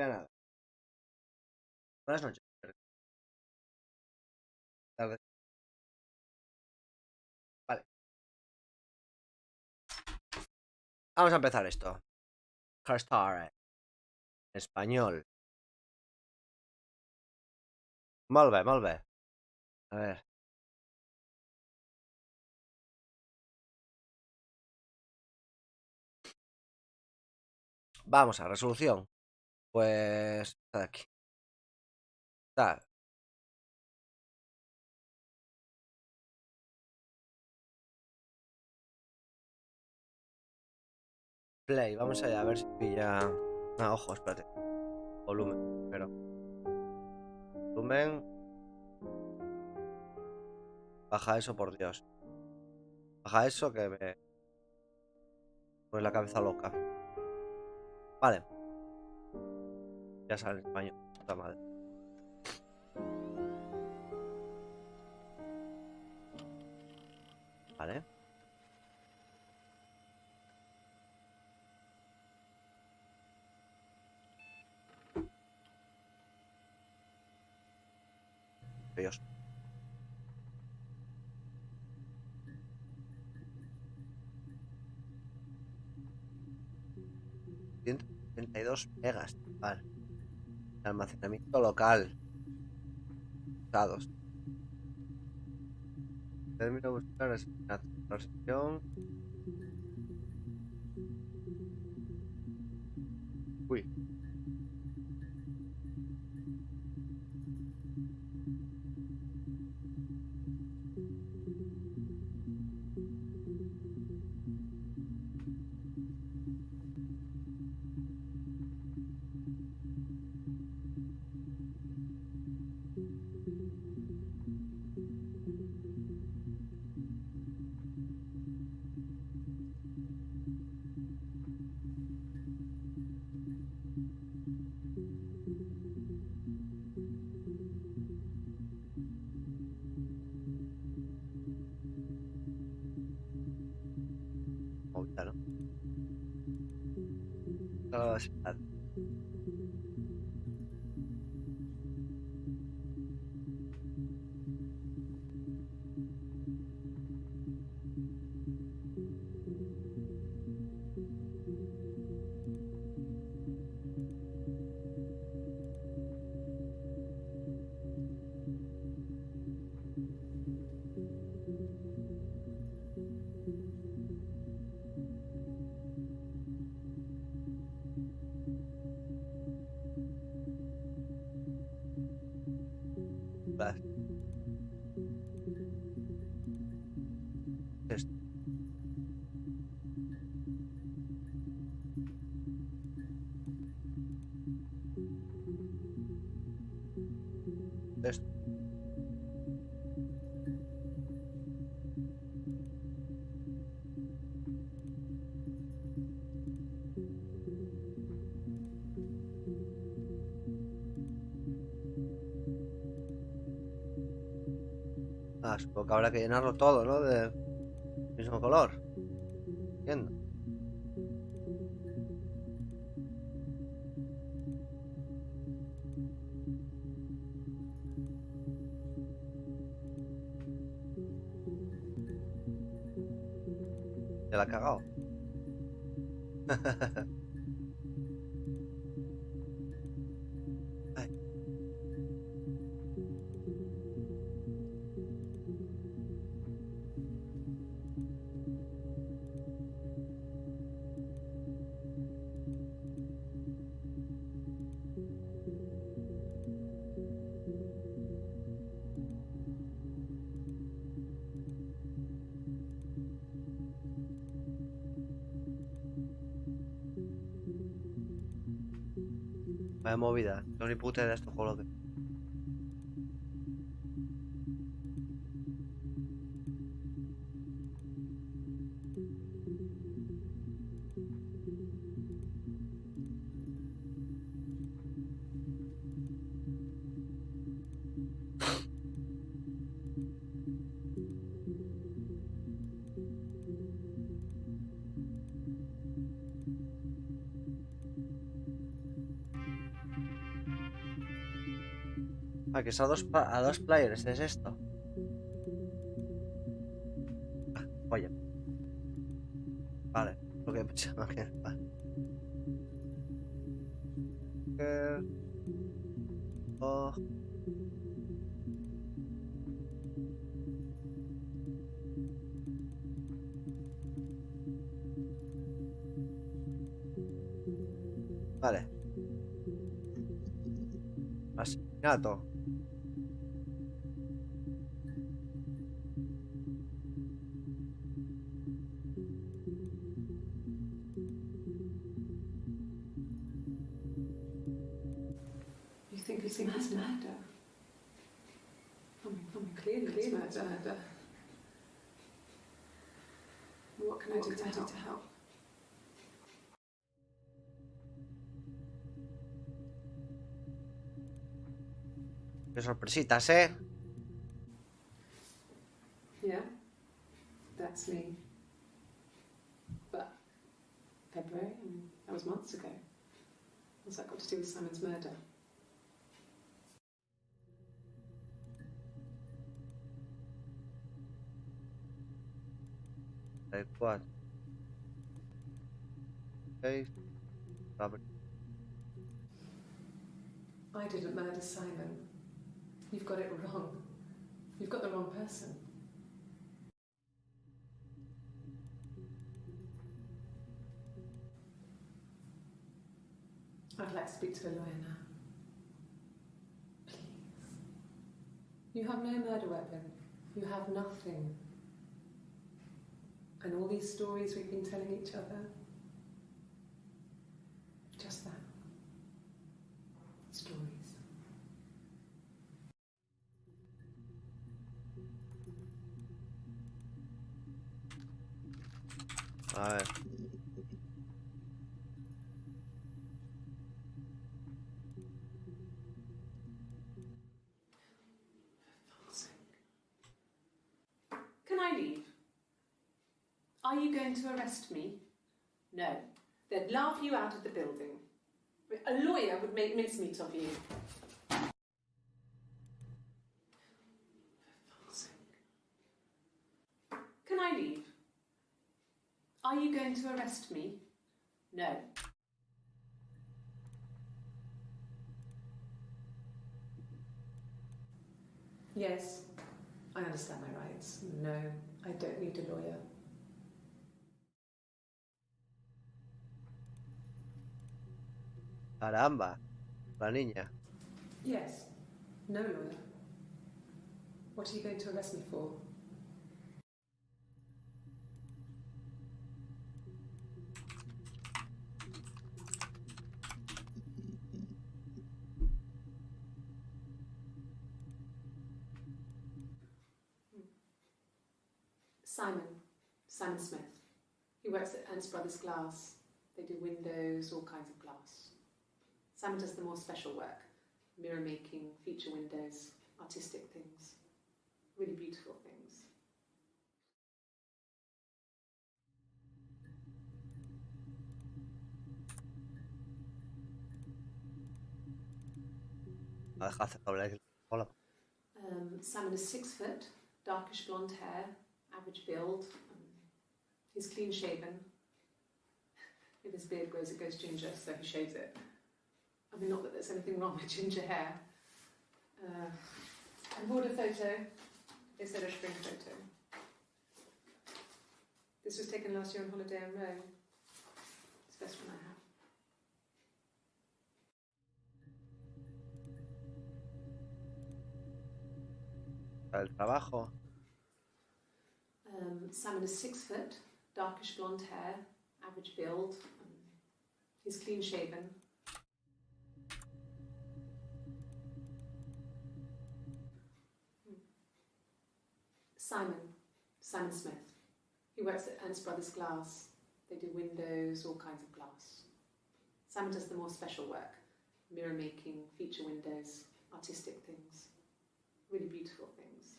vea nada. Buenas noches. Tarde. Vale. Vamos a empezar esto. Start. Español. Molt bé, molt bé. A ver. Vamos a resolución. Pues está de aquí. Está. Play. Vamos allá a ver si pilla. No, ojo, espérate. Volumen. Pero. Volumen. Baja eso, por Dios. Baja eso que me pone la cabeza loca. Vale. Ya sale en español. Puta madre. Vale. Dios. $172 megas. Vale. Almacenamiento local. Dados. Termino de buscar la sesión. Uy. Movida, ¿no? Vale. Esto. Esto. Ah, supongo que habrá que llenarlo todo, ¿no? De mismo color. Entiendo. Se la ha cagado. Ay. Vaya movida. No tengo ni puta idea de esto juego. Ah, que es a dos players, ¿es esto? Ah, oye. Vale, lo que pensaba que... Vale. Oh, vale. Asesinato. You think it's murder? Clearly it's murder. What can I do to help? Qué sorpresitas, ¿eh? Yeah, that's me. But February, that was months ago. What's that got to do with Simon's murder? Tal cual. Ok. I didn't murder Simon. You've got it wrong. You've got the wrong person. I'd like to speak to a lawyer now. Please. You have no murder weapon. You have nothing. And all these stories we've been telling each other, just that. Stories. A ver. Can I leave? Are you going to arrest me? No. They'd laugh you out of the building. A lawyer would make mincemeat of you. Can I leave? Are you going to arrest me? No. Yes, I understand my rights. No, I don't need a lawyer. Caramba. La niña. Yes, no lawyer. What are you going to arrest me for? Simon Smith. He works at Ernst Brothers Glass. They do windows, all kinds of glass. Simon does the more special work, mirror making, feature windows, artistic things, really beautiful things. Hola. Simon is 6 foot, darkish blonde hair, average build. He's clean shaven. If his beard grows, it goes ginger, so he shaves it. I mean, not that there's anything wrong with ginger hair. I bought a photo. They said I should bring a photo. This was taken last year on holiday in Rome. It's the best one I have. El trabajo. Simon is 6 foot, darkish blonde hair, average build. He's clean shaven. Simon Smith. He works at Ernst Brothers Glass. They do windows, all kinds of glass. Simon does the more special work, mirror making, feature windows, artistic things, really beautiful things.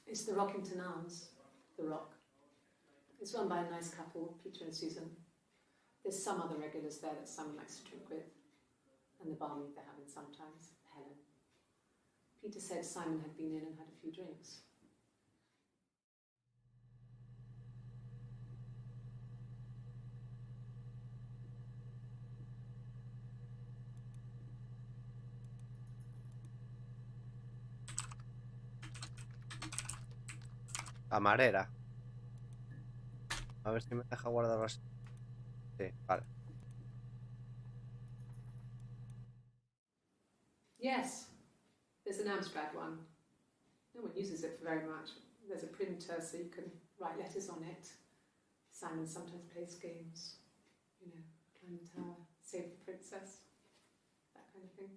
It's the Rockington Arms, the Rock. It's run by a nice couple, Peter and Susan. There's some other regulars there that Simon likes to drink with, and the barmaid they're having sometimes, Helen. Peter said Simon had been in and had a few drinks. Camarera. A ver si me deja guardar así. Sí, vale. Yes, there's an Amstrad one. No one uses it for very much. There's a printer so you can write letters on it. Simon sometimes plays games. You know, climb the tower, save the princess, that kind of thing.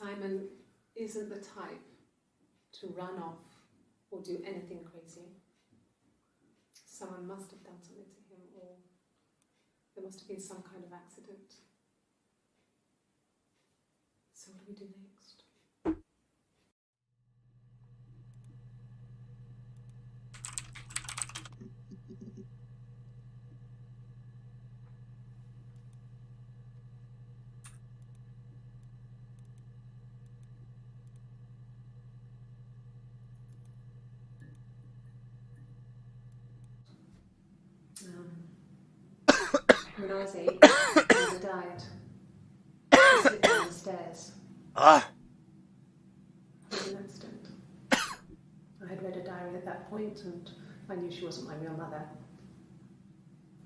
Simon isn't the type to run off or do anything crazy. Someone must have done something to him, or there must have been some kind of accident. So what do we do next? When I was 8, my mother died. She slipped down the stairs. It was an accident. I had read a diary at that point and I knew she wasn't my real mother.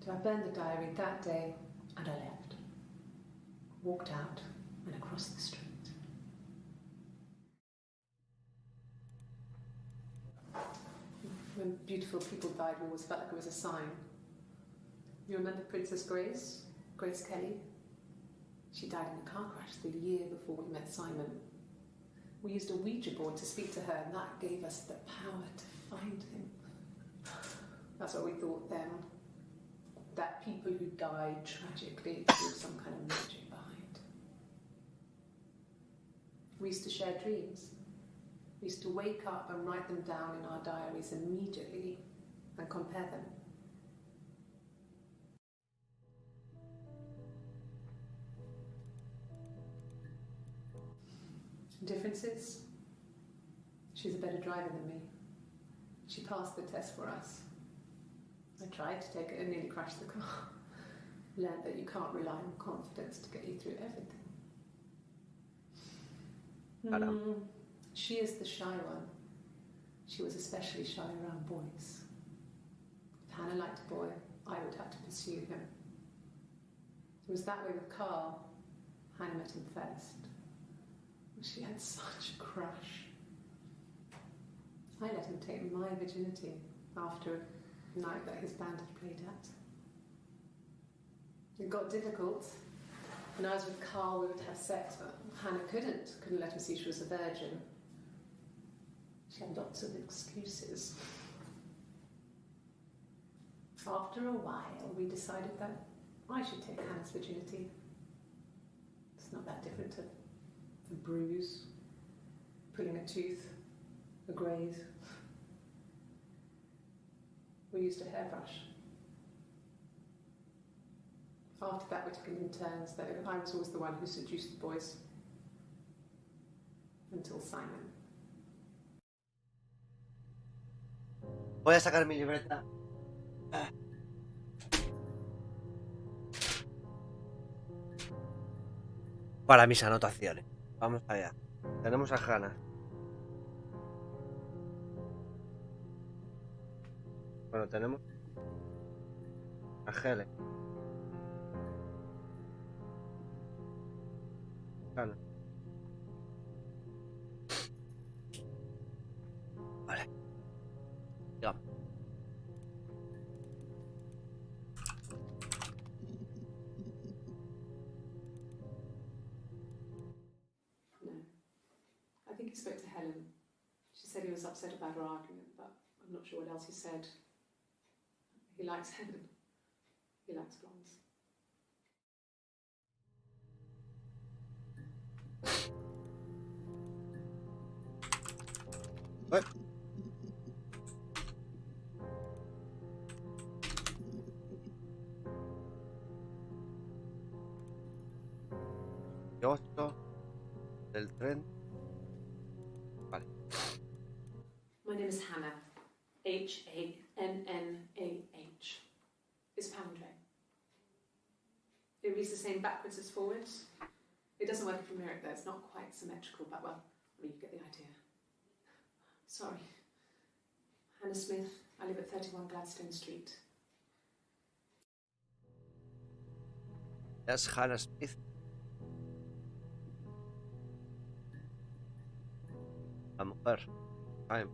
So I burned the diary that day and I left. Walked out and across the street. When beautiful people died, we always felt like it was a sign. You remember Princess Grace? Grace Kelly? She died in a car crash the year before we met Simon. We used a Ouija board to speak to her, and that gave us the power to find him. That's what we thought then. That people who died tragically through some kind of magic behind. We used to share dreams. We used to wake up and write them down in our diaries immediately and compare them. Differences? She's a better driver than me. She passed the test for us. I tried to take it and nearly crashed the car. Learned that you can't rely on confidence to get you through everything. She is the shy one. She was especially shy around boys. If Hannah liked a boy, I would have to pursue him. It was that way with Carl. Hannah met him first. She had such a crush. I let him take my virginity after a night that his band had played at. It got difficult. When I was with Carl, we would have sex, but Hannah couldn't let him see she was a virgin. She had lots of excuses. After a while, we decided that I should take Hannah's virginity. It's not that different to a bruise, pulling a tooth, a graze. We used a hairbrush. After that, we took it in turns, though I was always the one who seduced the boys. Until Simon. Voy a sacar mi libreta. Para mis anotaciones. Vamos allá. Tenemos a Hannah. Bueno, tenemos a Helen. Hannah. Vale. Digamos. I think he spoke to Helen. She said he was upset about her argument, but I'm not sure what else he said. He likes Helen. He likes blondes. ¡Eh! Ocho del tren. Vale. My name is Hannah. H-A-N-N-A-H. It's palindrome. It reads the same backwards as forwards. It doesn't work from here, though. It's not quite symmetrical, but well, I mean, you get the idea. Sorry. Hannah Smith. I live at 31 Gladstone Street. Es Hannah Smith. La mujer. Ay.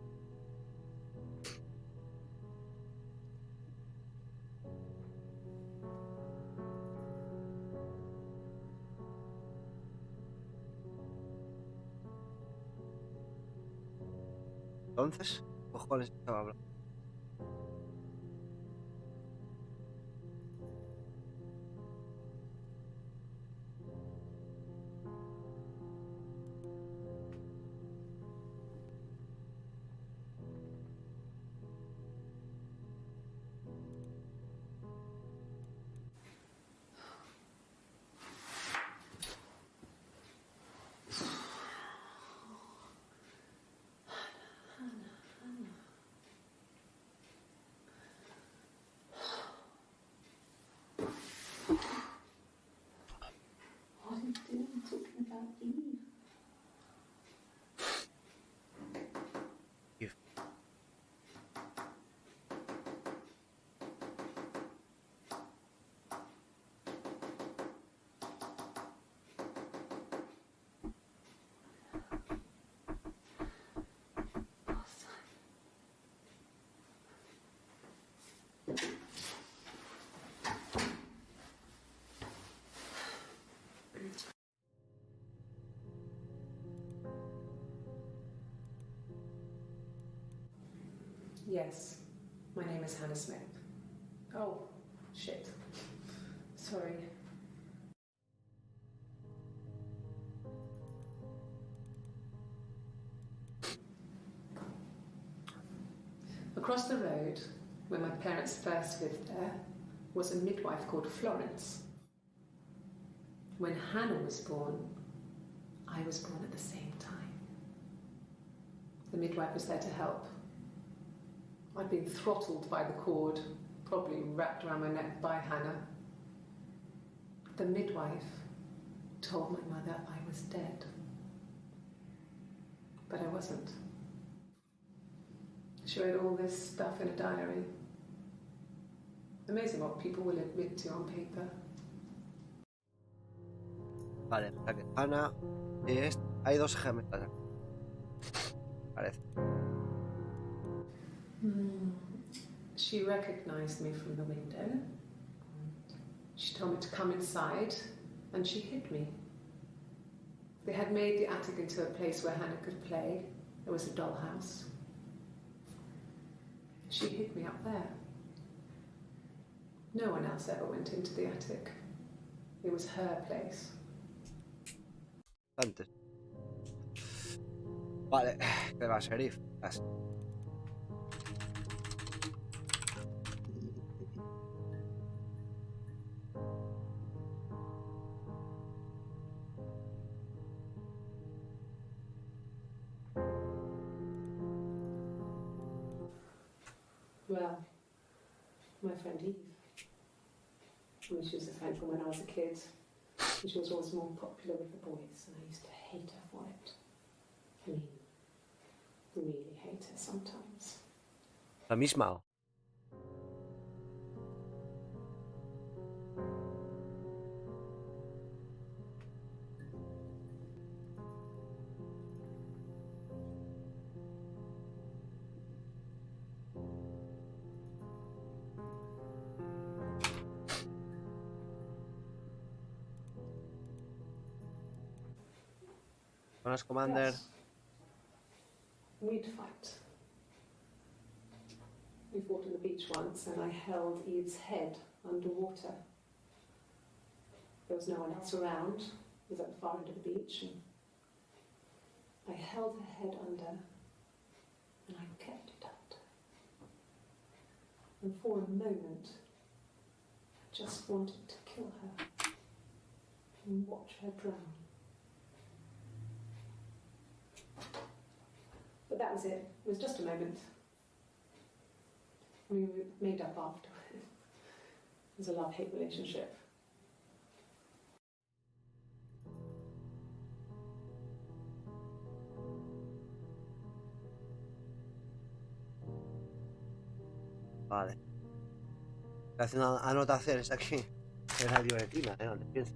Entonces, cojones estaba hablando. What are you doing talking about Eve? Eve. Yes, my name is Hannah Smith. Oh, shit. Sorry. Across the road, where my parents first lived there, was a midwife called Florence. When Hannah was born, I was born at the same time. The midwife was there to help. I'd been throttled by the cord, probably wrapped around my neck by Hannah. The midwife told my mother I was dead. But I wasn't. She wrote all this stuff in a diary. Amazing what people will admit to on paper. Vale, o sea que Hannah es... Hay dos gemelas. Parece. She recognized me from the window. She told me to come inside, and she hid me. They had made the attic into a place where Hannah could play. There was a dollhouse. She hid me up there. No one else ever went into the attic. It was her place. Antes. Vale, ¿qué va, sheriff? Well, my friend Eve. I mean, she was a friend from when I was a kid. And she was always more popular with the boys, and I used to hate her for it. I mean, really hate her sometimes. La misma. Buenas, Commander. Yes. We'd fight. We fought on the beach once, and I held Eve's head underwater. There was no one else around. It was at the far end of the beach, and I held her head under, and I kept it up. And for a moment, I just wanted to kill her and watch her drown. But that was it. It was just a moment. We made up afterwards. It was a love-hate relationship. Vale. Estoy haciendo anotaciones aquí en la libretina, ¿dónde piensas?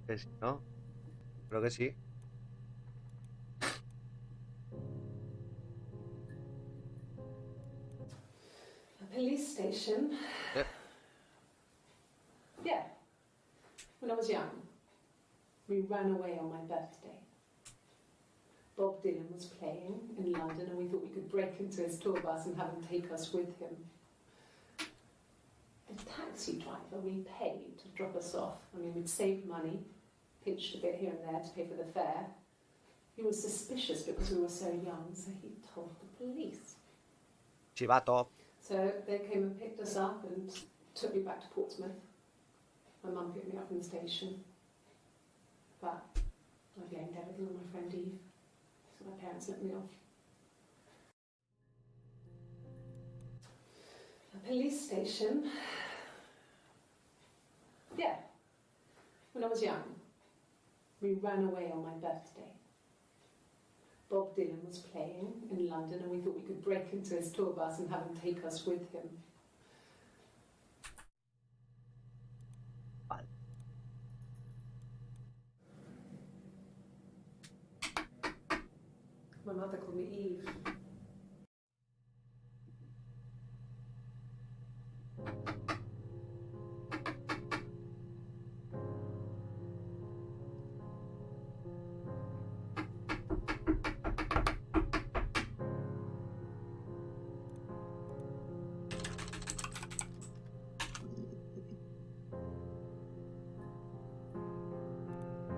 Que sí, ¿no? Creo que sí. A police station. Yeah. When I was young, we ran away on my birthday. Bob Dylan was playing in London and we thought we could break into his tour bus and have him take us with him. The taxi driver we paid to drop us off, I mean, we'd saved money, pinched a bit here and there to pay for the fare. He was suspicious because we were so young, so he told the police. Chivato. So they came and picked us up and took me back to Portsmouth. My mum picked me up from the station. But I blamed everything on my friend Eve. So my parents let me off. A police station. Yeah. When I was young, we ran away on my birthday. Bob Dylan was playing in London and we thought we could break into his tour bus and have him take us with him. Vale. My mother called me Eve.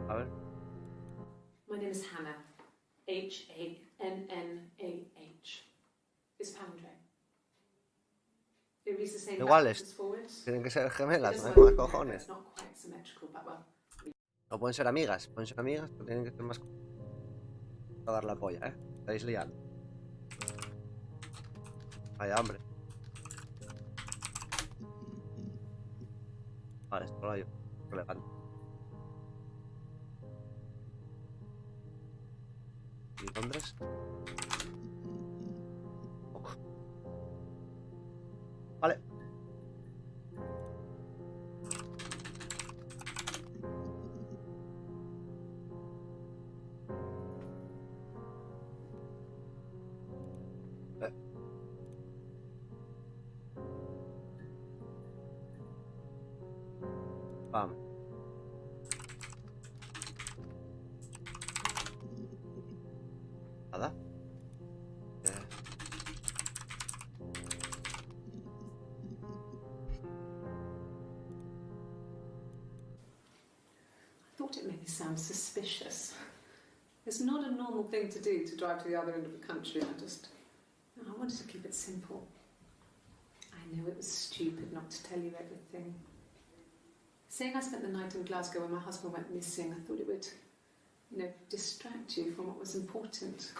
A ver. My name is Hannah. Hannah. It's Pandre. It reads the same Iguales. backwards as forwards. Tienen que ser gemelas, It no hay does más work, cojones. it's not quite symmetrical, but well. No pueden ser amigas, pero tienen que ser más. A dar la polla, Estáis liando. Vaya hombre. Vale, esto lo hay. Relevante. ¿Y Londres? Poco. Vale. Vamos. Nada. I thought it made me sound suspicious. It's not a normal thing to do to drive to the other end of the country. I wanted to keep it simple. I know it was stupid not to tell you everything. Saying I spent the night in Glasgow when my husband went missing, I thought it would, distract you from what was important.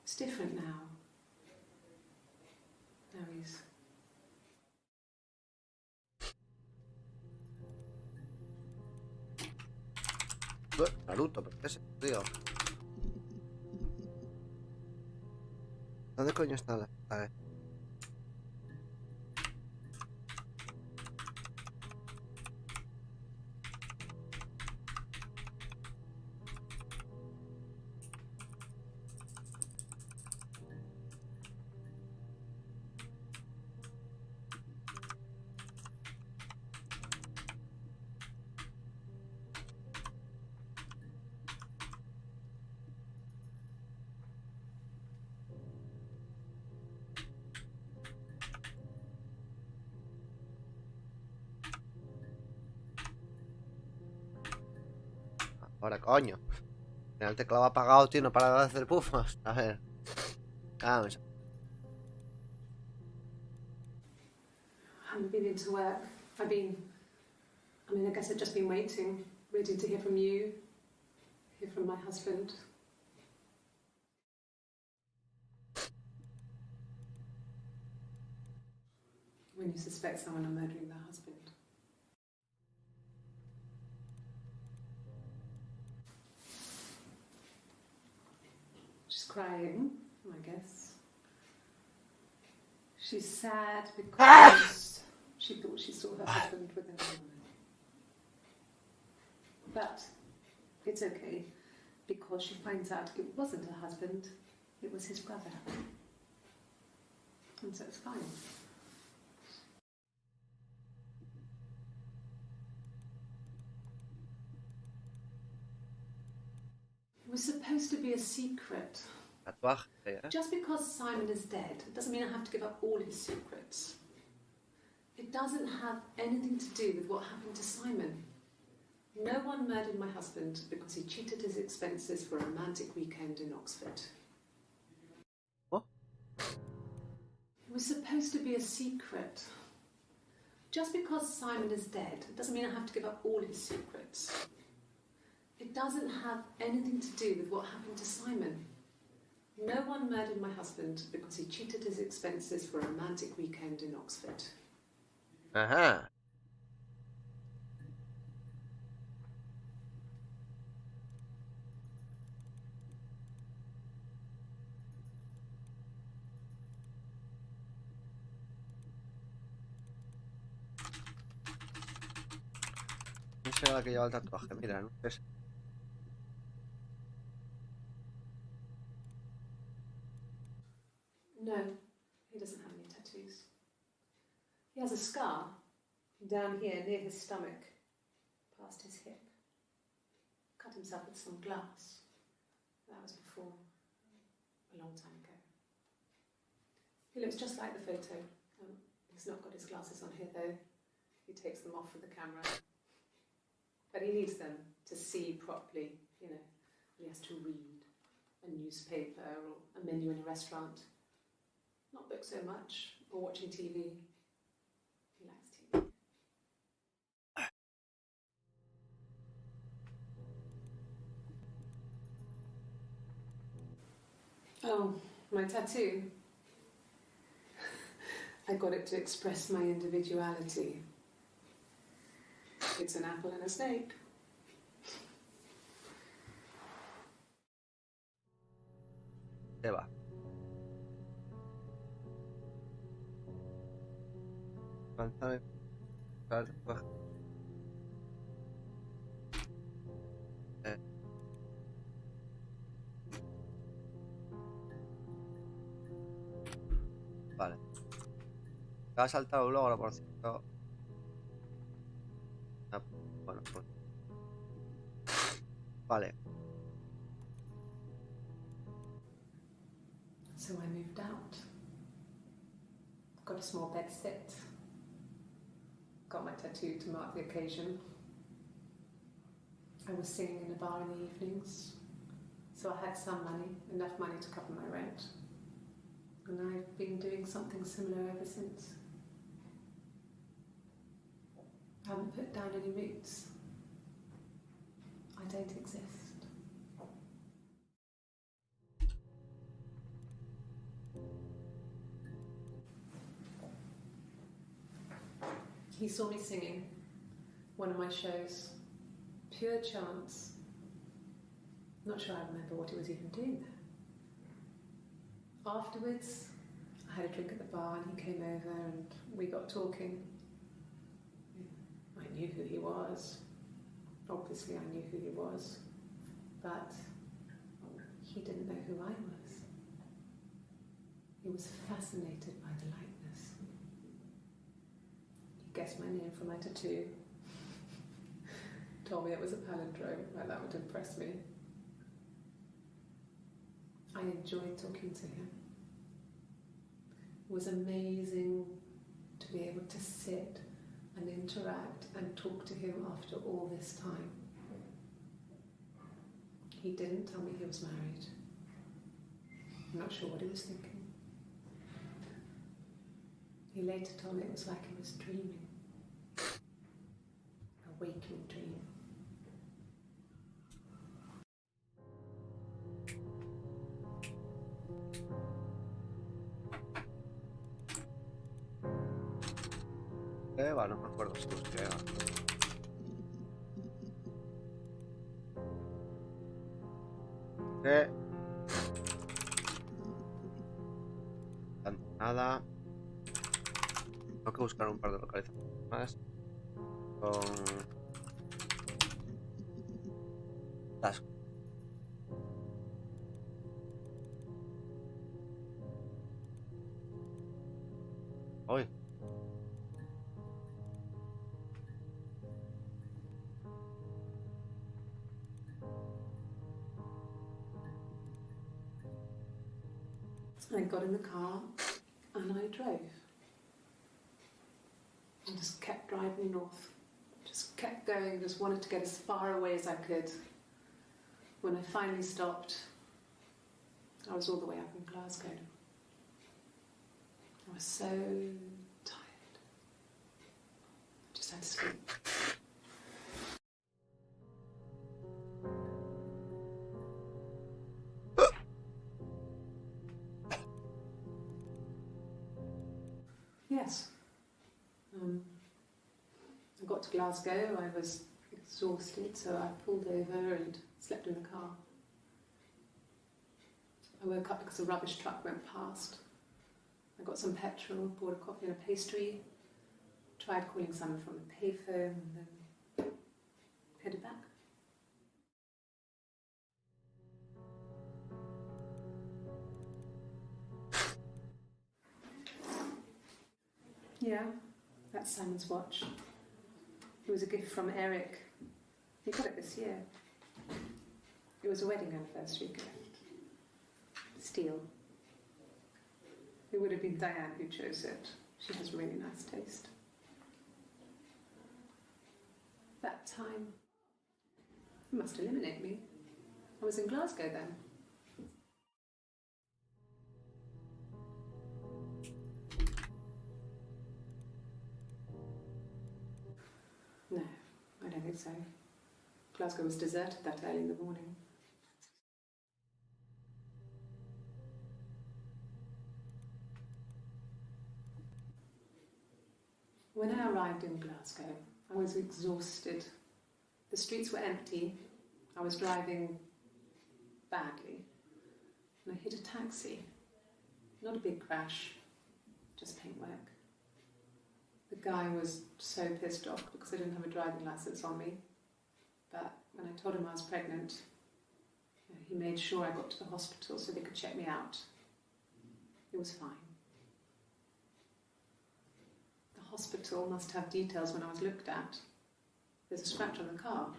It's different now. Now he's... Naruto, ¿pero qué es eso, tío? ¿Dónde coño está la...? A ver. Ahora, coño. Mira, el teclado apagado, tío, no para de hacer pufos. A ver. Vamos. I haven't been into work. I guess I've just been waiting to hear from you, hear from my husband. When you suspect someone of murdering their husband. She's crying, I guess. She's sad because she thought she saw her husband with another woman. But it's okay, because she finds out it wasn't her husband, it was his brother. And so it's fine. It was supposed to be a secret. Tatuaje, ¿eh? Just because Simon is dead doesn't mean I have to give up all his secrets. It doesn't have anything to do with what happened to Simon. No one murdered my husband because he cheated his expenses for a romantic weekend in Oxford. What? It was supposed to be a secret. Just because Simon is dead doesn't mean I have to give up all his secrets. It doesn't have anything to do with what happened to Simon. No one murdered my husband because he cheated his expenses for a romantic weekend in Oxford. Ajá. ¿Quién será la que lleva el tatuaje? Mira, no sé. No, he doesn't have any tattoos. He has a scar down here near his stomach, past his hip. Cut himself with some glass. That was before, a long time ago. He looks just like the photo. He's not got his glasses on here though. He takes them off with the camera. But he needs them to see properly, you know. He has to read a newspaper or a menu in a restaurant. Not books so much, or watching TV. He likes TV. Oh, my tattoo. I got it to express my individuality. It's an apple and a snake. Se va. Avanzar. Vale. Me ha saltado un logro, por cierto. Ah, bueno, pues. Vale. So I moved out. Got a small bed sit. Got my tattoo to mark the occasion. I was singing in a bar in the evenings, so I had some money, enough money to cover my rent. And I've been doing something similar ever since. I haven't put down any roots. I don't exist. He saw me singing one of my shows, pure chance. Not sure I remember what he was even doing there. Afterwards, I had a drink at the bar and he came over and we got talking. I knew who he was. Obviously I knew who he was, but he didn't know who I was. He was fascinated by the likeness. He guessed my name from my tattoo. Told me it was a palindrome, like that would impress me. I enjoyed talking to him. It was amazing to be able to sit and interact and talk to him after all this time. He didn't tell me he was married. I'm not sure what he was thinking. He later told me it was like he was dreaming. A waking dream. Eva, no me acuerdo si busqué Eva. Nada. Tengo que buscar un par de localizaciones más. Con las. Hoy. I got in the car and I drove. I just kept driving north. Just kept going, just wanted to get as far away as I could. When I finally stopped, I was all the way up in Glasgow. I was so tired. I just had to sleep. Yes. I got to Glasgow, I was exhausted, so I pulled over and slept in the car. I woke up because a rubbish truck went past. I got some petrol, bought a coffee and a pastry, tried calling someone from the payphone, and then headed back. Yeah, that's Simon's watch. It was a gift from Eric. He got it this year. It was a wedding anniversary gift. Steel. It would have been Diane who chose it. She has really nice taste. That time, it must eliminate me. I was in Glasgow then. No, I don't think so. Glasgow was deserted that early in the morning. When I arrived in Glasgow, I was exhausted. The streets were empty. I was driving badly. And I hit a taxi. Not a big crash, just paintwork. The guy was so pissed off because I didn't have a driving license on me. But when I told him I was pregnant, he made sure I got to the hospital so they could check me out. It was fine. The hospital must have details when I was looked at. There's a scratch on the car.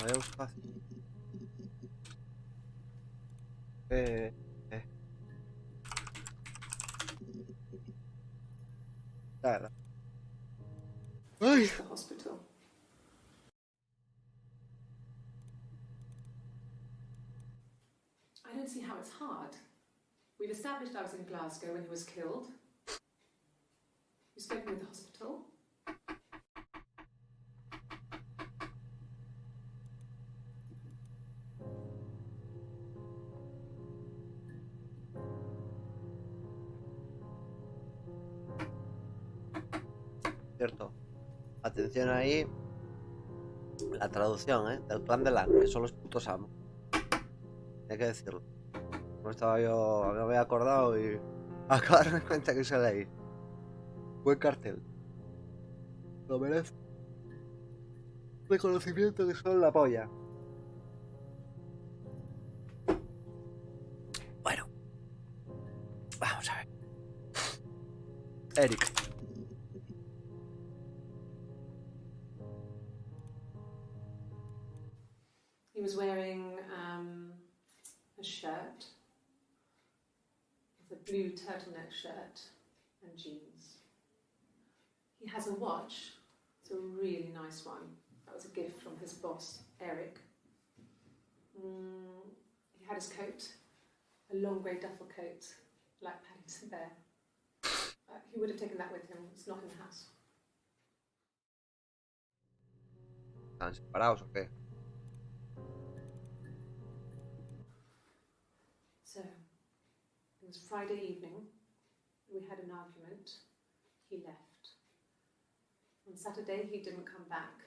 Hay un espacio. Claro. Ay. The hospital. I don't see how it's hard. We've established I was in Glasgow when he was killed. You've spoken with the hospital. Cierto. Atención ahí. La traducción, del plan de LAN, que son los putos amos. Hay que decirlo. No estaba yo, me había acordado y acabo de darme cuenta que se leí. Buen cartel. Lo merece. Reconocimiento que son la polla. Bueno. Vamos a ver. Eric. He was wearing blue turtleneck shirt and jeans. He has a watch. It's a really nice one. That was a gift from his boss, Eric. He had his coat, a long grey duffel coat, like Paddington Bear. He would have taken that with him. It's not in the house. ¿Están separados o qué? So, it was Friday evening. We had an argument. He left. On Saturday, he didn't come back.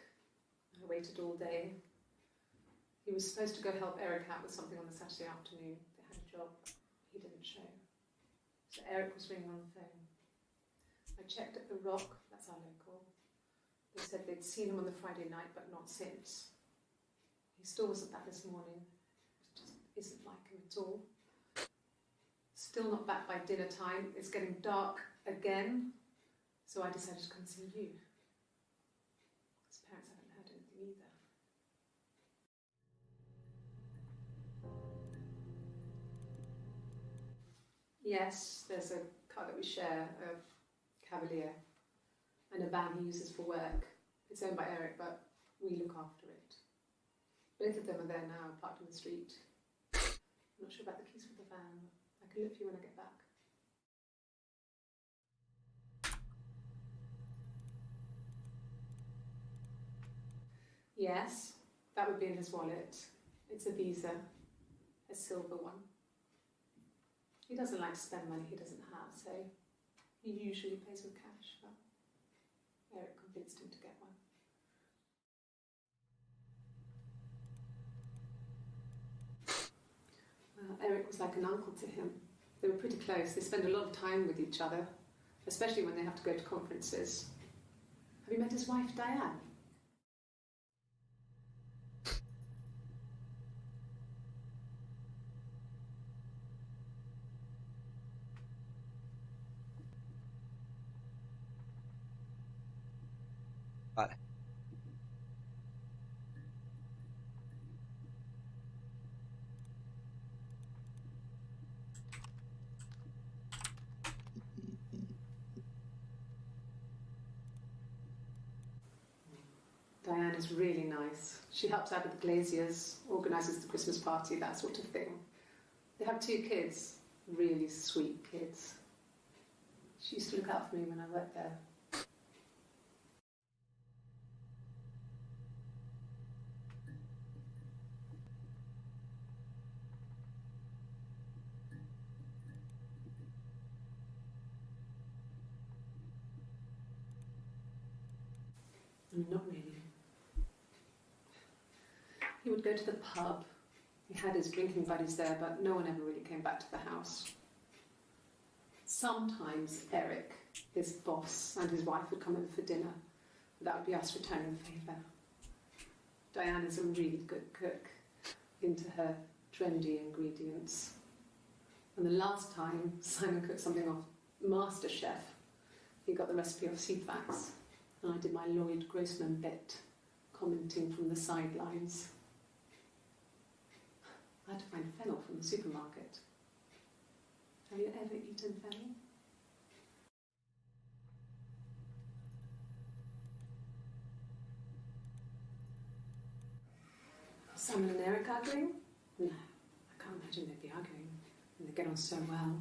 I waited all day. He was supposed to go help Eric out with something on the Saturday afternoon. They had a job. He didn't show. So Eric was ringing on the phone. I checked at the Rock, that's our local. They said they'd seen him on the Friday night, but not since. He still wasn't back this morning. It just isn't like him at all. Still not back by dinner time. It's getting dark again. So I decided to come see you. His parents haven't heard anything either. Yes, there's a car that we share, a Cavalier, and a van he uses for work. It's owned by Eric, but we look after it. Both of them are there now, parked in the street. I'm not sure about the keys for the van. I can look for you when I get back. Yes, that would be in his wallet. It's a Visa, a silver one. He doesn't like to spend money he doesn't have, so he usually pays with cash, but Eric convinced him to get one. Well, Eric was like an uncle to him. They were pretty close. They spend a lot of time with each other, especially when they have to go to conferences. Have you met his wife, Diane? Vale. Diane is really nice. She helps out with the glaziers, organises the Christmas party, that sort of thing. They have 2 kids, really sweet kids. She used to look out for me when I worked there. Not really. He would go to the pub. He had his drinking buddies there, but no one ever really came back to the house. Sometimes Eric, his boss, and his wife would come over for dinner. That would be us returning the favour. Diane is a really good cook, into her trendy ingredients. And the last time Simon cooked something off MasterChef, he got the recipe off Ceefax. And I did my Lloyd Grossman bit, commenting from the sidelines. I had to find fennel from the supermarket. Have you ever eaten fennel? Simon and Eric arguing? No, I can't imagine they'd be arguing. And they get on so well.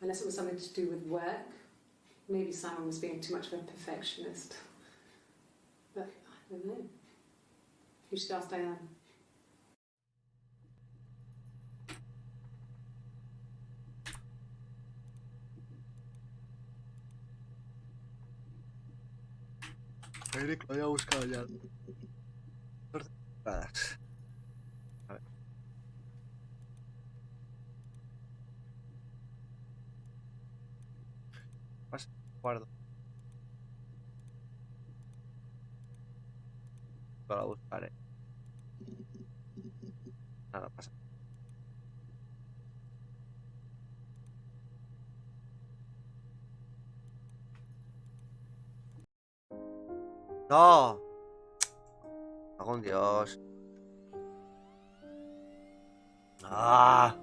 Unless it was something to do with work. Maybe Simon was being too much of a perfectionist. But I don't know. You should ask Diane. Eric lo había buscado ya. 14 temporadas. A ver. Pasa, guardo. Ahora buscaré. Nada pasa. ¡No! ¡Cago en Dios! ¡Ah!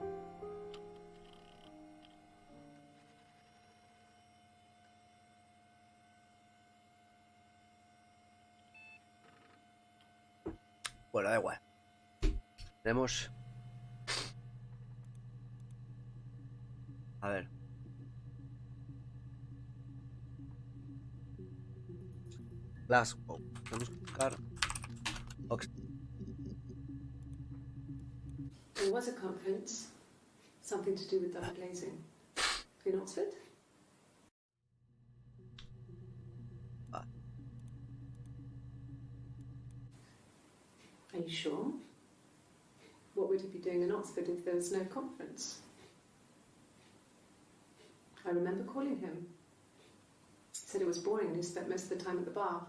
Bueno, da igual. Tenemos... A ver. Glasgow. Tenemos que buscar... There was a conference, something to do with double glazing, in Oxford. Ah. Are you sure? What would he be doing in Oxford if there was no conference? I remember calling him. He said it was boring and he spent most of the time at the bar.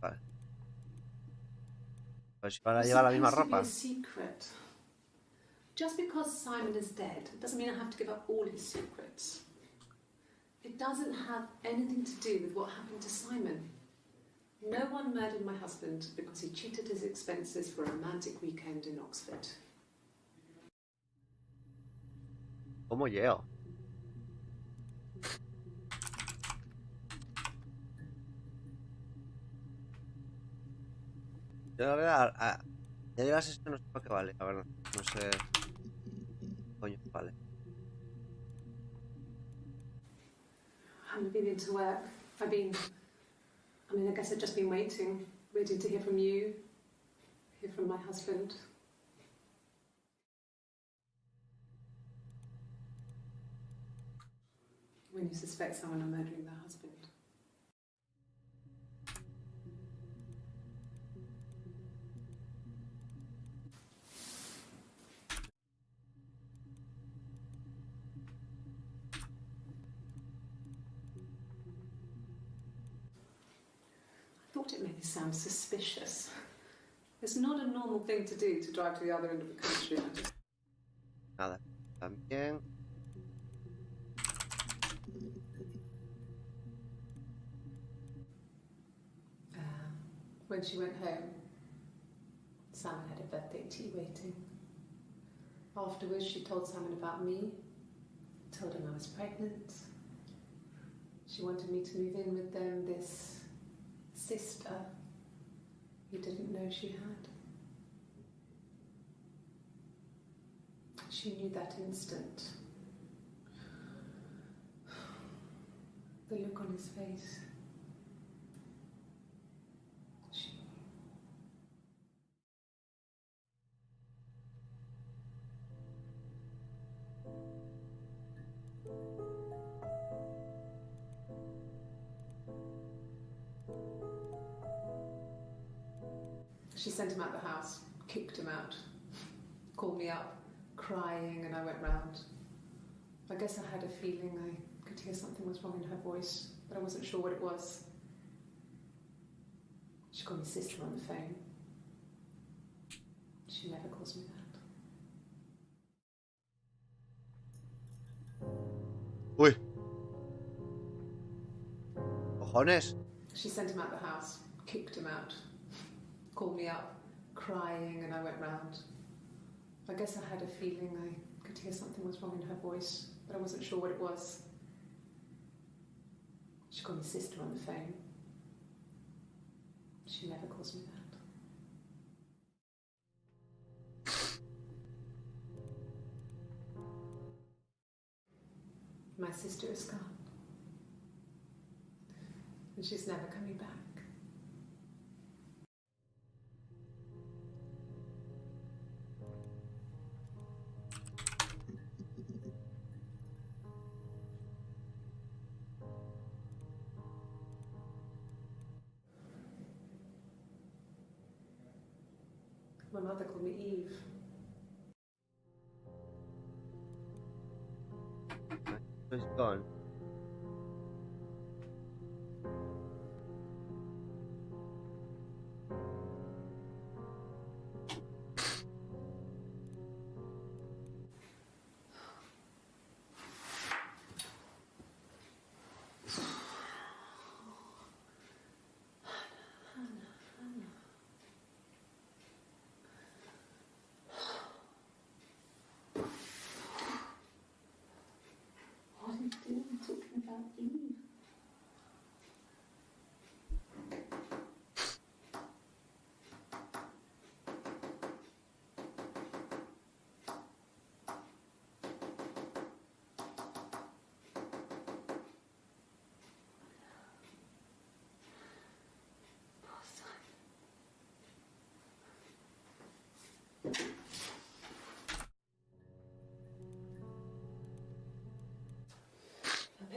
Vale. Pues si ahora lleva la misma ropa. It's supposed to be a secret. Just because Simon is dead doesn't mean I have to give up all his secrets. It doesn't have anything to do with what happened to Simon. No one murdered my husband because he cheated his expenses for a romantic weekend in Oxford. ¿Cómo llego? Yo la verdad, ya llevas esto, no sé para qué vale, la verdad. No sé. Coño, vale. I haven't been into work. I guess I've just been waiting to hear from you, hear from my husband. When you suspect someone of murdering their husband. I thought it made me sound suspicious. It's not a normal thing to do to drive to the other end of the country. Nada. También. When she went home, Simon had a birthday tea waiting. Afterwards, she told Simon about me, told him I was pregnant. She wanted me to move in with them, this sister he didn't know she had. She knew that instant. The look on his face. She sent him out the house, kicked him out, called me up, crying, and I went round. I guess I had a feeling I could hear something was wrong in her voice, but I wasn't sure what it was. She called me sister on the phone. She never calls me that. Uy. Cojones. She sent him out the house, kicked him out, called me up, crying, and I went round. I guess I had a feeling I could hear something was wrong in her voice, but I wasn't sure what it was. She called me sister on the phone. She never calls me that. My sister is gone. And she's never coming back. My mother called me Eve. It's gone. What are you doing?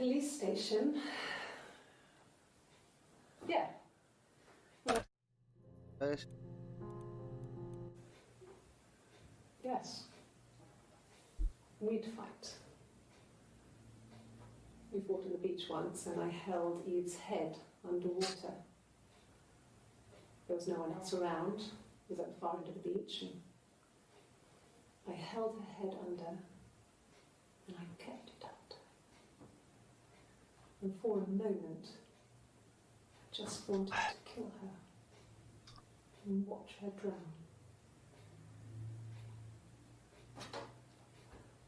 police station. Yeah. ¿Sabes? Yes. We'd fight. We fought on the beach once and I held Eve's head underwater. There was no one else around. It was at the far end of the beach. And I held her head under and I kept it out. And for a moment, I just wanted to kill her and watch her drown.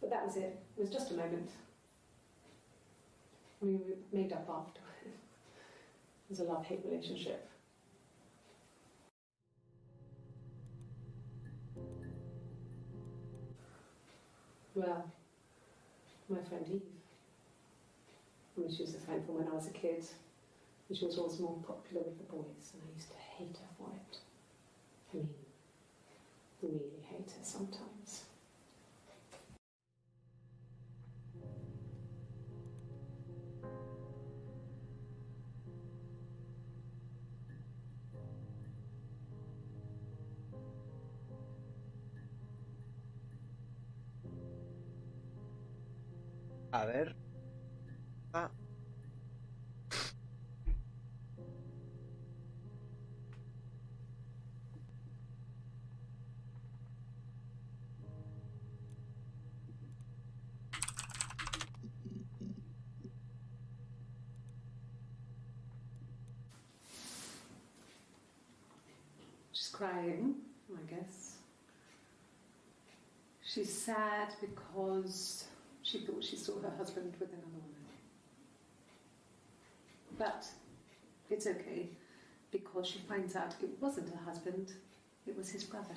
But that was it. It was just a moment. I mean, we made up after. It was a love-hate relationship. Well, my friend Eve. I mean, she was a friend from when I was a kid. And she was always more popular with the boys, and I used to hate her for it. I mean, really hate her sometimes. A ver. Ah. She's crying, I guess. She's sad because she thought she saw her husband with another woman. But it's okay, because she finds out it wasn't her husband, it was his brother.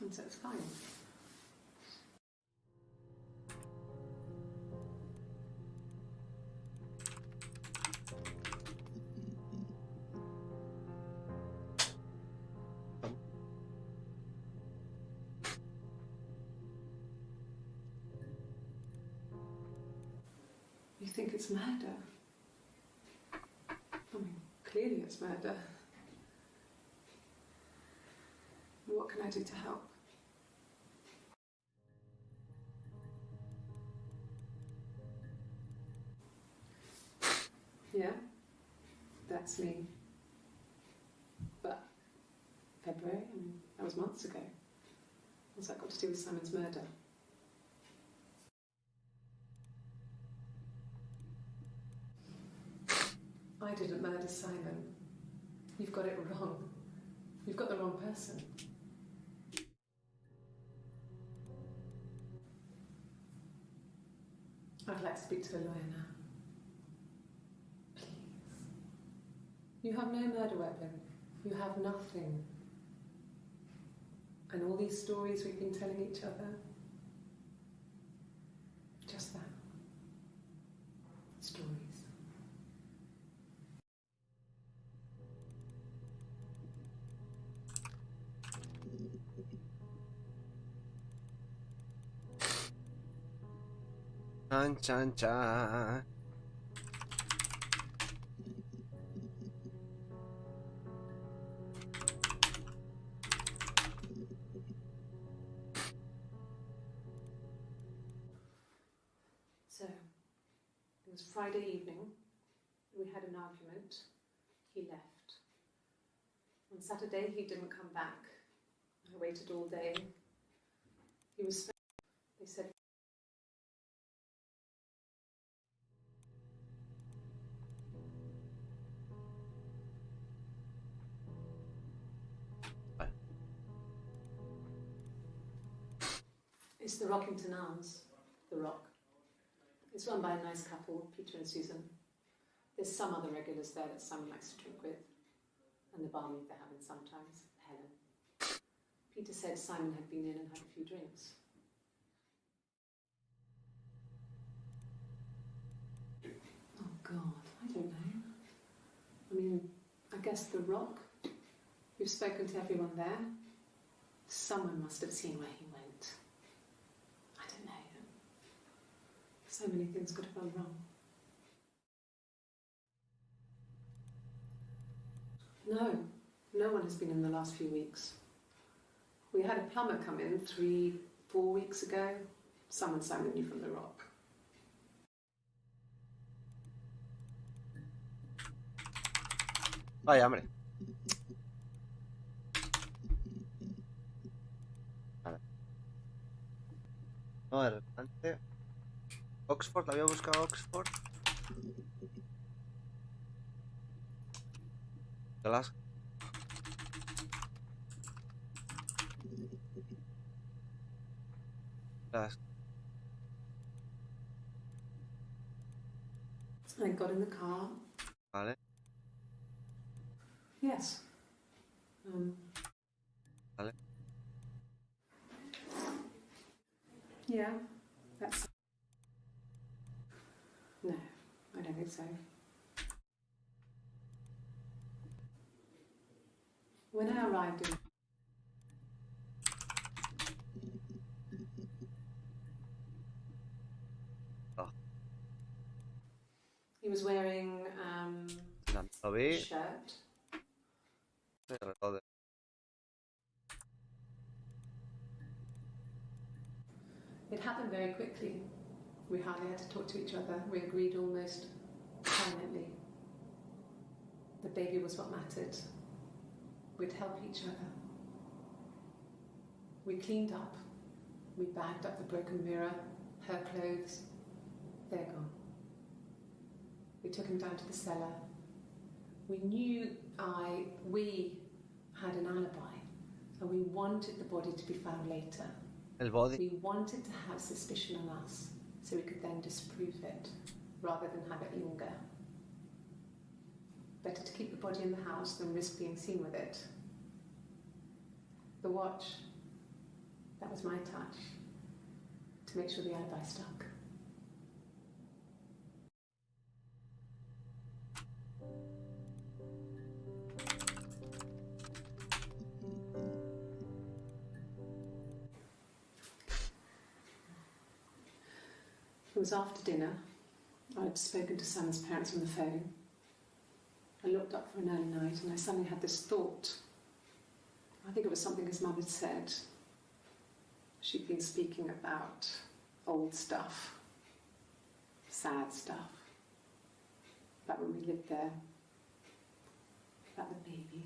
And so it's fine. You think it's murder? I mean, clearly it's murder. What can I do to help? Yeah, that's me. But February, I mean, that was months ago. What's that got to do with Simon's murder? I didn't murder Simon. You've got it wrong. You've got the wrong person. I'd like to speak to the lawyer now. Please. You have no murder weapon. You have nothing. And all these stories we've been telling each other, just that. Stories. Chan, chan, chan. So, it was Friday evening. We had an argument. He left. On Saturday, he didn't come back. I waited all day. He was. They said. It's the Rockington Arms, the Rock. It's run by a nice couple, Peter and Susan. There's some other regulars there that Simon likes to drink with, and the barmaid they're having sometimes, Helen. Peter said Simon had been in and had a few drinks. Oh God, I don't know. I mean, I guess the Rock. You've spoken to everyone there. Someone must have seen where he went. I don't know. So many things could have gone wrong. No one has been in the last few weeks. We had a plumber come in 3-4 weeks ago. Someone summoned you from the rock. Vaya, hombre. Vale. No, de repente. Oxford, había buscado Oxford. Glasgow. I got in the car. Vale. Yes. Vale. Yeah, that's... No, I don't think so. When I arrived in... Oh. He was wearing Lo a vi. shirt. It happened very quickly. We hardly had to talk to each other. We agreed almost silently. The baby was what mattered. We'd help each other. We cleaned up. We bagged up the broken mirror, her clothes. They're gone. We took him down to the cellar. We knew we had an alibi, and we wanted the body to be found later. El body. We wanted to have suspicion on us, so we could then disprove it, rather than have it linger. Better to keep the body in the house than risk being seen with it. The watch, that was my touch, to make sure the alibi stuck. It was after dinner. I'd spoken to Sam's parents on the phone. I looked up for an early night and I suddenly had this thought. I think it was something his mum had said. She'd been speaking about old stuff, sad stuff, about when we lived there, about the baby.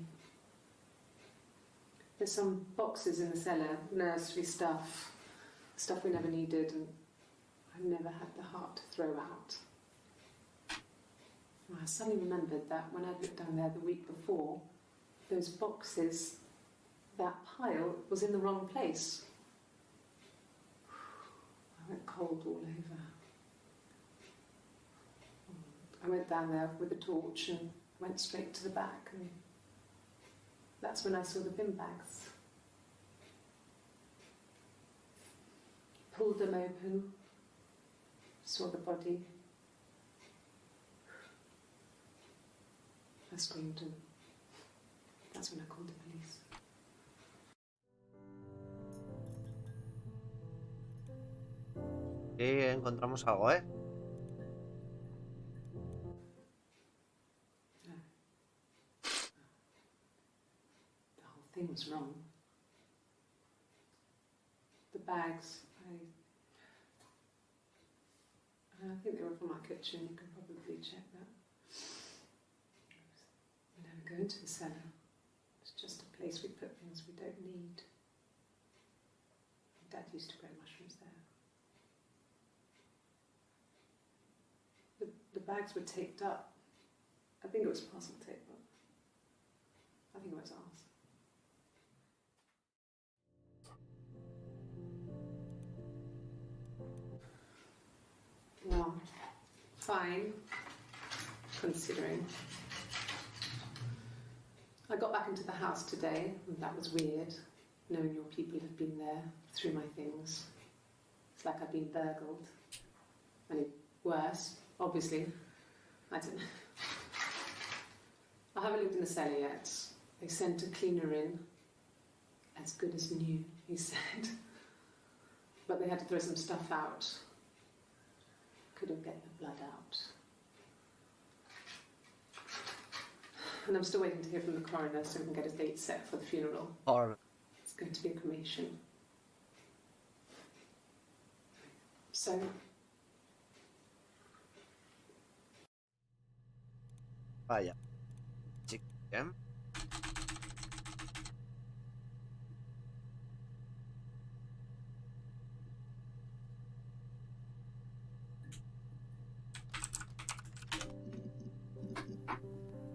There's some boxes in the cellar, nursery stuff we never needed, and I never had the heart to throw out. I suddenly remembered that when I looked down there the week before, those boxes, that pile was in the wrong place. I went cold all over. I went down there with a torch and went straight to the back, and that's when I saw the bin bags. Pulled them open, saw the body. I screamed, and that's when I called the police. Y encontramos algo, ¿eh? No. The whole thing was wrong. The bags, I think they were from our kitchen. You can probably check that. We never go into the cellar. It's just a place we put things we don't need. Dad used to grow mushrooms there. The bags were taped up. I think it was parcel tape, but I think it was ours. Well, fine, considering. I got back into the house today, and that was weird, knowing your people have been there through my things. It's like I've been burgled. Only worse, obviously. I don't know. I haven't looked in the cellar yet. They sent a cleaner in, as good as new, he said. But they had to throw some stuff out. couldn't get the blood out. And I'm still waiting to hear from the coroner so we can get a date set for the funeral. Horrible. It's going to be a cremation. So... Vaya. Chicken.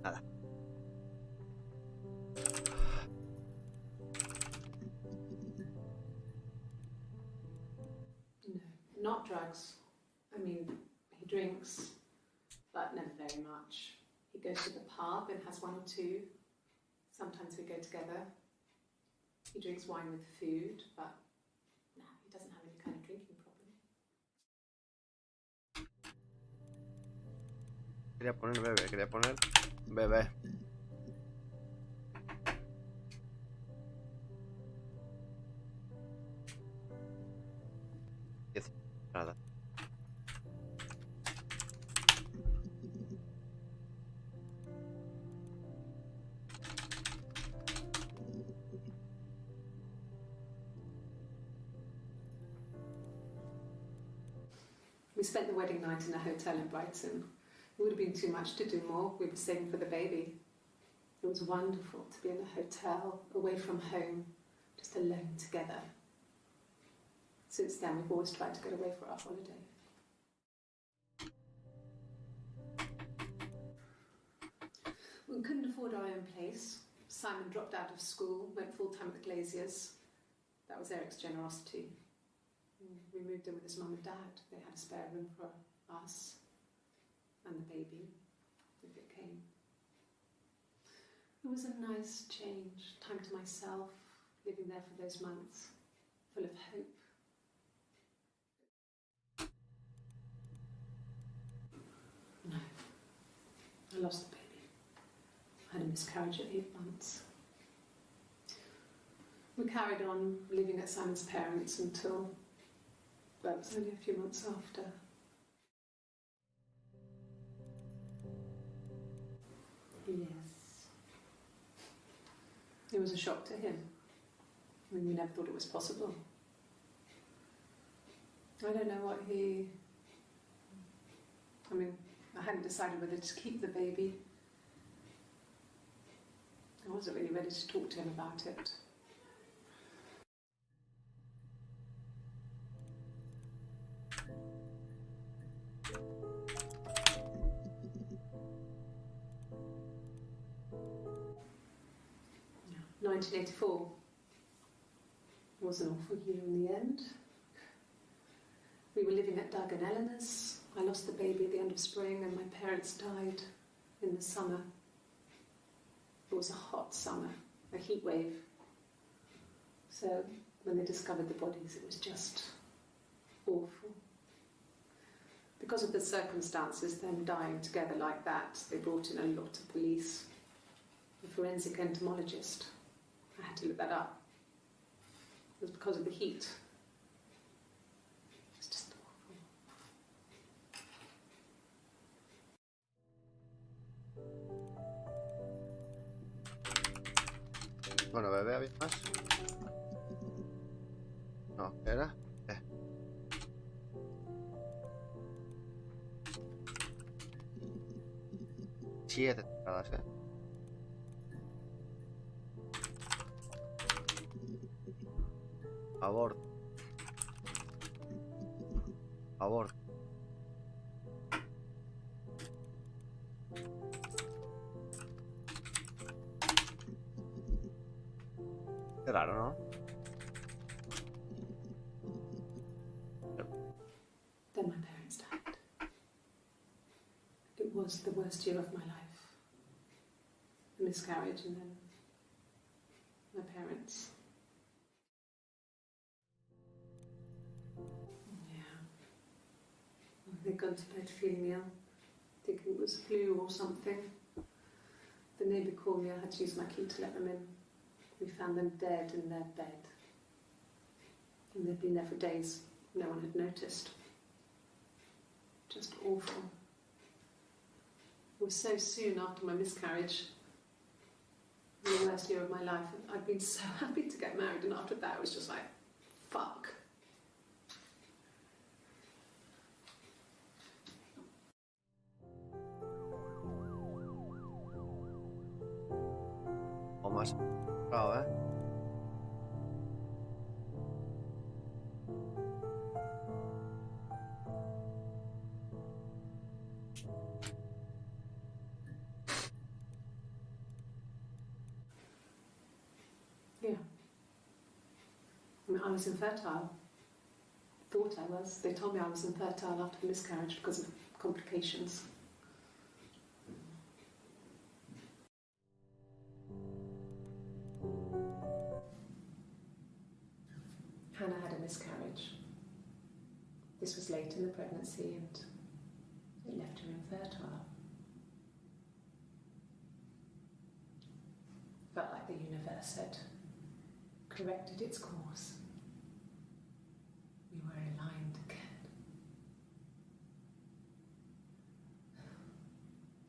Nada. No, not drugs. I mean, he drinks, but never very much. He goes to the pub and has one or two. Sometimes we go together. He drinks wine with food, but no, he doesn't have any kind of drinking problem. Quería poner bebé. Nada. We spent the wedding night in a hotel in Brighton. It would have been too much to do more. We were saving for the baby. It was wonderful to be in a hotel, away from home, just alone together. Since then, we've always tried to get away for our holiday. We couldn't afford our own place. Simon dropped out of school, went full-time at the Glaziers. That was Eric's generosity. We moved in with his mum and dad. They had a spare room for us and the baby, if it came. It was a nice change, time to myself, living there for those months, full of hope. No, I lost the baby. I had a miscarriage at 8 months. We carried on living at Simon's parents until, well, it was only a few months after. Yes. It was a shock to him. I mean, we never thought it was possible. I don't know what I hadn't decided whether to keep the baby. I wasn't really ready to talk to him about it. Yeah. 1984 was an awful year in the end. We were living at Doug and Eleanor's. I lost the baby at the end of spring and my parents died in the summer. It was a hot summer, a heat wave. So when they discovered the bodies, it was just awful. Because of the circumstances, them dying together like that, they brought in a lot of police. A forensic entomologist. I had to look that up. It was because of the heat. It was just awful. Bueno, bebé, ¿había más? No, ¿era? 7 temporadas, Aborto. Aborto. Qué raro, ¿no? Then my parents died. It was the worst year of my life. A miscarriage and then my parents. Yeah. They'd gone to bed feeling ill, thinking it was flu or something. The neighbour called me, I had to use my key to let them in. We found them dead in their bed. And they'd been there for days. No one had noticed. Just awful. It was so soon after my miscarriage, the worst year of my life. I'd been so happy to get married, and after that it was just like, fuck. O más. Claro, Yeah. I mean, I was infertile. Thought I was. They told me I was infertile after the miscarriage because of complications. Hannah had a miscarriage. This was late in the pregnancy and it left her infertile. Felt like the universe had corrected its course. We were aligned again.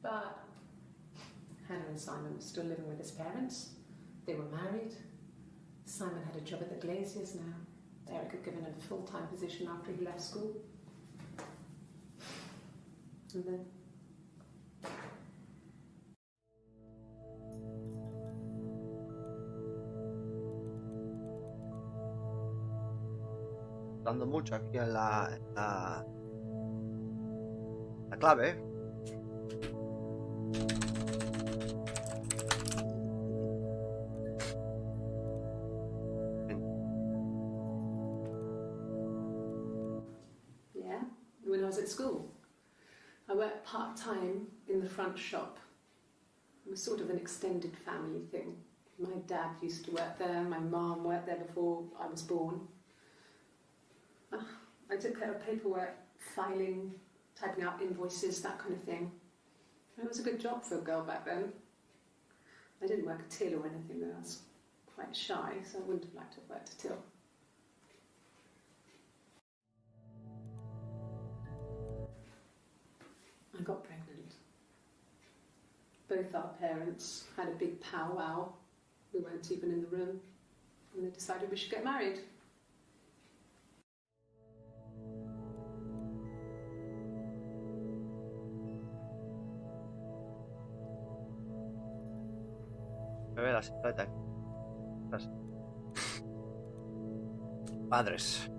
But Hannah and Simon were still living with his parents. They were married. Simon had a job at the Glaziers now. Eric had given him a full-time position after he left school. And then dando mucho aquí en la clave. yeah, when I was at school, I worked part-time in the front shop. It was sort of an extended family thing. My dad used to work there, my mum worked there before I was born. I took care of paperwork, filing, typing out invoices, that kind of thing. And it was a good job for a girl back then. I didn't work a till or anything though. I was quite shy, so I wouldn't have liked to have worked a till. I got pregnant. Both our parents had a big powwow. We weren't even in the room. And they decided we should get married. Me ve la silueta aquí. Padres.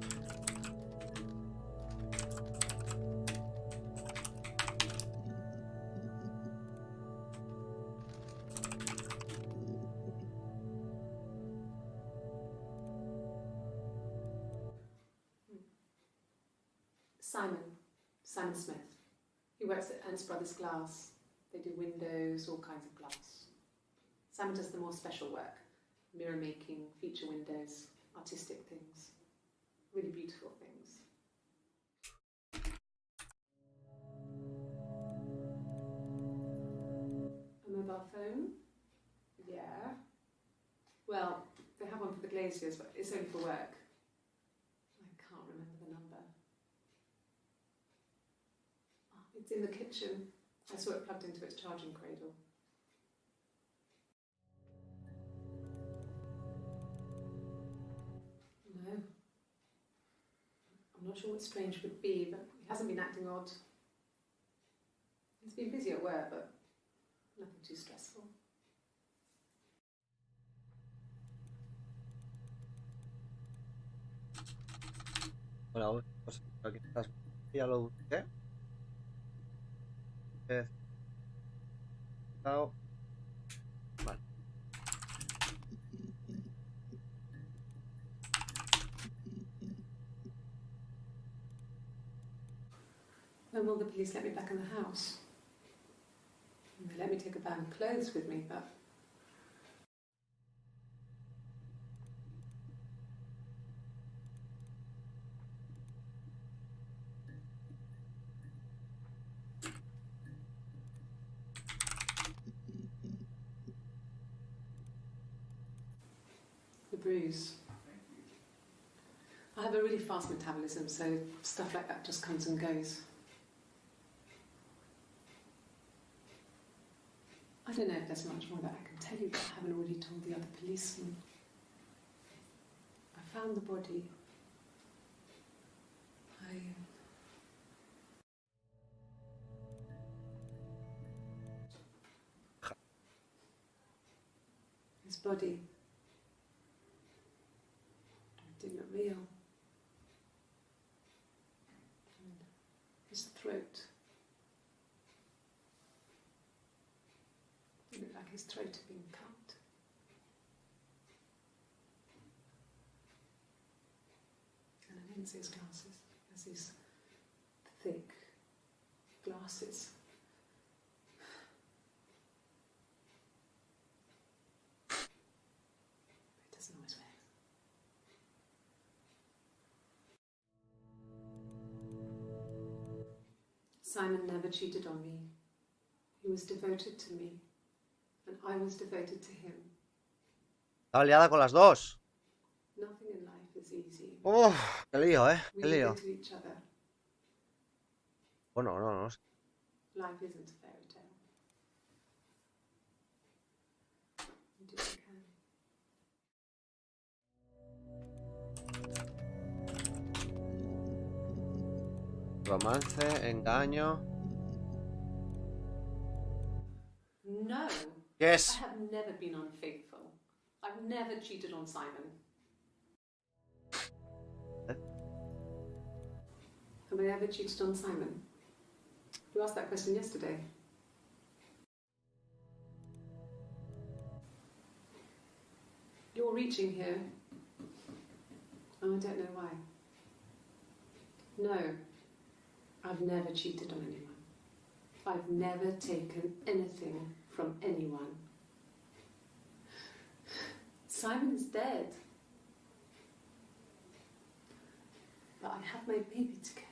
Simon Smith. He works at Ernst Brothers Glass. They do windows, all kinds of glass. Simon does the more special work, mirror making, feature windows, artistic things, really beautiful things. A mobile phone? Yeah. Well, they have one for the Glaziers, but it's only for work. I can't remember the number. Oh, it's in the kitchen. I saw it plugged into its charging cradle. No. I'm not sure what Strange would be, but he hasn't been acting odd. He's been busy at work, but nothing too stressful. Bueno, pues aquí estás. Ya lo busqué. Vale. When will the police let me back in the house? They let me take a bag of clothes with me, but the bruise. I have a really fast metabolism, so stuff like that just comes and goes. I don't know if there's much more that I can tell you that I haven't already told the other policeman. I found the body. His body. It didn't look real. And his throat. It looked like his throat had been cut. And I didn't see his glasses. There's these thick glasses. It doesn't always wear. Simon never cheated on me. He was devoted to me. And I was devoted to him. Estaba liada con las dos. Nothing in life is easy. Uf, qué lío, We qué lío. live into each other. Bueno, no. Life isn't a fairy tale. You do what you can. Romance, engaño. No. Yes. I have never been unfaithful. I've never cheated on Simon. Have I ever cheated on Simon? You asked that question yesterday. You're reaching here. And I don't know why. No, I've never cheated on anyone. I've never taken anything from anyone. Simon is dead. But I have my baby to care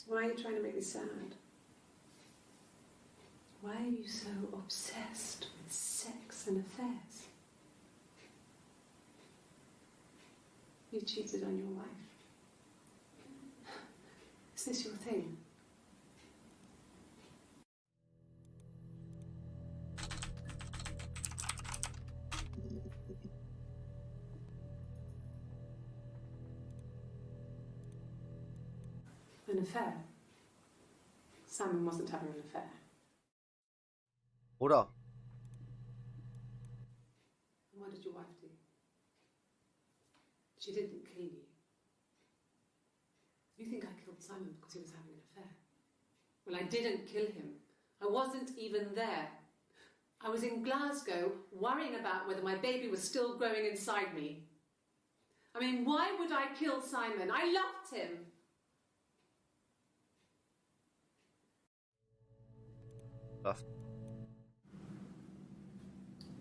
for. Why are you trying to make me sad? Why are you so obsessed with sex and affairs? You cheated on your wife. Is this your thing? An affair? Simon wasn't having an affair. Juro. And what did your wife do? She didn't kill you. You think I killed Simon because he was having an affair? Well, I didn't kill him. I wasn't even there. I was in Glasgow worrying about whether my baby was still growing inside me. I mean, why would I kill Simon? I loved him. Love.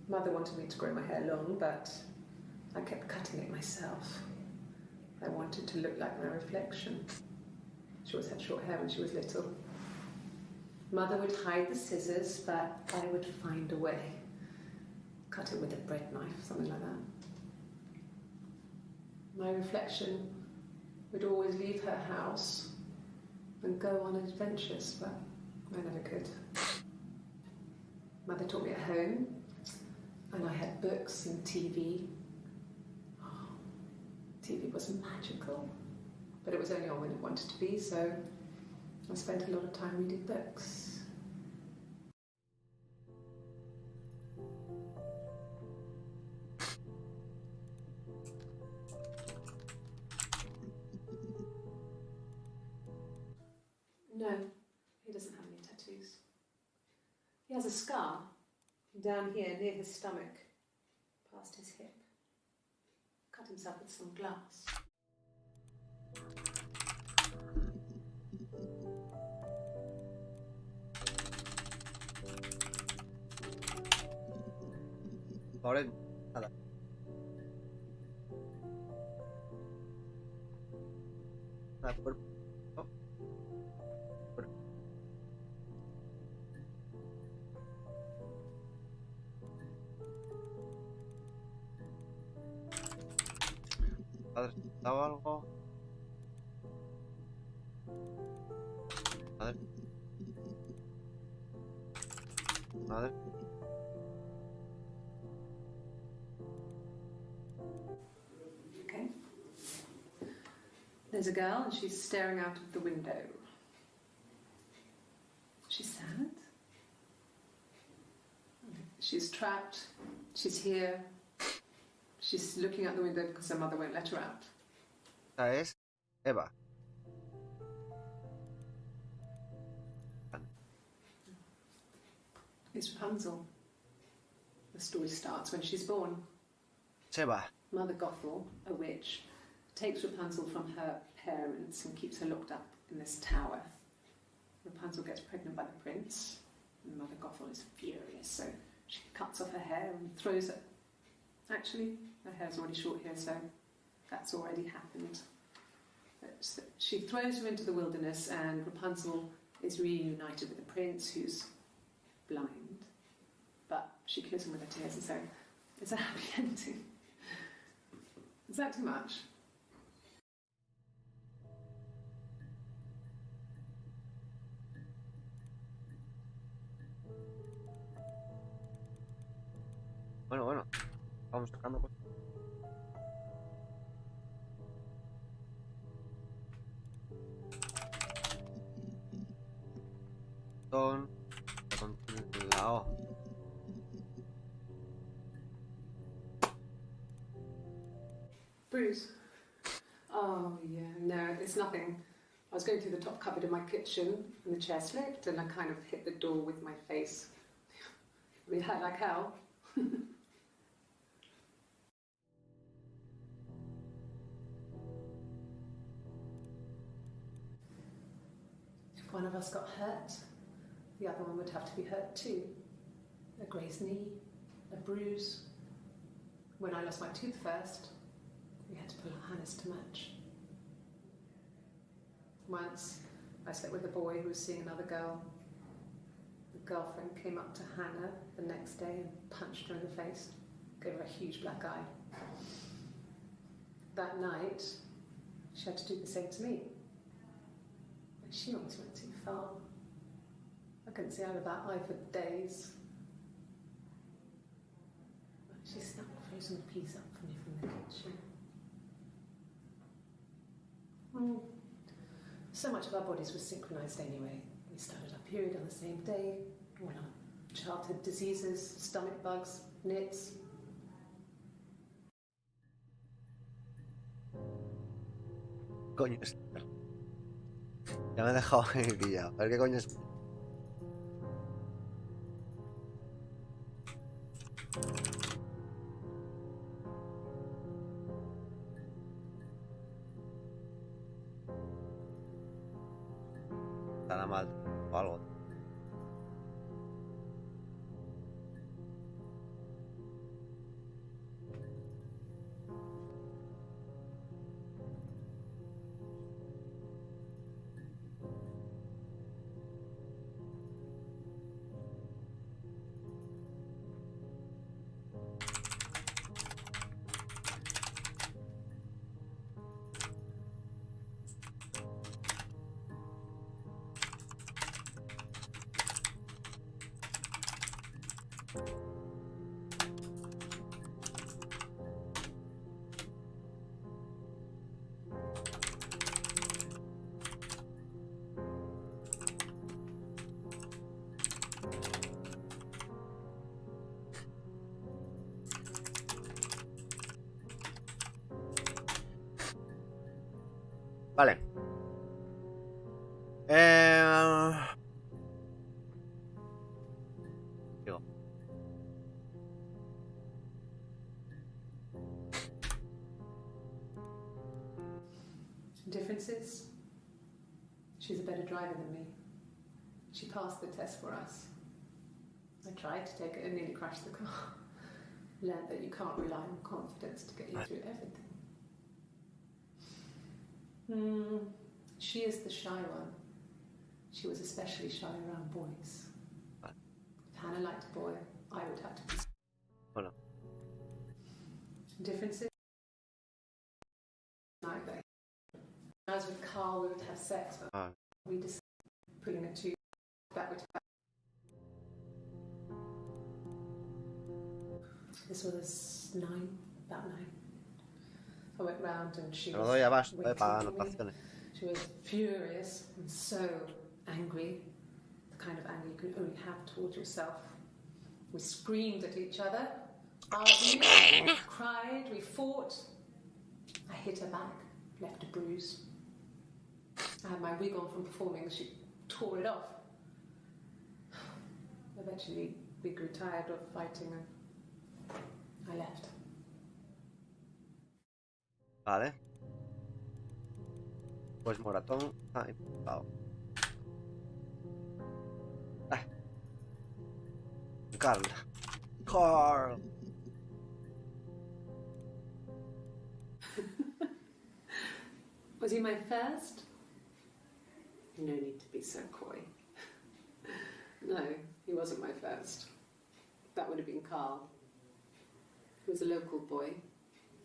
Mother wanted me to grow my hair long, but I kept cutting it myself. I wanted to look like my reflection. She always had short hair when she was little. Mother would hide the scissors, but I would find a way. Cut it with a bread knife, something like that. My reflection would always leave her house and go on adventures, but I never could. Mother taught me at home, and I had books and TV. Oh, TV was magical, but it was only on when it wanted to be, so I spent a lot of time reading books. No, he doesn't have any tattoos. He has a scar down here near his stomach, past his hip. Cut himself with some glass. Pobre. Nada. Nada, cuerpo. Oh. Cuerpo. ¿Padre, ¿estaba algo? Padre. madre. Okay. There's a girl and she's staring out of the window. She's sad. She's trapped. She's here. She's looking out the window because her mother won't let her out. Esta es Eva. It's Rapunzel. The story starts when she's born. Eva. Mother Gothel, a witch, takes Rapunzel from her parents and keeps her locked up in this tower. Rapunzel gets pregnant by the prince, and Mother Gothel is furious, so she cuts off her hair and throws it. Actually, her hair's already short here, so that's already happened. But she throws her into the wilderness, and Rapunzel is reunited with the prince, who's blind. But she kills him with her tears, and so it's a happy ending. Is that too much? Bueno, vamos sacando cosas. Con la O. Bruise? Oh, yeah, no, it's nothing. I was going through the top cupboard in my kitchen and the chair slipped and I kind of hit the door with my face. We hurt like hell. If one of us got hurt, the other one would have to be hurt too. A grazed knee, a bruise. When I lost my tooth first, we had to pull our harness to match. Once, I slept with a boy who was seeing another girl. The girlfriend came up to Hannah the next day and punched her in the face, gave her a huge black eye. That night, she had to do the same to me. But she almost went too far. I couldn't see out of that eye for days. She snapped a frozen piece up for me from the kitchen. So much of our bodies was synchronized anyway. We started our period on the same day, went on childhood diseases, stomach bugs, nits. Coño es. Ya me he dejado pillado. A ver qué coño es. Estará mal o algo. Vale. Digo. Differences? She's a better driver than me. She passed the test for us. I tried to take it and nearly crashed the car. Learned that you can't rely on confidence to get you through everything. She is the shy one. She was especially shy around boys. If Hannah liked a boy, I would have to be. Bueno. Differences? Like that. When I was with Carl, we would have sex, but we decided putting a tube back to back. was about 9. I went round and she Te lo was doy abasto, waiting para for me. anotaciones. She was furious and so angry, the kind of anger you can only have towards yourself. We screamed at each other, argued, cried, we fought. I hit her back, left a bruise. I had my wig on from performing, she tore it off. Eventually, we grew tired of fighting and I left. Vale. Pues moratón está imputado. Carl. Was he my first? No need to be so coy. No, he wasn't my first. That would have been Carl. He was a local boy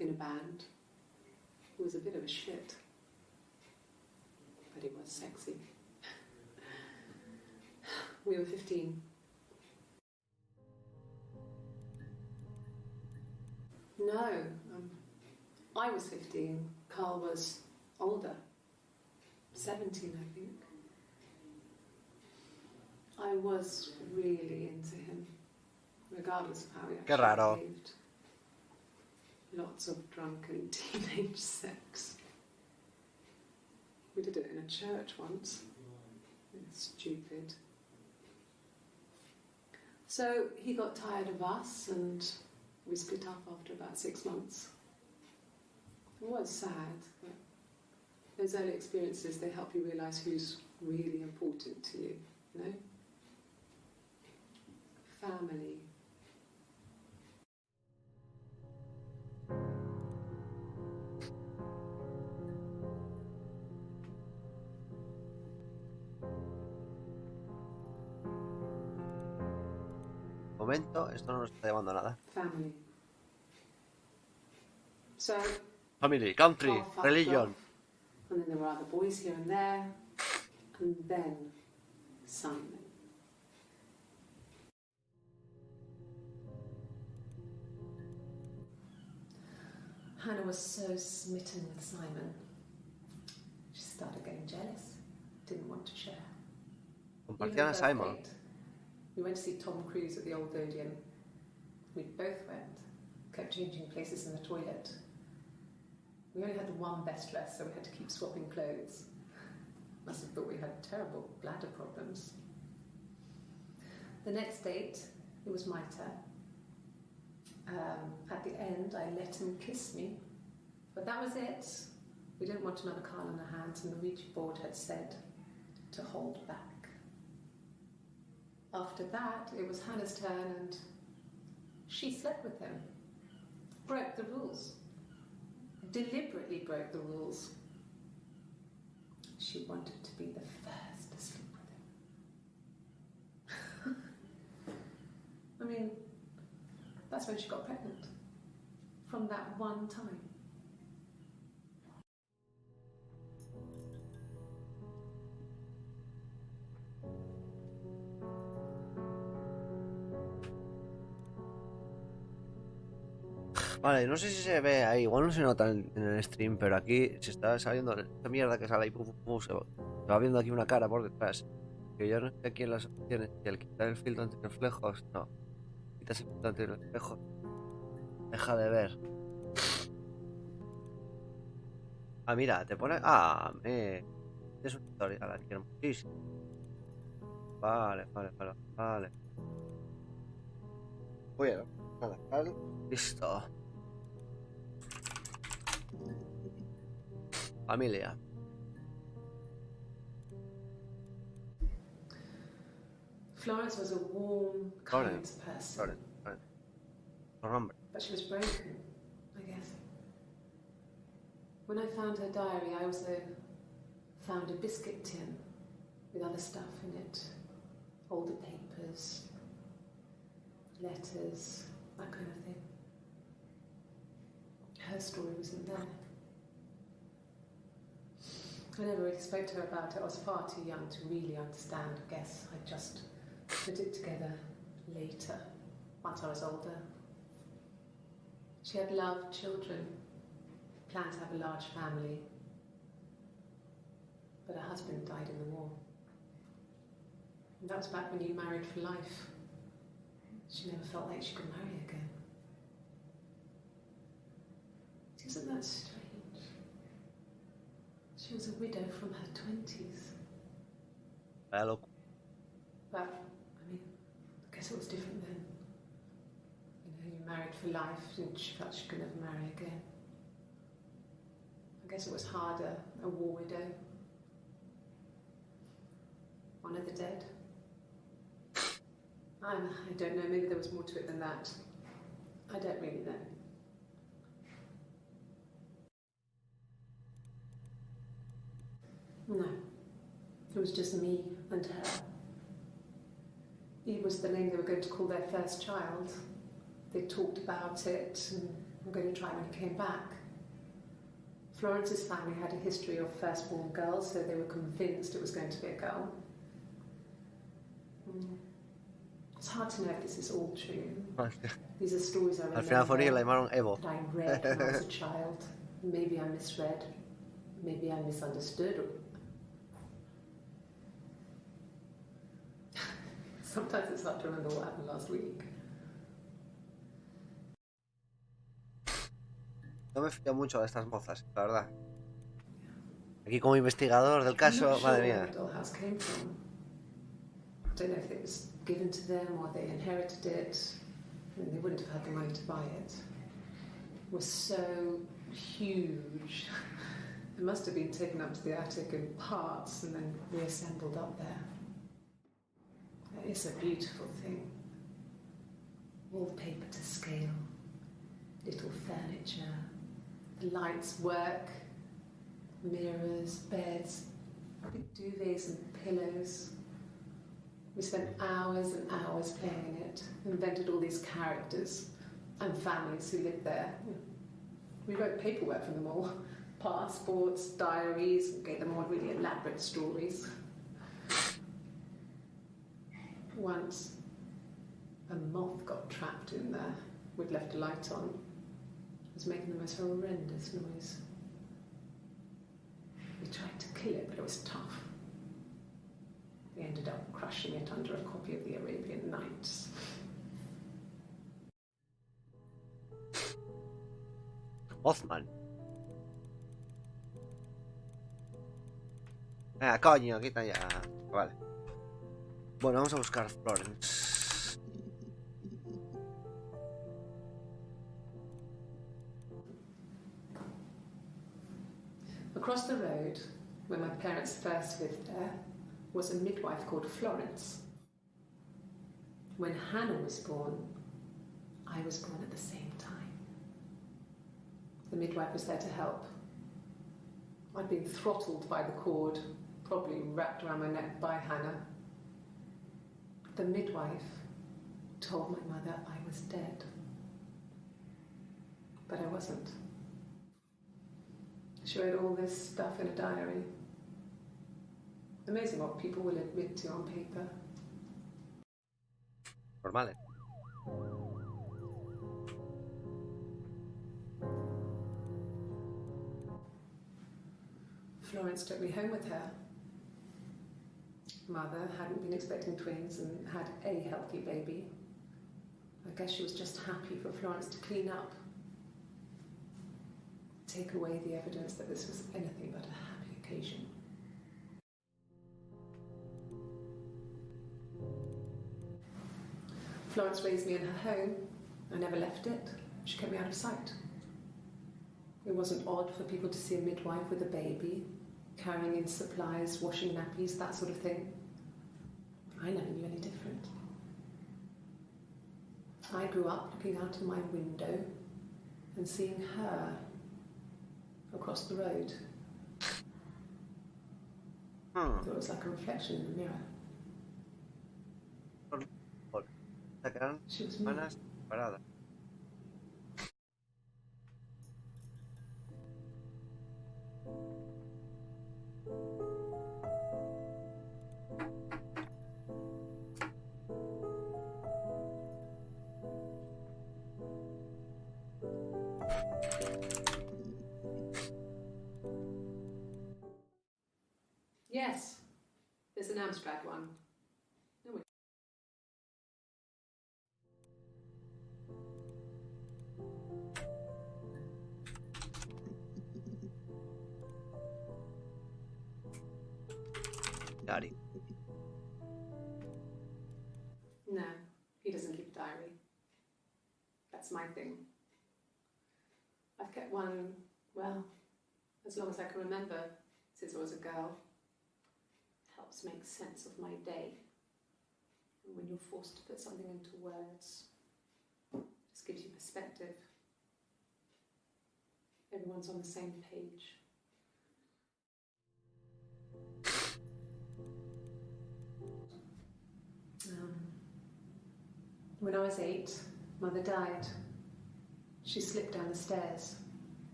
in a band. He was a bit of a shit. But he was sexy. We were 15. No, I was 15. Carl was older. 17, I think. I was really into him, regardless of how he actually behaved. Lots of drunken teenage sex. We did it in a church once. It's stupid. So he got tired of us and we split up after about 6 months. It was sad, but those early experiences, they help you realise who's really important to you, you know? Family. Momento, esto no nos está llevando a nada. Family. So, Family, country, Carl fucked religion. off, and then there were other boys here and there, and then Simon. Hannah was so smitten with Simon. She started getting jealous, didn't want to share. Compartían a Simon. We went to see Tom Cruise at the Old Odeon. We both went, kept changing places in the toilet. We only had one best dress, so we had to keep swapping clothes. Must have thought we had terrible bladder problems. The next date, it was my turn. At the end, I let him kiss me, but that was it. We didn't want another Carl on our hands, and the Ouija board had said to hold back. After that, it was Hannah's turn, and she slept with him. Broke the rules. Deliberately broke the rules. She wanted to be the first to sleep with him. I mean, that's when she got pregnant. From that one time. Vale, no sé si se ve ahí, igual no se nota en el stream, pero aquí se está saliendo esta mierda que sale ahí, se va viendo aquí una cara por detrás. Que yo no sé aquí en las opciones, y al quitar el filtro entre reflejos, no. Quitas el filtro entre reflejos, deja de ver. Ah, mira, te pone... Ah, es una historia, la quiero muchísimo. Vale. Bueno, nada, listo. Familia. Florence was a warm, kind person. Remember. But she was broken, I guess. When I found her diary, I also found a biscuit tin with other stuff in it. Older papers, letters, that kind of thing. Her story wasn't there. I never really spoke to her about it. I was far too young to really understand, I guess. I just put it together later, once I was older. She had loved children, planned to have a large family, but her husband died in the war. And that was back when you married for life. She never felt like she could marry again. Isn't that strange? She was a widow from her 20s. Hello. But, I mean, I guess it was different then. You know, you married for life and she felt she could never marry again. I guess it was harder, a war widow. One of the dead. I don't know, maybe there was more to it than that. I don't really know. No, it was just me and her. He was the name they were going to call their first child. They talked about it and were going to try when he came back. Florence's family had a history of firstborn girls, so they were convinced it was going to be a girl. It's hard to know if this is all true. These are stories I remember Al final fue la llamaron Evo. that I read when I was a child. Maybe I misread, maybe I misunderstood. Sometimes it's hard to remember what happened last week. No me fío mucho de estas mozas, la verdad. Aquí como investigador del caso, madre mía. I don't know if it was given to them or they inherited it. I mean, they wouldn't have had the money to buy it. It was so huge. It must have been taken up to the attic in parts and then reassembled up there. It's a beautiful thing. Wallpaper to scale, little furniture, the lights work, mirrors, beds, big duvets and pillows. We spent hours and hours playing in it, invented all these characters and families who lived there. We wrote paperwork for them all, passports, diaries, gave them all really elaborate stories. Once, a moth got trapped in there. We'd left a light on. It was making the most horrendous noise. We tried to kill it, but it was tough. We ended up crushing it under a copy of the Arabian Nights. Mothman. Ah, coño, quita ya. Vale. Bueno, vamos a buscar Florence. Across the road, where my parents first lived there, was a midwife called Florence. When Hannah was born, I was born at the same time. The midwife was there to help. I'd been throttled by the cord, probably wrapped around my neck by Hannah. The midwife told my mother I was dead. But I wasn't. She wrote all this stuff in a diary. Amazing what people will admit to on paper. Normales. Florence took me home with her. Mother hadn't been expecting twins and had a healthy baby. I guess she was just happy for Florence to clean up. Take away the evidence that this was anything but a happy occasion. Florence raised me in her home. I never left it. She kept me out of sight. It wasn't odd for people to see a midwife with a baby, carrying in supplies, washing nappies, that sort of thing. I never knew any different. I grew up looking out of my window and seeing her across the road. I thought it was like a reflection in the mirror. She was me. Paradas. Amstrad one. No, Daddy. no, he doesn't keep a diary. That's my thing. I've kept one, well, as long as I can remember, since I was a girl. Helps make sense of my day. And when you're forced to put something into words, it just gives you perspective. Everyone's on the same page. When I was 8, Mother died. She slipped down the stairs.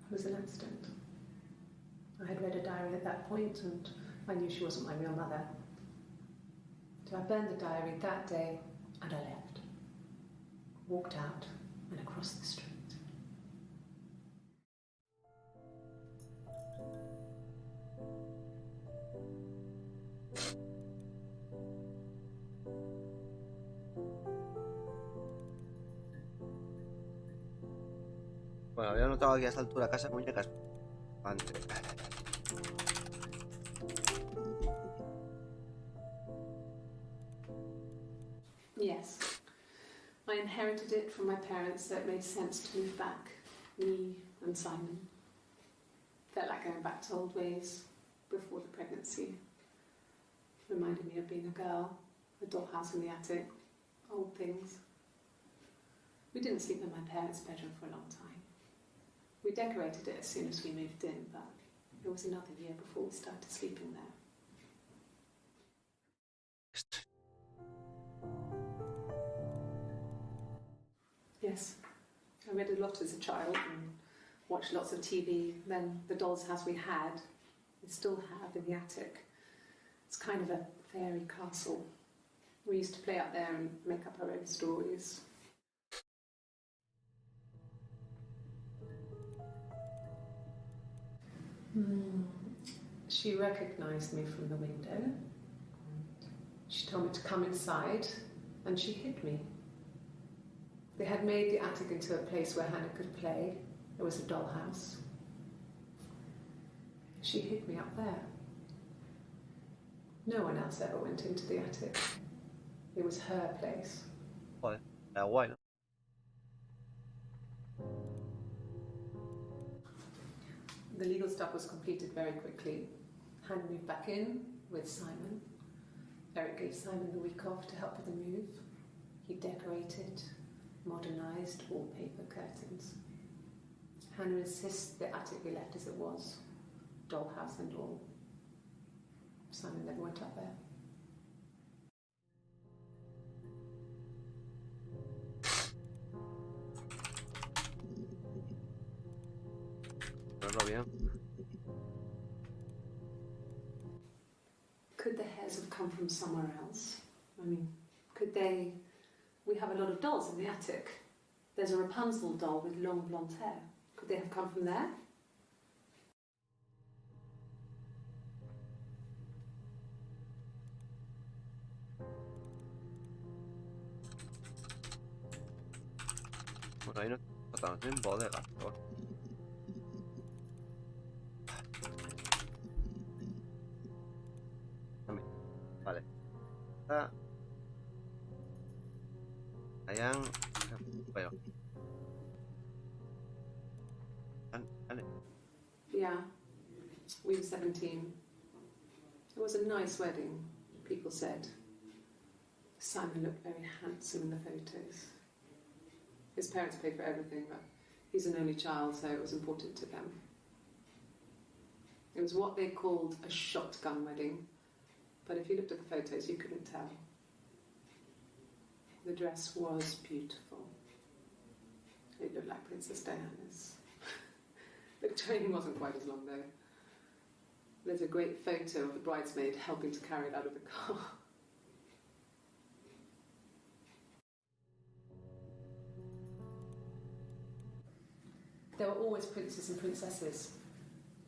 It was an accident. I had read a diary at that point and I knew she wasn't my real mother. So I burned the diary that day and I left. Walked out and across the street. Bueno, había notado aquí a esta altura casa de muñecas antes. Yes. I inherited it from my parents, so it made sense to move back. Me and Simon. Felt like going back to old ways before the pregnancy. Reminded me of being a girl, a dollhouse in the attic, old things. We didn't sleep in my parents' bedroom for a long time. We decorated it as soon as we moved in, but it was another year before we started sleeping there. Yes, I read a lot as a child and watched lots of TV. Then the doll's house we had, we still have in the attic. It's kind of a fairy castle. We used to play up there and make up our own stories. She recognised me from the window. She told me to come inside and she hid me. They had made the attic into a place where Hannah could play. It was a dollhouse. She hid me up there. No one else ever went into the attic. It was her place. Joder, era guay, ¿no? The legal stuff was completed very quickly. Hannah moved back in with Simon. Eric gave Simon the week off to help with the move. He decorated, modernised wallpaper, curtains. Hannah insists the attic be left as it was, dollhouse and all. Simon never went up there. Verlo bien. Could the hairs have come from somewhere else? I mean, could they... We have a lot of dolls in the attic. There's a Rapunzel doll with long blonde hair. Could they have come from there? Bueno, ahí no estamos en bodega, por favor. Vale. Está. Allá. Bueno. Yeah, we were 17. It was a nice wedding, people said. Simon looked very handsome in the photos. His parents paid for everything, but he's an only child, so it was important to them. It was what they called a shotgun wedding, but if you looked at the photos, you couldn't tell. The dress was beautiful. It looked like Princess Diana's. The train wasn't quite as long, though. There's a great photo of the bridesmaid helping to carry it out of the car. There were always princes and princesses.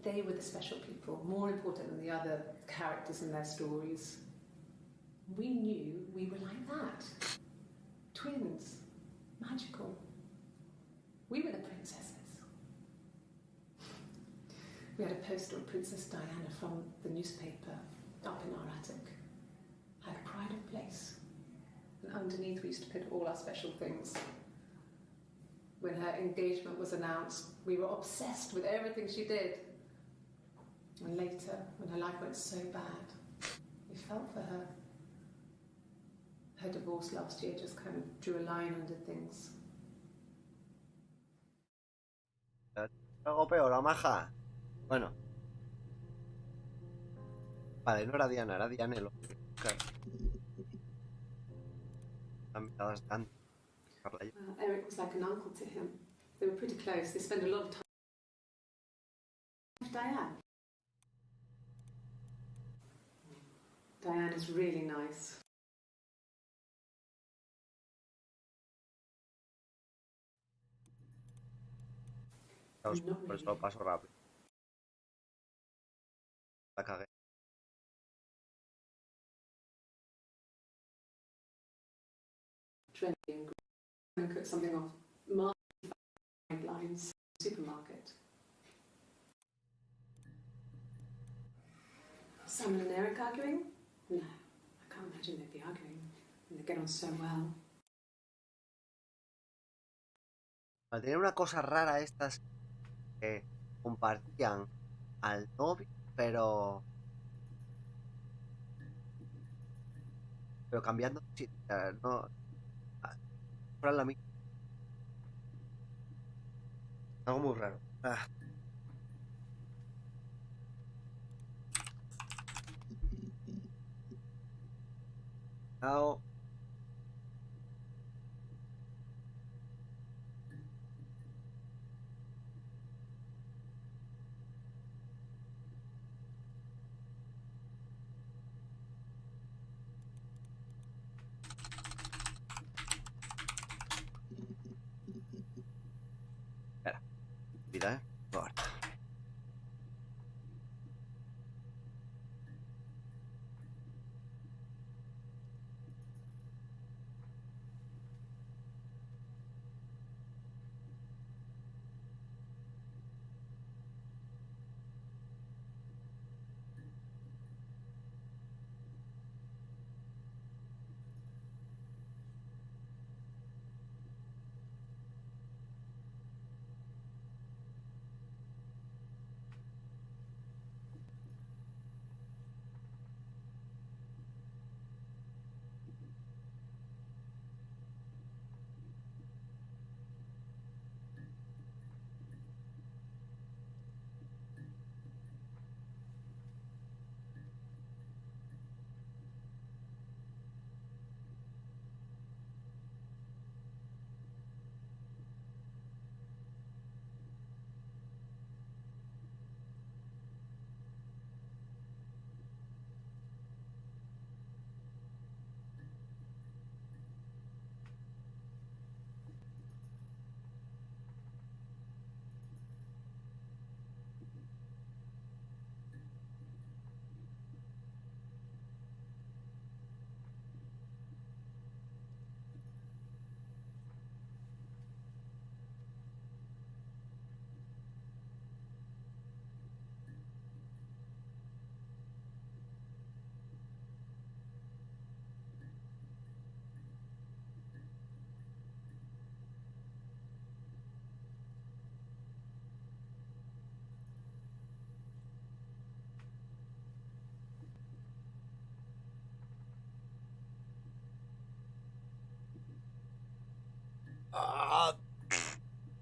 They were the special people, more important than the other characters in their stories. We knew we were like that. Twins. Magical. We were the princesses. We had a poster of Princess Diana from the newspaper up in our attic. Had a pride of place. And underneath we used to put all our special things. When her engagement was announced, we were obsessed with everything she did. And later, when her life went so bad, we felt for her. Her divorce last year just kind of drew a line under things. Algo peor, la maja. Bueno. Vale, no era Diana, era Dianelo. Claro. Eric was like an uncle to him. They were pretty close. They spent a lot of time with Diane. Diane is really nice. Por eso lo paso rápido. La cagué. Trendy and great. And cook something off market lines supermarket. Simon and Eric arguing? No, I can't imagine they'd be arguing. They get on so well. Tiene una cosa rara estas que compartían al novio, pero cambiando no fuera la misma. Algo muy raro. Chao. Espera. Mira, ahora.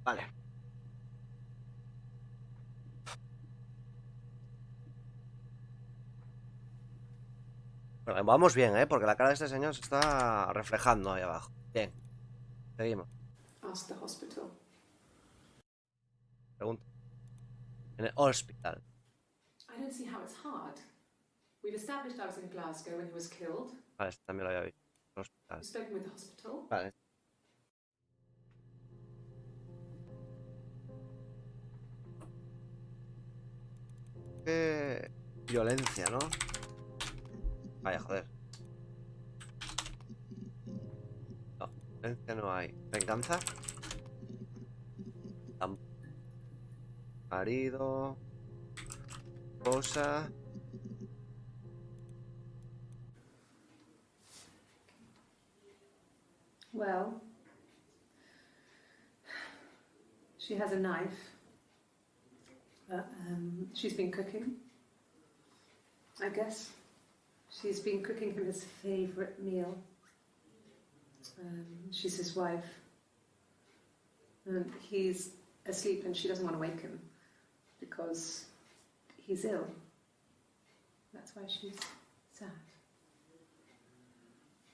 Vale. Bueno, vamos bien, porque la cara de este señor se está reflejando ahí abajo. Bien. Seguimos. Ask the hospital. Pregunta. En el hospital. I don't see how it's hard. We've established I was in Glasgow when he was killed. Vale, este también lo había visto. El hospital. You've spoken with the hospital. Vale. Violencia, ¿no? Vaya, joder. No, violencia no hay. Venganza. Marido. Esposa. Well, she has a knife. She's been cooking, I guess. She's been cooking him his favourite meal. She's his wife. And he's asleep and she doesn't want to wake him because he's ill. That's why she's sad.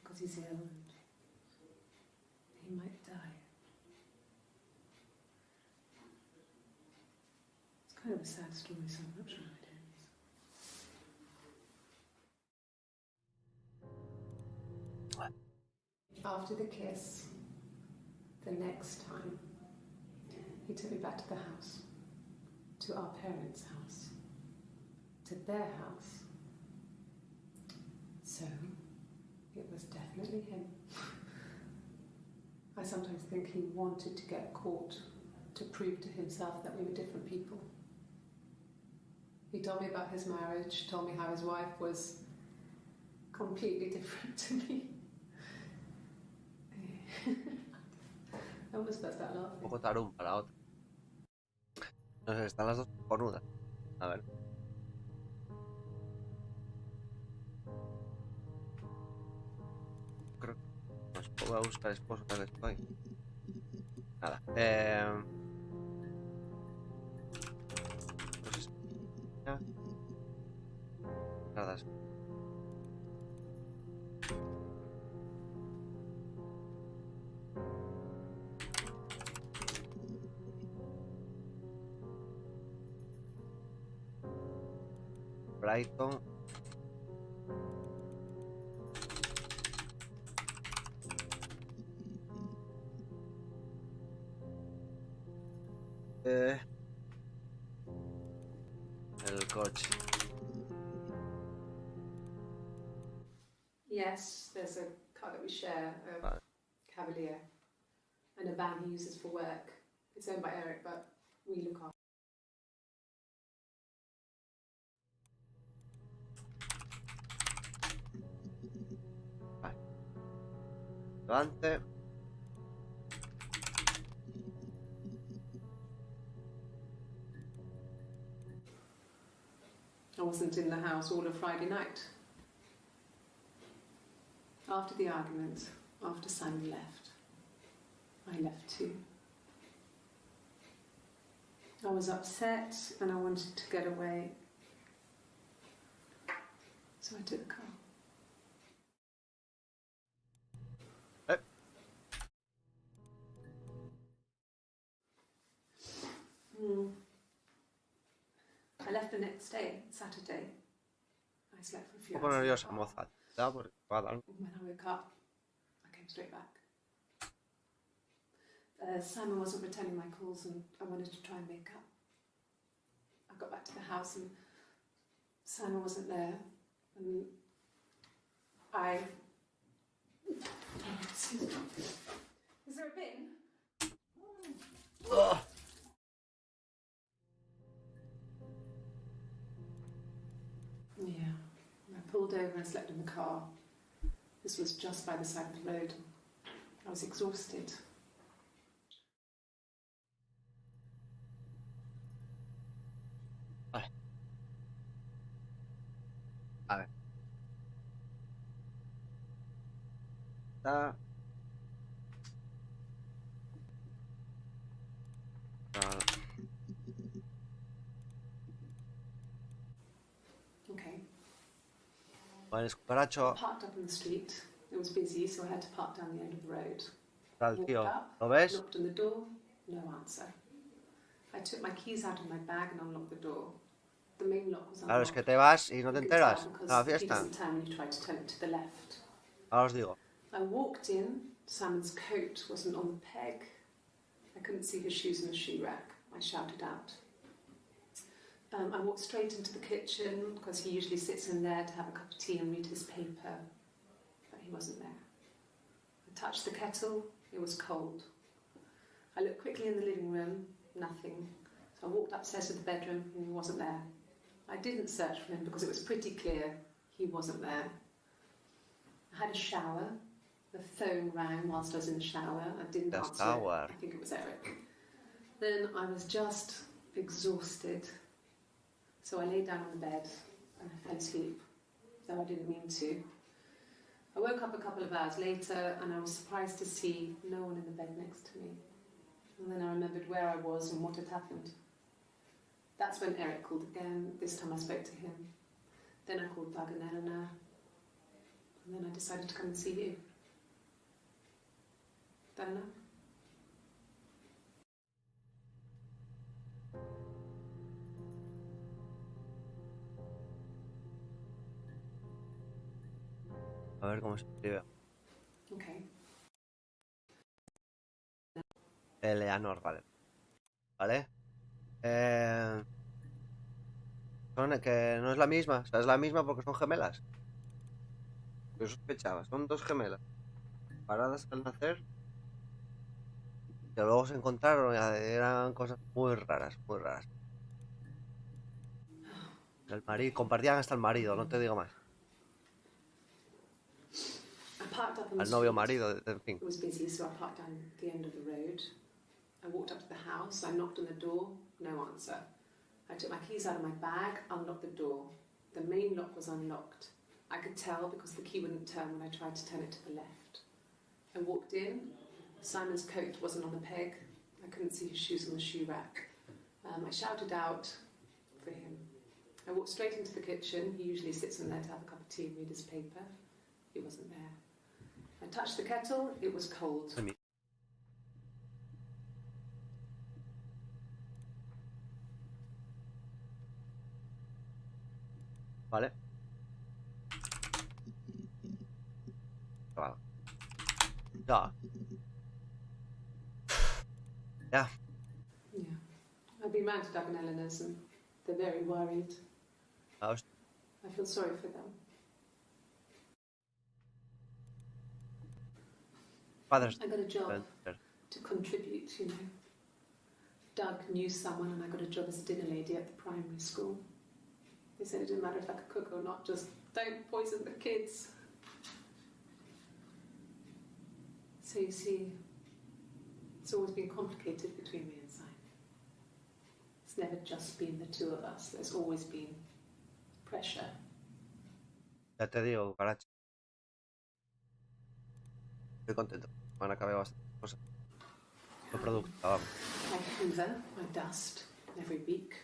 Because he's ill and he might die. It's kind of a sad story, so I'm not sure how it ends. After the kiss, the next time, he took me back to the house, to our parents' house, to their house. So, it was definitely him. I sometimes think he wanted to get caught to prove to himself that we were different people. He told me about his marriage, told me how his wife was completely different to me. I almost burst out laughing. Un poco tarumba la otra. No sé, están las dos cojonudas. A ver. Creo que pues puedo buscar esposo donde estoy. Nada. Pues ya. Nada. Brighton. El coche. Yes, there's a car that we share, a Cavalier, and a van he uses for work. It's owned by Eric, but we look after. Vale. Levante. I wasn't in the house all of Friday night. After the argument, after Simon left, I left too. I was upset and I wanted to get away, so I took the car. I left the next day, Saturday. I slept for a few Un poco hours. nerviosa, moza. Ya, porque va a dar. When I woke up, I came straight back. Simon wasn't returning my calls and I wanted to try and make up. I got back to the house and Simon wasn't there. And Is there a bin? Ugh. Yeah. I pulled over and slept in the car. This was just by the side of the road. I was exhausted. Vale. A ver. Está. Okay. Vale, cucaracho. Parked up in the street. It was busy, so I had to park down the end of the road. Está el Walked tío. up, ¿Lo ves? knocked on the door, no answer. I took my keys out of my bag and unlocked the door. The main lock was Claro, es unlocked. que te vas y no te You can tell enteras. because A la he fiesta. doesn't turn when you try to turn it to the left. Ahora os digo. I walked in. Simon's coat wasn't on the peg. I couldn't see his shoes in the shoe rack. I shouted out. I walked straight into the kitchen because he usually sits in there to have a cup of tea and read his paper, but he wasn't there. I touched the kettle, it was cold. I looked quickly in the living room, nothing. So I walked upstairs to the bedroom and he wasn't there. I didn't search for him because it was pretty clear he wasn't there. I had a shower. The phone rang whilst I was in the shower. I didn't answer it. I think it was Eric. Then I was just exhausted. So I lay down on the bed and I fell asleep, though I didn't mean to. I woke up a couple of hours later and I was surprised to see no one in the bed next to me. And then I remembered where I was and what had happened. That's when Eric called again. This time I spoke to him. Then I called Doug and Eleanor. And then I decided to come and see you. Don't know. A ver cómo se escribe. Okay. Eleanor, vale. Vale. Que no es la misma. O sea, es la misma porque son gemelas. Yo sospechaba. Son dos gemelas. Paradas al nacer. Que luego se encontraron. Eran cosas muy raras. Muy raras. El marido. Compartían hasta el marido. No te digo más. Al novio, marido, en fin. It was busy, so I parked down at the end of the road. I walked up to the house, I knocked on the door, no answer. I took my keys out of my bag, unlocked the door. The main lock was unlocked. I could tell because the key wouldn't turn when I tried to turn it to the left. I walked in, Simon's coat wasn't on the peg, I couldn't see his shoes on the shoe rack. I shouted out for him. I walked straight into the kitchen, he usually sits in there to have a cup of tea and read his paper. He wasn't there. I touched the kettle, it was cold. Vale. Vale. Ya. Ya. Yeah. I've been round to Doug and Eleanor's and they're very worried. I feel sorry for them. I got a job to contribute, you know. Doug knew someone and I got a job as a dinner lady at the primary school. They said it didn't matter if I could cook or not, just don't poison the kids. So you see, it's always been complicated between me and Simon. It's never just been the two of us, there's always been pressure. Ya te digo, Caracha. Estoy contento. Van a acabar bastantes cosas. El producto, vamos. I hoover, I dust every week,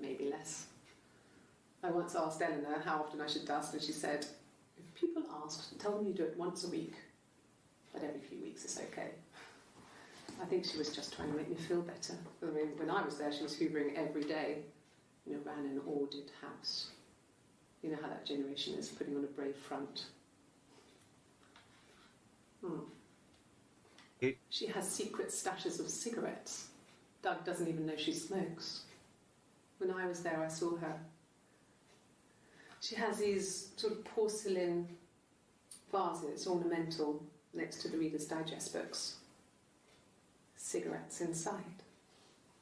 maybe less. I once asked Eleanor how often I should dust, and she said, if people ask, tell them you do it once a week, but every few weeks is okay. I think she was just trying to make me feel better. I mean, when I was there, she was hoovering every day, you know, ran an ordered house. You know how that generation is, putting on a brave front. She has secret stashes of cigarettes. Doug doesn't even know she smokes. When I was there, I saw her. She has these sort of porcelain vases, ornamental, next to the Reader's Digest books. Cigarettes inside.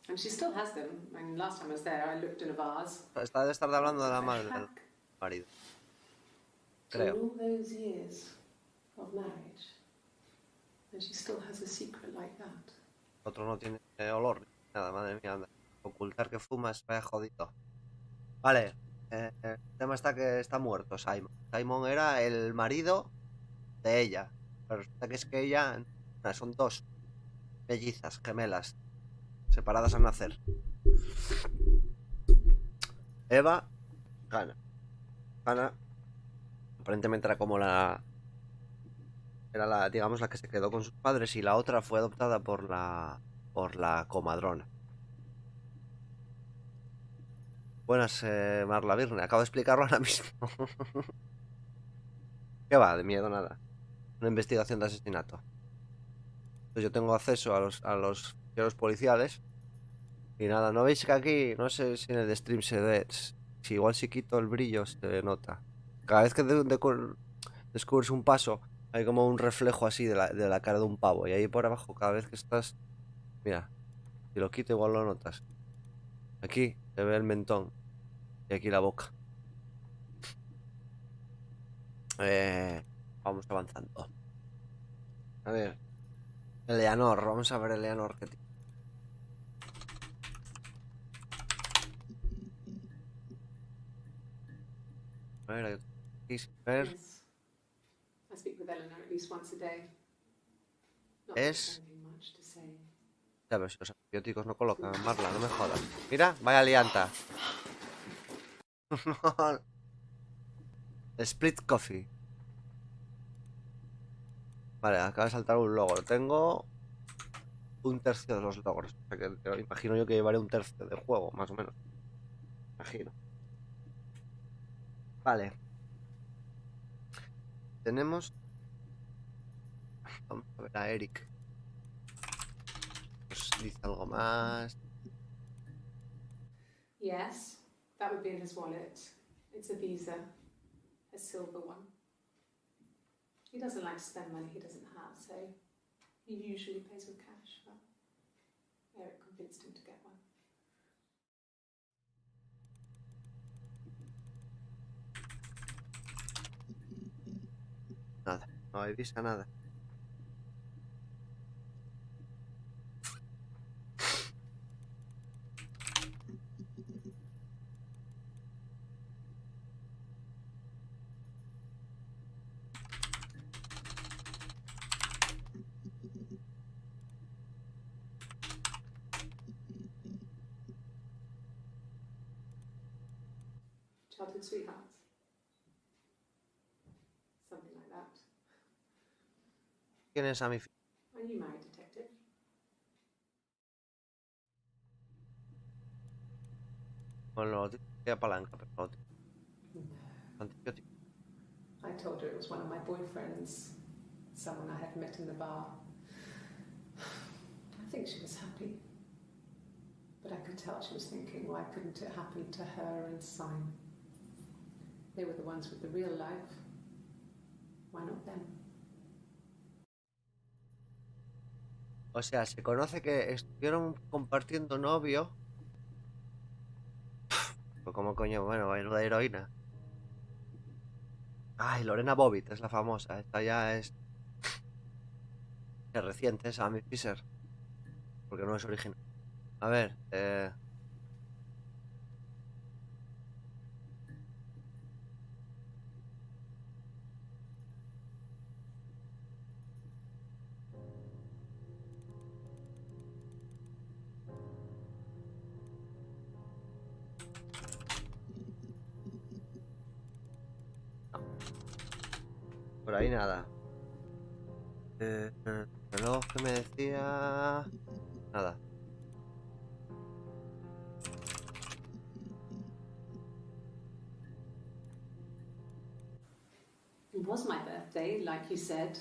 And she still has them. I mean, last time I was there, I looked in a vase. Está de estar hablando de la madre del marido. Creo. In all those years of marriage. And she still has a secret like that. Otro no tiene olor. Nada, madre mía, anda. Ocultar que fumas, vaya jodido. Vale. El tema está que está muerto Simon. Simon era el marido de ella. Pero resulta que es que ella... Son dos mellizas, gemelas. Separadas al nacer. Eva, Hannah. Hannah aparentemente era como la... Era la, digamos, la que se quedó con sus padres, y la otra fue adoptada por la comadrona. Buenas, Marla Virne. Acabo de explicarlo ahora mismo. ¿Qué va? De miedo nada. Una investigación de asesinato. Entonces yo tengo acceso a los ficheros policiales Y nada, ¿no veis que aquí, no sé si en el stream se ve, si igual si quito el brillo se nota? Cada vez que descubres un paso, hay como un reflejo así de la cara de un pavo. Y ahí por abajo, cada vez que estás, mira, si lo quito igual lo notas. Aquí se ve el mentón y aquí la boca. Vamos avanzando. A ver, Eleanor, vamos a ver Eleanor qué tiene. A ver, ver, Yes. I speak with Eleanor at least once a day. Not that it's es... anything much to say. Ya ves, los antibióticos no colocan, Marla, no me jodas. Mira, vaya lianta. Split coffee. Vale, acaba de saltar un logro. Tengo un tercio de los logros. O sea que imagino yo que llevaré un tercio del juego, más o menos. Imagino. Vale. Tenemos... Vamos a ver a Eric. Nos dice algo más. Yes, that would be in his wallet. It's a Visa, a silver one. He doesn't like to spend money he doesn't have, so he usually pays with cash, but Eric convinced him to get one. Nada, no hay visa, nada. Childhood sweethearts. Something like that. ¿Quién es a mi fi- Are you married, detective? Bueno, lo palanca, pero no No. antibiótico. I told her it was one of my boyfriends, someone I had met in the bar. I think she was happy. But I could tell she was thinking, why couldn't it happen to her and Simon? They were the ones with the real life. Why not them? O sea, se conoce que estuvieron compartiendo novio. Pues como coño, bueno, es la heroína. Ay, Lorena Bobbitt es la famosa. Esta ya es reciente, esa, Amy Fisher. Porque no es original. A ver, no, por ahí nada. Reloj que me decía... Nada. It was my birthday, like you said.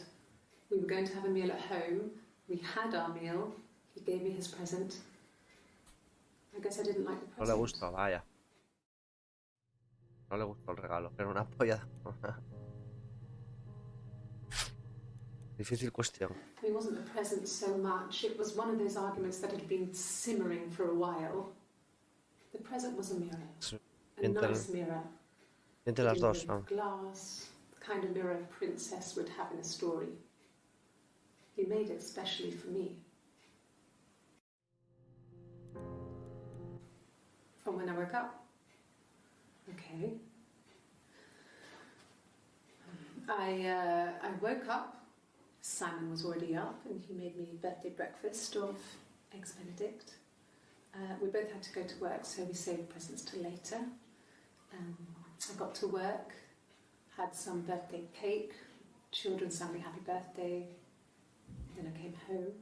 We were going to have a meal at home. We had our meal. He gave me his present. I guess I didn't like the No present. le gustó, vaya. No le gustó el regalo. Era una polla. Difícil cuestión. It wasn't the present so much. It was one of those arguments that had been simmering for a while. The present was a mirror. A nice mirror. Entre las dos, Made ¿no? of glass, the kind of mirror a princess would have in a story. He made it specially for me. From when I woke up. Okay. I woke up. Simon was already up, and he made me birthday breakfast of eggs Benedict. We both had to go to work, so we saved presents till later. I got to work, had some birthday cake. Children sang me happy birthday. Then I came home.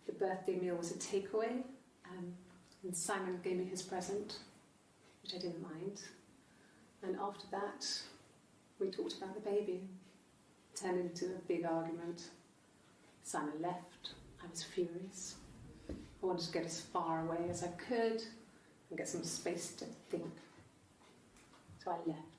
The birthday meal was a takeaway, and Simon gave me his present, which I didn't mind. And after that, we talked about the baby. It turned into a big argument. Simon left. I was furious. I wanted to get as far away as I could and get some space to think. So I left.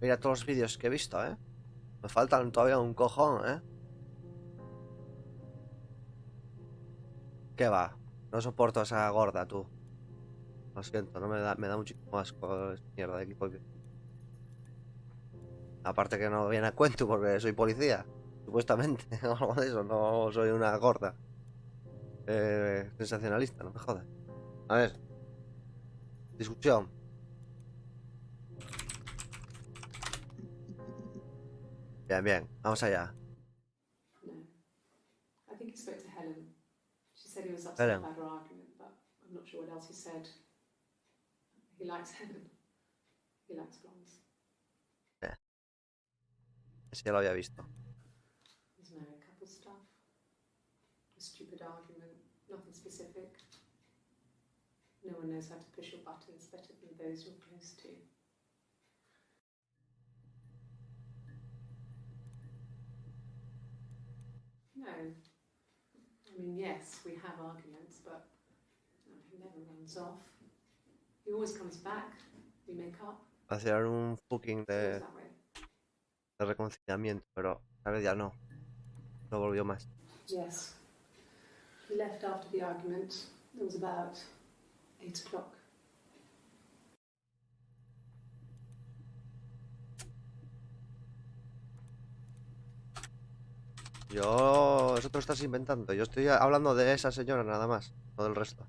Mira todos los vídeos que he visto, ¿eh? Me faltan todavía un cojón, ¿eh? ¿Qué va? No soporto a esa gorda, tú. Lo siento, no me da muchísimo asco esa mierda de equipo. Aparte que no viene a cuento porque soy policía, supuestamente, o algo de eso, no soy una gorda. Sensacionalista, no me jodas. A ver. Discusión. Bien, bien, vamos allá. No. I think he spoke to Helen. She said he was upset about her argument, but I'm not sure what else he said. He likes Helen. He likes blondes. Ese ya lo había visto. There's married couple stuff. A stupid argument, nothing specific. No one knows how to push your buttons better than those you're close to. No. I mean, yes, we have arguments, but he never runs off. He always comes back. We make up. Hacer un fucking de reconciliamiento, pero a ver, ya no. No volvió más. Yes. He left after the argument. It was about 8 o'clock. Eso te lo estás inventando. Yo estoy hablando de esa señora nada más, no del resto.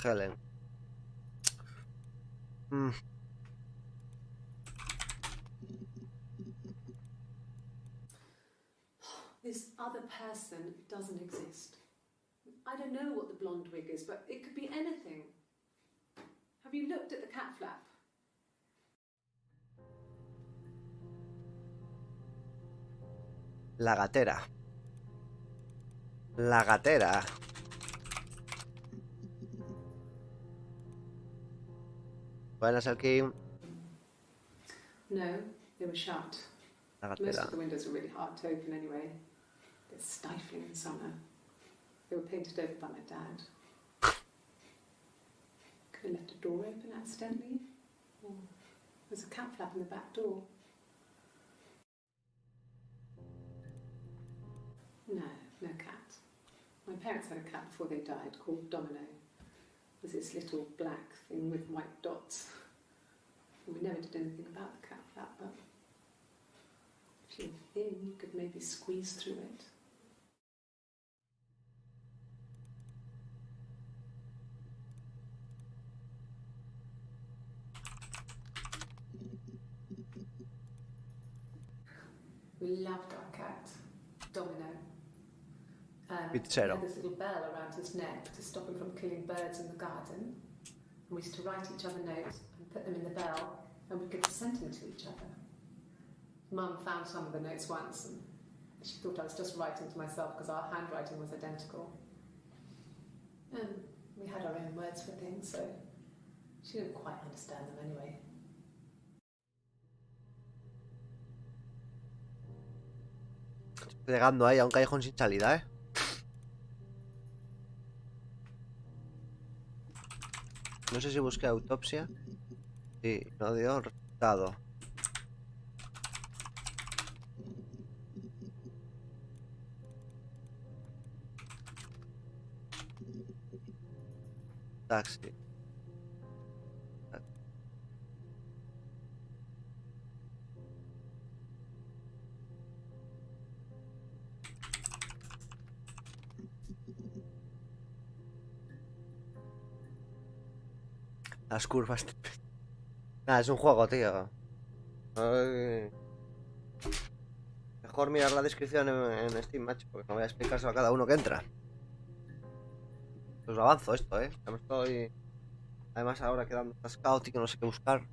Helen. This other person doesn't exist. I don't know what the blonde wig is, but it could be anything. Have you looked at the cat flap? La gatera. La gatera. Buenas, Elkin. No, they were shut. La Most gatera. of the windows are really hard to open anyway. They're stifling in summer. They were painted over by my dad. Could have left a door open accidentally. Or there's a cat flap in the back door. No, no cat. My parents had a cat before they died called Domino. It was this little black thing with white dots. And we never did anything about the cat flap, but if you were thin, you could maybe squeeze through it. We loved our cat, Domino. He had this little bell around his neck to stop him from killing birds in the garden. And we used to write each other notes and put them in the bell, and we could send them to each other. Mum found some of the notes once, and she thought I was just writing to myself because our handwriting was identical. And we had our own words for things, so she didn't quite understand them anyway. Llegando ahí a un callejón sin salida, ¿eh? No sé si busqué autopsia. Sí, no dio resultado. Taxi. Las curvas. Nada, es un juego, tío. Ay. Mejor mirar la descripción en Steam, macho, porque no voy a explicárselo a cada uno que entra. Pues avanzo esto, Ya me estoy... Además ahora quedando atascado, tío, no sé qué buscar.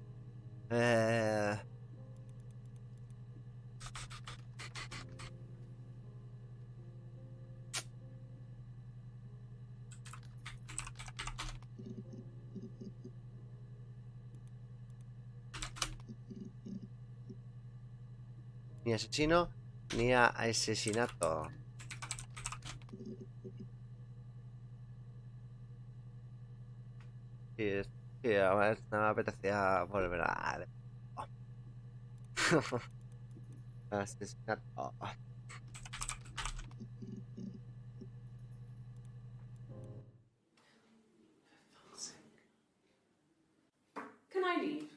Ni asesino, ni a asesinato. Sí, sí, a ver, no me apetecía volver a... Asesinato. Can I leave?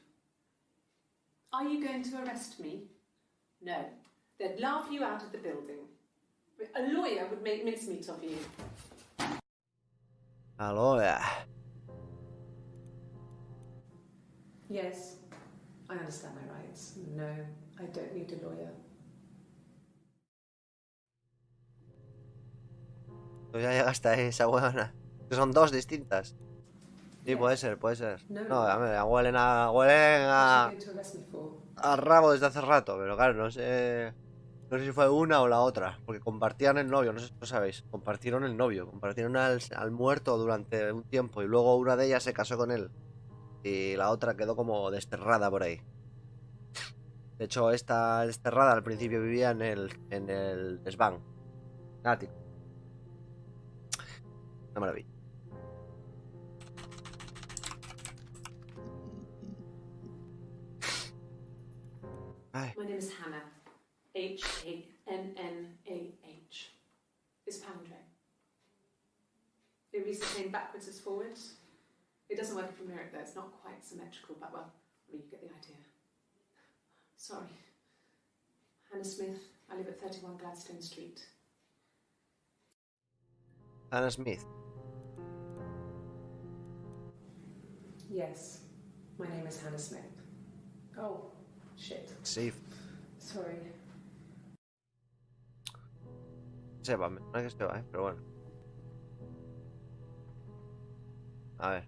Are you going to arrest me? No. They'd laugh you out of the building. A lawyer would make mincemeat of you. A lawyer. Yes, I understand my rights. No, I don't need a lawyer. Tú ya llegaste a esa buena. Que son dos distintas. Sí, puede ser, puede ser. No, a ver, huelen a rabo desde hace rato, pero claro, no sé. No sé si fue una o la otra, porque compartían el novio, no sé si lo sabéis. Compartieron el novio, compartieron al muerto durante un tiempo y luego una de ellas se casó con él. Y la otra quedó como desterrada por ahí. De hecho, esta desterrada al principio vivía en el desván. Ático. Una maravilla. Ay. My name is Hannah. H-A-N-N-A-H. It's palindrome. It reads the same backwards as forwards. It doesn't work if you mirror it though. It's not quite symmetrical, but well, I mean, you get the idea. Sorry. Hannah Smith. I live at 31 Gladstone Street. Hannah Smith. Yes. My name is Hannah Smith. Oh, shit. Sí. Sorry. Se va, no es que se va, pero bueno. A ver.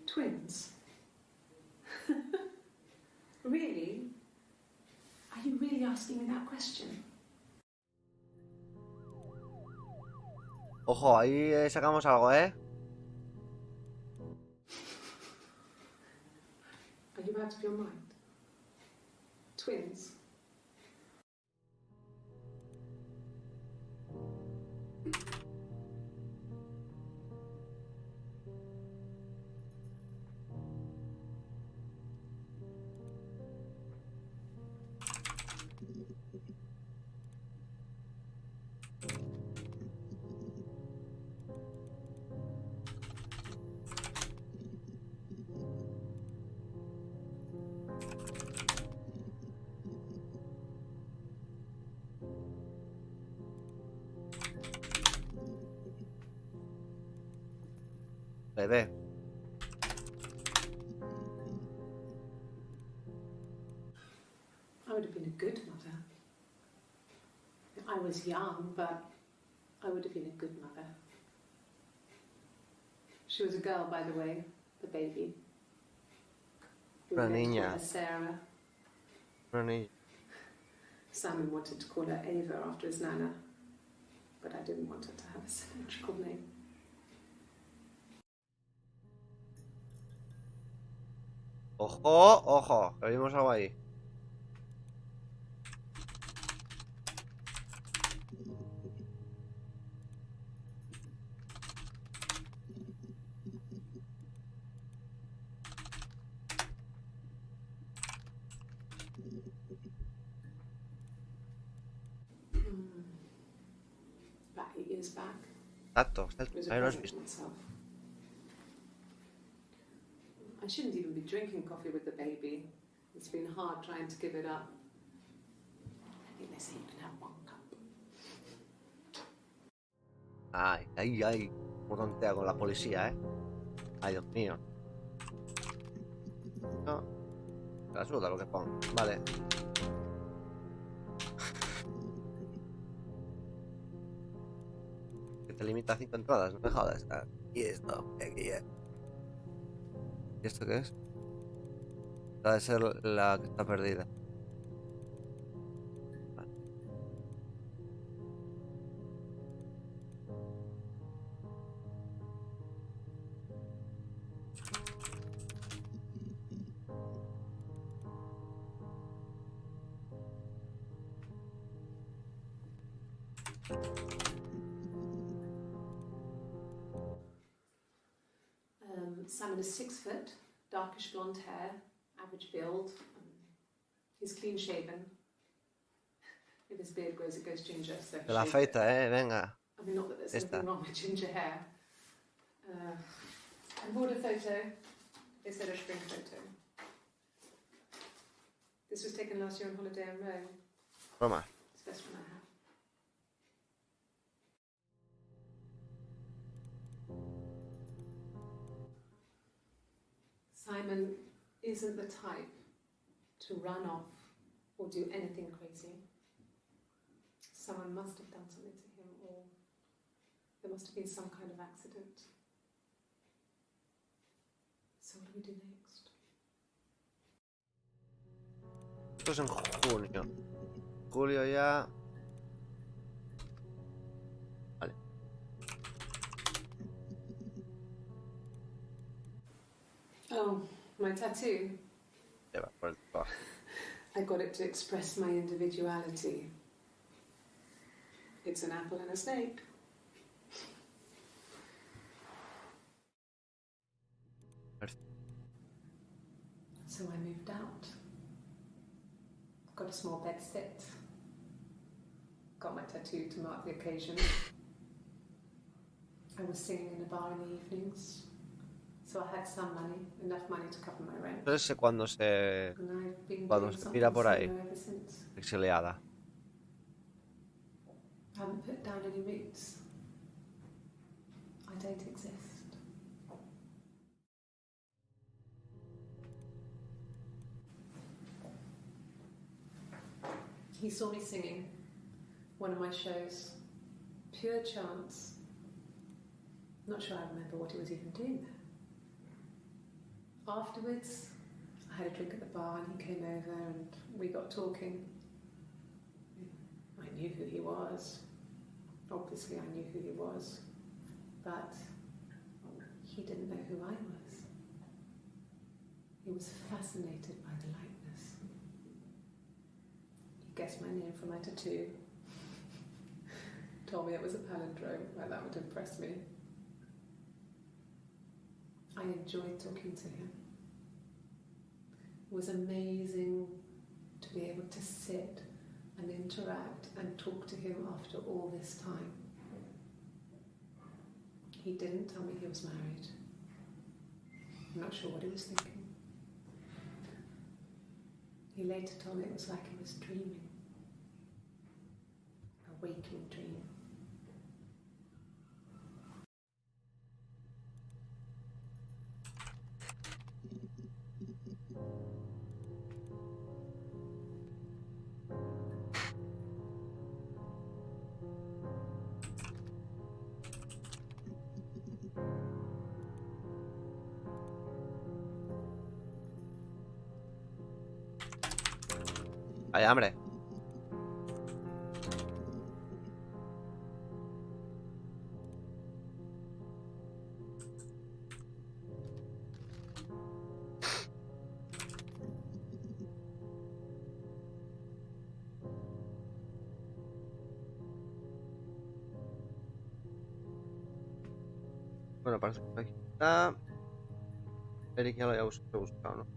Twins? Really? Are you really asking me that question? Ojo, ahí sacamos algo, Are you out of your mind? Twins? Bebé. I would have been a good mother. I was young, but I would have been a good mother. She was a girl, by the way, the baby. We were Una going to call niña. her Sarah. Una niña. Simon wanted to call her Ava after his nana, but I didn't want her to have a symmetrical name. Ojo, ojo, que vimos algo ahí. years back. Exacto, It was a ahí lo has present visto. for myself. I shouldn't even be drinking coffee with the baby. It's been hard trying to give it up. I think they say you can have 1 cup. Ay, como tontea con la policía, Ay, Dios mío. No, me la suda lo que pongo, vale. Que te limita a 5 entradas, no me jodas. Y esto, aquí es. ¿Y esto qué es? Ha de ser la que está perdida. Vale. Simon is 6 foot, darkish blonde hair, average build. He's clean shaven. If his beard grows, it goes ginger. So Te la afeita, venga. I mean, not that there's Esta. anything wrong with ginger hair. I bought a photo. They said a spring photo. This was taken last year on holiday in Rome. Roma. It's the best one I have. Simon isn't the type to run off or do anything crazy. Someone must have done something to him, or there must have been some kind of accident. So what do we do next? Esto es en junio. Julio ya. Vale. Oh, my tattoo. Lleva por el trabajo. I got it to express my individuality. It's an apple and a snake. Perfect. So I moved out. Got a small bed sit. Got my tattoo to mark the occasion. I was singing in a bar in the evenings. So I had some money, enough money to cover my rent. Entonces cuando se And I've been cuando doing se something tira por ahí, similar ever since. exiliada. I haven't put down any roots. I don't exist. He saw me singing one of my shows. Pure chance. Not sure I remember what he was even doing there. Afterwards, I had a drink at the bar and he came over and we got talking. I knew who he was. Obviously I knew who he was. But he didn't know who I was. He was fascinated by the likeness. He guessed my name from my tattoo. Told me it was a palindrome, like that would impress me. I enjoyed talking to him. It was amazing to be able to sit and interact and talk to him after all this time. He didn't tell me he was married. I'm not sure what he was thinking. He later told me it was like he was dreaming. A waking dream. Hay hambre. Bueno, parece que aquí está. Eric ya lo había buscado, ¿no?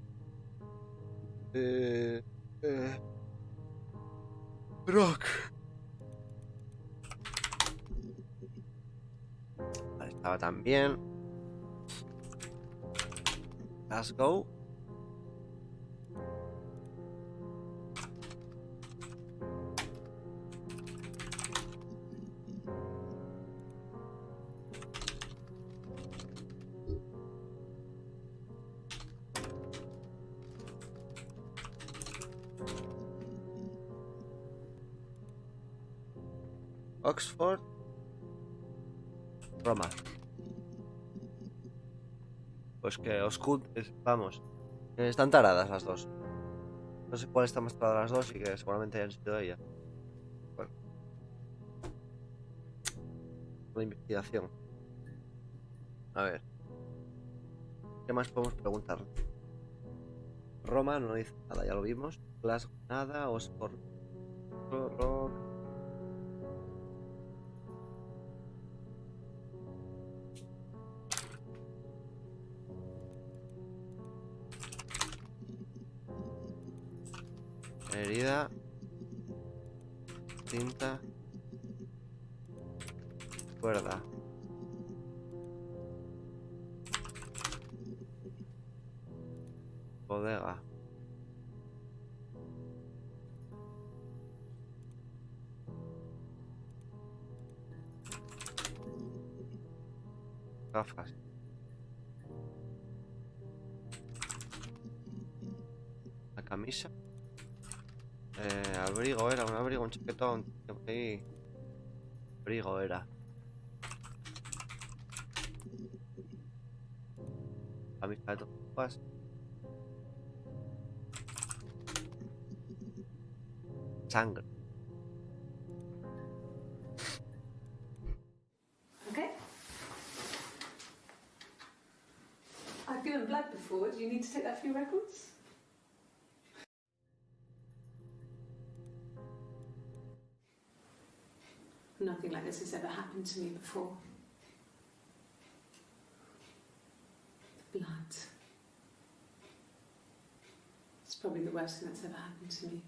Brock. estaba tan bien. Let's go. Oxford, Roma. Pues que Oscut, vamos, están taradas las dos. No sé cuál está más tarada las dos y que seguramente hayan sido ellas. Bueno, una investigación. A ver, ¿qué más podemos preguntar? Roma no dice nada, ya lo vimos. Glasgow nada, Oxford, Rock. Herida, cinta, cuerda. Bodega. Gafas. La camisa. Abrigo era, un abrigo, un chaquetón. Ahí. Abrigo era. Camisa de todas. Sangre. Okay. I've given blood before. Do you need to take that for your records? Nothing like this has ever happened to me before. Blood. It's probably the worst thing that's ever happened to me.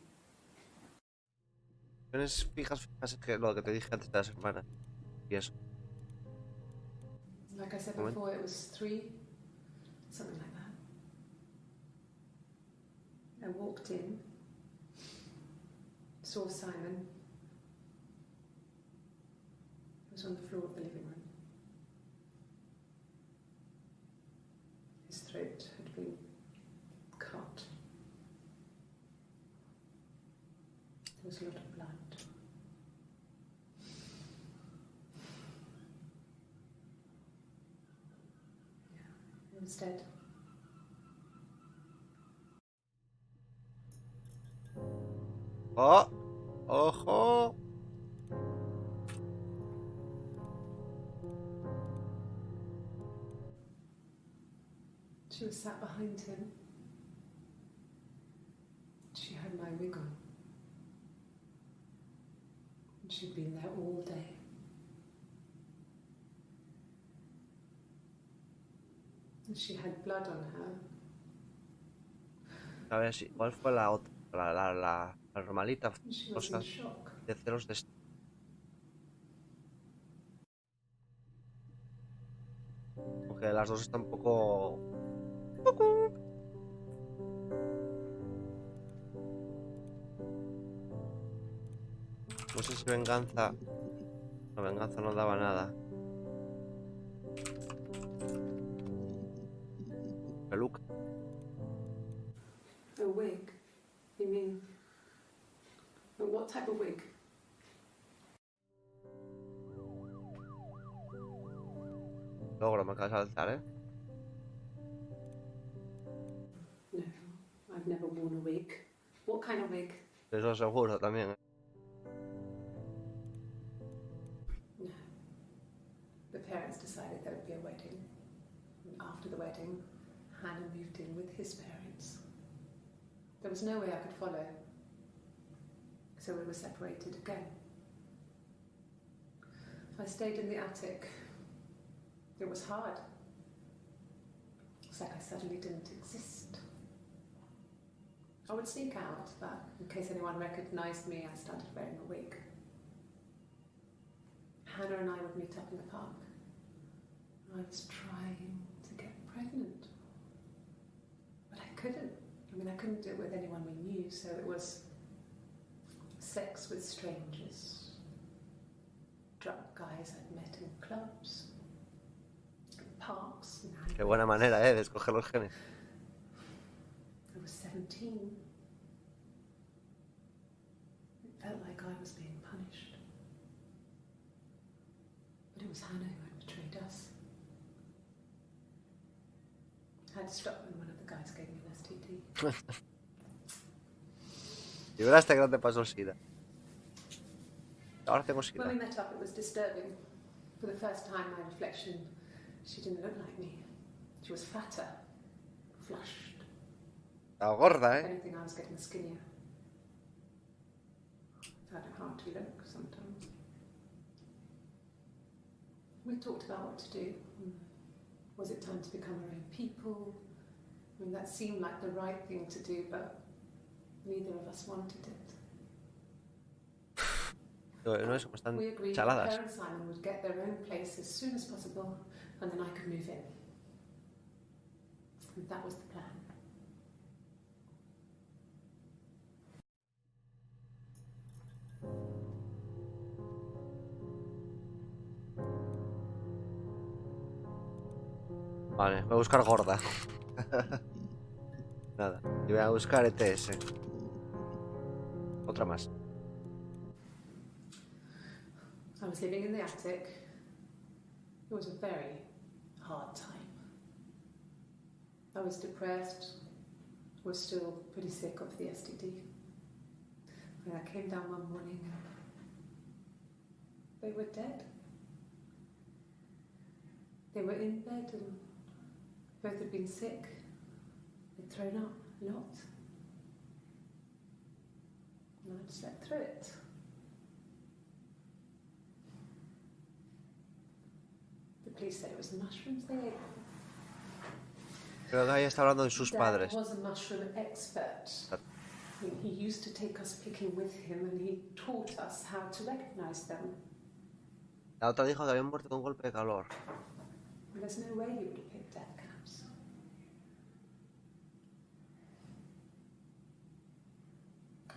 Tienes fijas es que lo que te dije antes de la semana. Y eso. Like I said before, it was 3, something like that. I walked in, saw Simon. He was on the floor of the living room. His throat had been cut. There was a lot of blood. Yeah, he was dead. ¡Oh! ¡Ojo! She was sat behind him. She had my wig on. And she'd been there all day. And she had blood on her. A ver, si, ¿cuál fue la otra? La normalita. And she was in Cosas shock. de celos de... Aunque las dos están un poco... No sé si venganza... La venganza no daba nada. Peluca. A wig? You mean? But what type of wig? Logro, me acabas de saltar, ¿eh? No, I've never worn a wig. What kind of wig? Eso seguro también, ¿eh? No. The parents decided there would be a wedding. And after the wedding, Hannah moved in with his parents. There was no way I could follow. So we were separated again. I stayed in the attic. It was hard. It's like I suddenly didn't exist. I would sneak out, but in case anyone recognized me, I started wearing a wig. Hannah and I would meet up in the park. I was trying to get pregnant, but I couldn't. I mean, I couldn't do it with anyone we knew, so it was sex with strangers, drunk guys I'd met in clubs, parks. Qué buena manera, de escoger los genes. I was 17. It felt like I was being punished. But it was Hannah who had betrayed us. I had to stop when one of the guys gave me an STD. Y verás que no te pasó SIDA. Ahora tengo When SIDA. we met up, it was disturbing. For the first time, my reflection, she didn't look like me. She was fatter, flushed. Estaba gorda, If anything, I was getting skinnier. Found it hard to look sometimes. We talked about what to do. Was it time to become our own people? I mean, that seemed like the right thing to do, but neither of us wanted it. No es como están We agreed chaladas. that her and Simon would get their own place as soon as possible, and then I could move in. And that was the plan. Vale, voy a buscar gorda. Nada, y voy a buscar ETS. Otra más. I was living in the attic. It was a very hard time. I was depressed, was still pretty sick of the STD. And I came down one morning and they were dead. They were in bed and both had been sick. They'd thrown up a lot. And I'd slept through it. The police said it was the mushrooms they ate. Creo que ahí está hablando de sus Dad padres. was a mushroom expert. I mean, he used to take us picking with him and he taught us how to recognize them. La otra dijo que habían muerto con un golpe de calor. There's no way he would have picked death caps.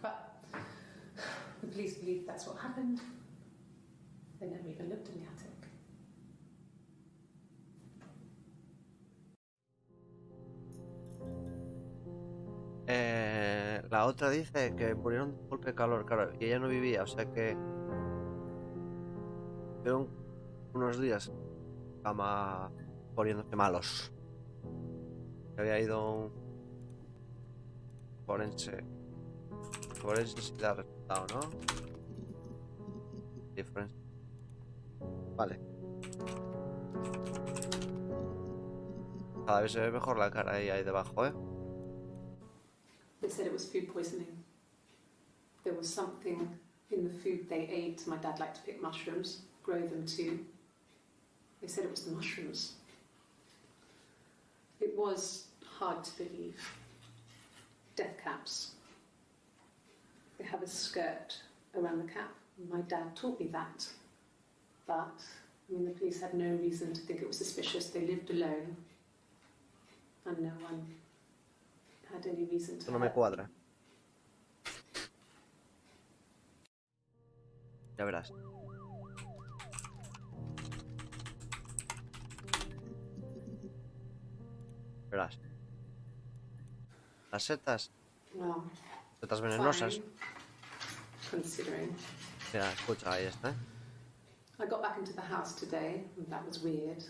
But the police believe that's what happened. They never even looked in the attic. La otra dice que murieron de un golpe de calor, claro, y ella no vivía, o sea que fueron unos días en cama poniéndose malos. Que había ido un forense. Forense sí da resultado, ¿no? Sí, forense. Vale. Cada vez se ve mejor la cara ahí debajo, ¿eh? They said it was food poisoning. There was something in the food they ate. My dad liked to pick mushrooms, grow them too. They said it was the mushrooms. It was hard to believe. Death caps. They have a skirt around the cap. My dad taught me that. But, I mean, the police had no reason to think it was suspicious. They lived alone. And no one had any reason to. Esto no me cuadra. Ya verás. Verás. Las setas. Well, Setas venenosas. fine, considering. Mira, escucha, ahí está. I got back into the house today, and that was weird,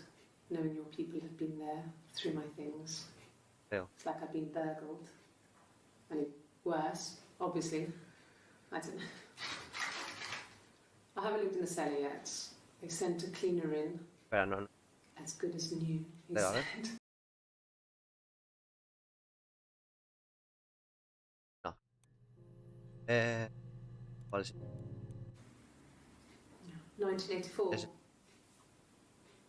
knowing your people had been there through my things. Feo. It's like I've been burgled. I mean, worse, obviously. I don't know. I haven't lived in the cellar yet. They sent a cleaner in, Espera, no. as good as new, he Venga, a ver. said. No. ¿Cuál es? 1984 Ese.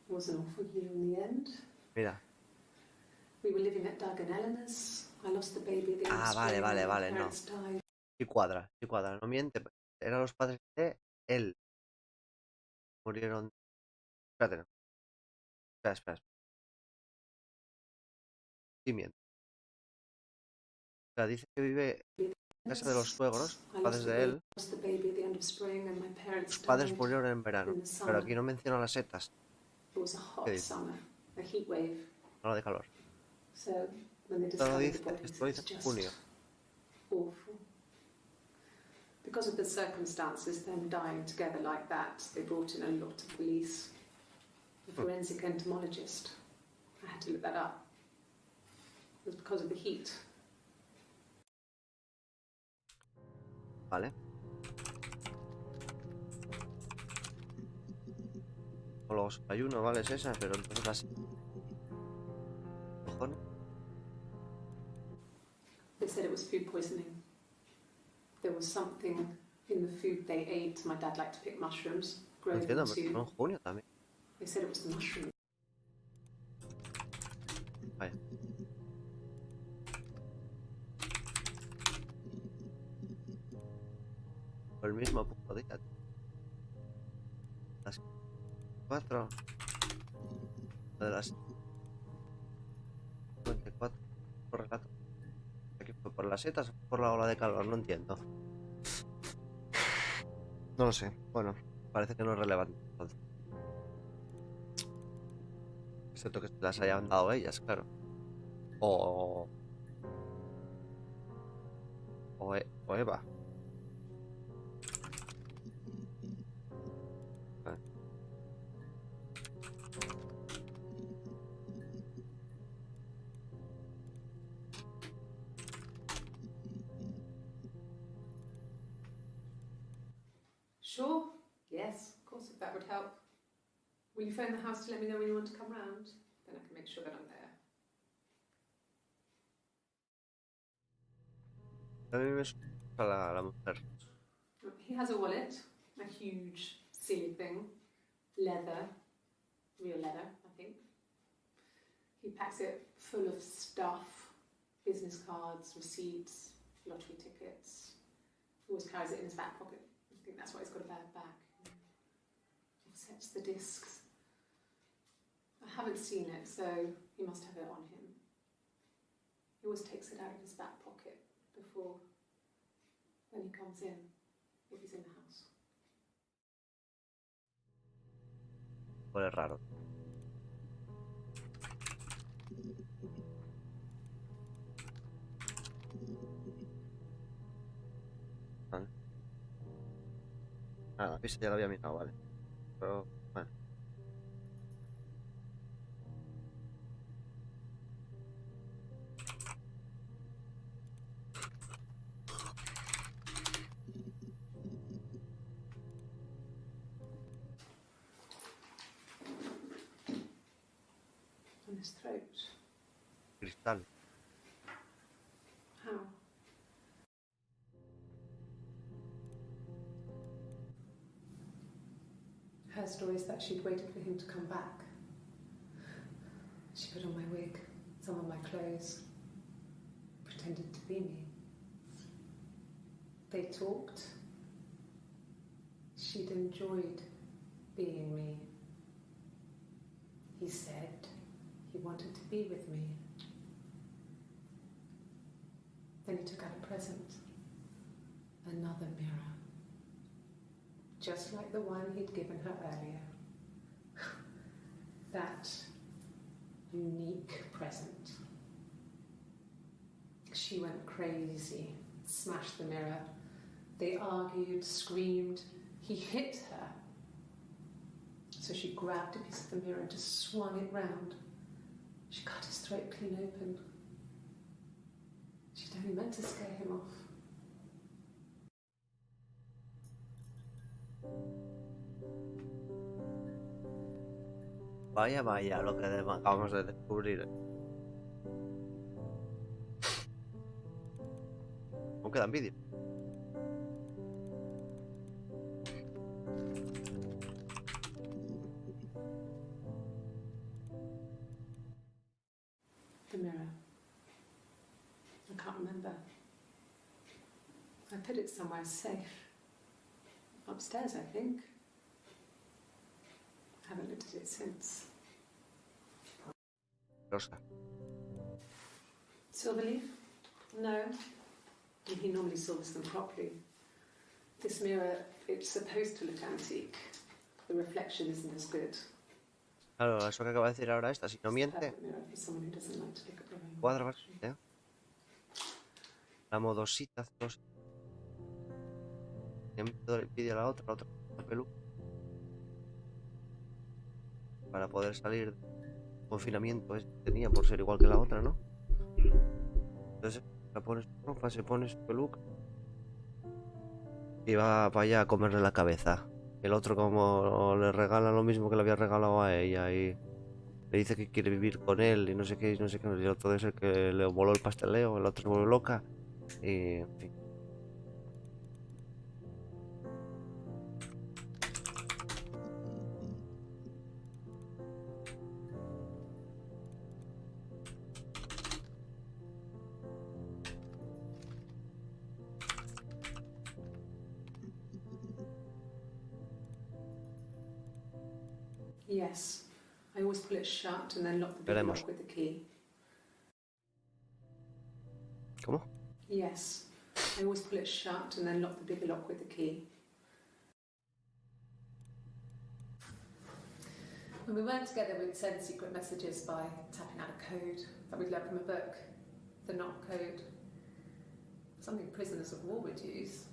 was an awful year in the end. Mira. We were living at Doug and Eleanor's. I lost the baby at the end of Ah, spring. vale, My no. parents died. Sí cuadra. No miente. Eran los padres de él. Murieron. Espérate, no. Espera, espera. Sí, miento. O sea, dice que vive en casa de los suegros, I padres lost the de baby, él. lost the baby at the end of spring, and my parents Sus padres died murieron en verano. in the Pero summer. aquí no menciona las setas. It was a ¿Qué hot dice? summer, a heat wave. Ola de calor. So when they Esto lo discovered the dice, bodies, esto lo it dice was en just junio. awful. Because of the circumstances, them dying together like that, they brought in a lot of police. A forensic entomologist. I had to look that up. It was because of the heat. Vale. O los ayuno, vale, es esa, pero entonces las... ¿Cojones? They said it was food poisoning. There was something in the food they ate. My dad liked to pick mushrooms, No grow them entiendo, pero fue en too. junio también. They said it was the mushroom. Vaya. Fue el mismo punto día. Las 4 de las 54 por relato. Aquí fue por las setas o por la ola de calor, no entiendo. No lo sé. Bueno, parece que no es relevante entonces. Excepto que se las hayan dado ellas, claro. O Eva. Vale. Sure. Yes, of course, if that would help. Will you phone the house to let me know when you want to come round? Then I can make sure that I'm there. A mí me suena la mujer. He has a wallet, a huge silly thing, leather, real leather, I think. He packs it full of stuff, business cards, receipts, lottery tickets. He always carries it in his back pocket. I think that's why he's got a bad back. Offsets the discs. I haven't seen it, so he must have it on him. He always takes it out of his back pocket before when he comes in, if he's in the house. Huele raro. Vale. La pista ya la había mirado, vale. Pero, bueno. On his throat. Cristal. How? Her story is that she'd waited for him to come back. She put on my wig, some of my clothes, pretended to be me. They talked. She'd enjoyed being me. He said he wanted to be with me. Then he took out a present, another mirror, just like the one he'd given her earlier. That unique present. She went crazy, smashed the mirror. They argued, screamed. He hit her. So she grabbed a piece of the mirror and just swung it round. She cut his throat clean open. She'd only meant to scare him off. Vaya, vaya, lo que acabamos de descubrir. Aún quedan vídeos. The mirror. I can't remember. I put it somewhere safe. Upstairs, I think. I haven't looked at it since. Rosa. Silverleaf? No. He normally silvers them properly. This mirror, it's supposed to look antique. The reflection isn't as good. Claro, eso que acaba de decir ahora esta, si no It's the miente, perfect mirror for someone who doesn't like to look at their own cuadra reflection. bastante, ¿eh? La modosita celosa. Siempre le pide a la otra peluca. Para poder salir del confinamiento ese que tenía por ser igual que la otra, ¿no? Entonces se pone su ropa, se pone su peluca y va para allá a comerle la cabeza. El otro, como le regala lo mismo que le había regalado a ella y le dice que quiere vivir con él y no sé qué, y no sé qué. Y el otro debe ser que le voló el pasteleo, el otro se vuelve loca y en fin. Yes. I always pull it shut and then lock the big Veremos. lock with the key. ¿Cómo? Yes. I always pull it shut and then lock the bigger lock with the key. When we weren't together, we'd send secret messages by tapping out a code that we'd learned from a book. The knock code. Something prisoners of war would use.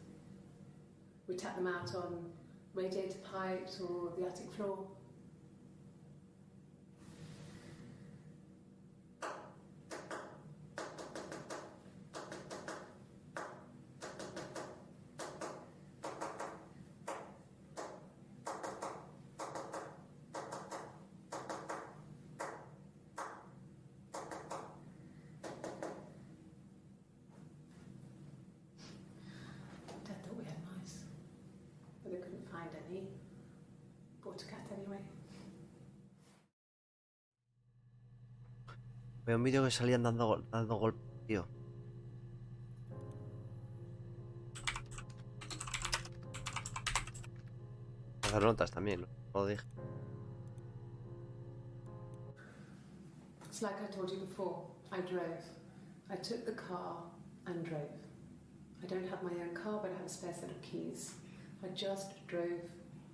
We'd tap them out on radiator pipes or the attic floor. Dad thought we had mice, but they couldn't find any. Bought a cat anyway. Veo un vídeo que salían dando golpes, tío. Hacer notas también, ¿no? Lo dije. It's like I told you before. I drove. I took the car and drove. I don't have my own car, but I have a spare set of keys. I just drove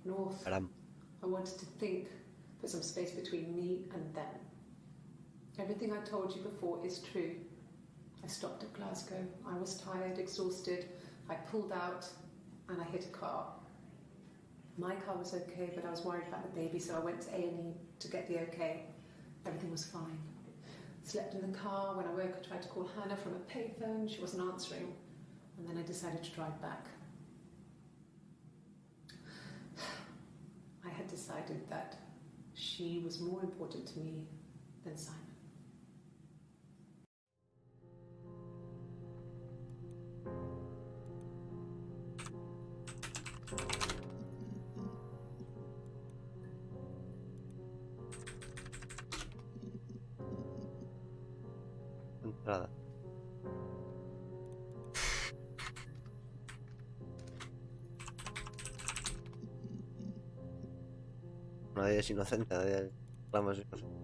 north. Caramba. I wanted to think, put some space between me and them. Everything I told you before is true. I stopped at Glasgow. I was tired, exhausted. I pulled out and I hit a car. My car was okay, but I was worried about the baby, so I went to A&E to get the okay. Everything was fine. Slept in the car. When I woke, I tried to call Hannah from a payphone. She wasn't answering. And then I decided to drive back. I had decided that she was more important to me than Simon. Entrada. Nadie es inocente, nadie reclama es inocente.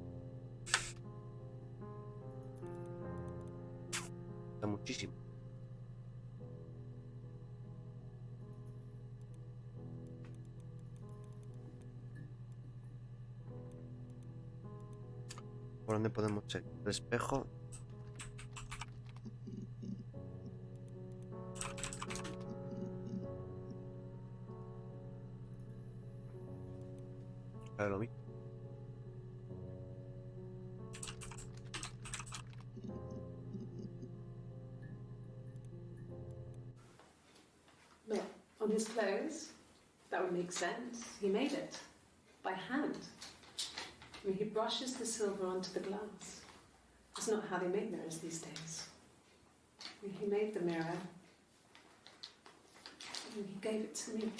Está muchísimo. ¿Por dónde podemos checar? El espejo. Claro, lo mismo. Well, on his clothes, that would make sense. He made it by hand. I mean, he brushes the silver onto the glass. It's not how they make mirrors these days. I mean, he made the mirror and he gave it to me.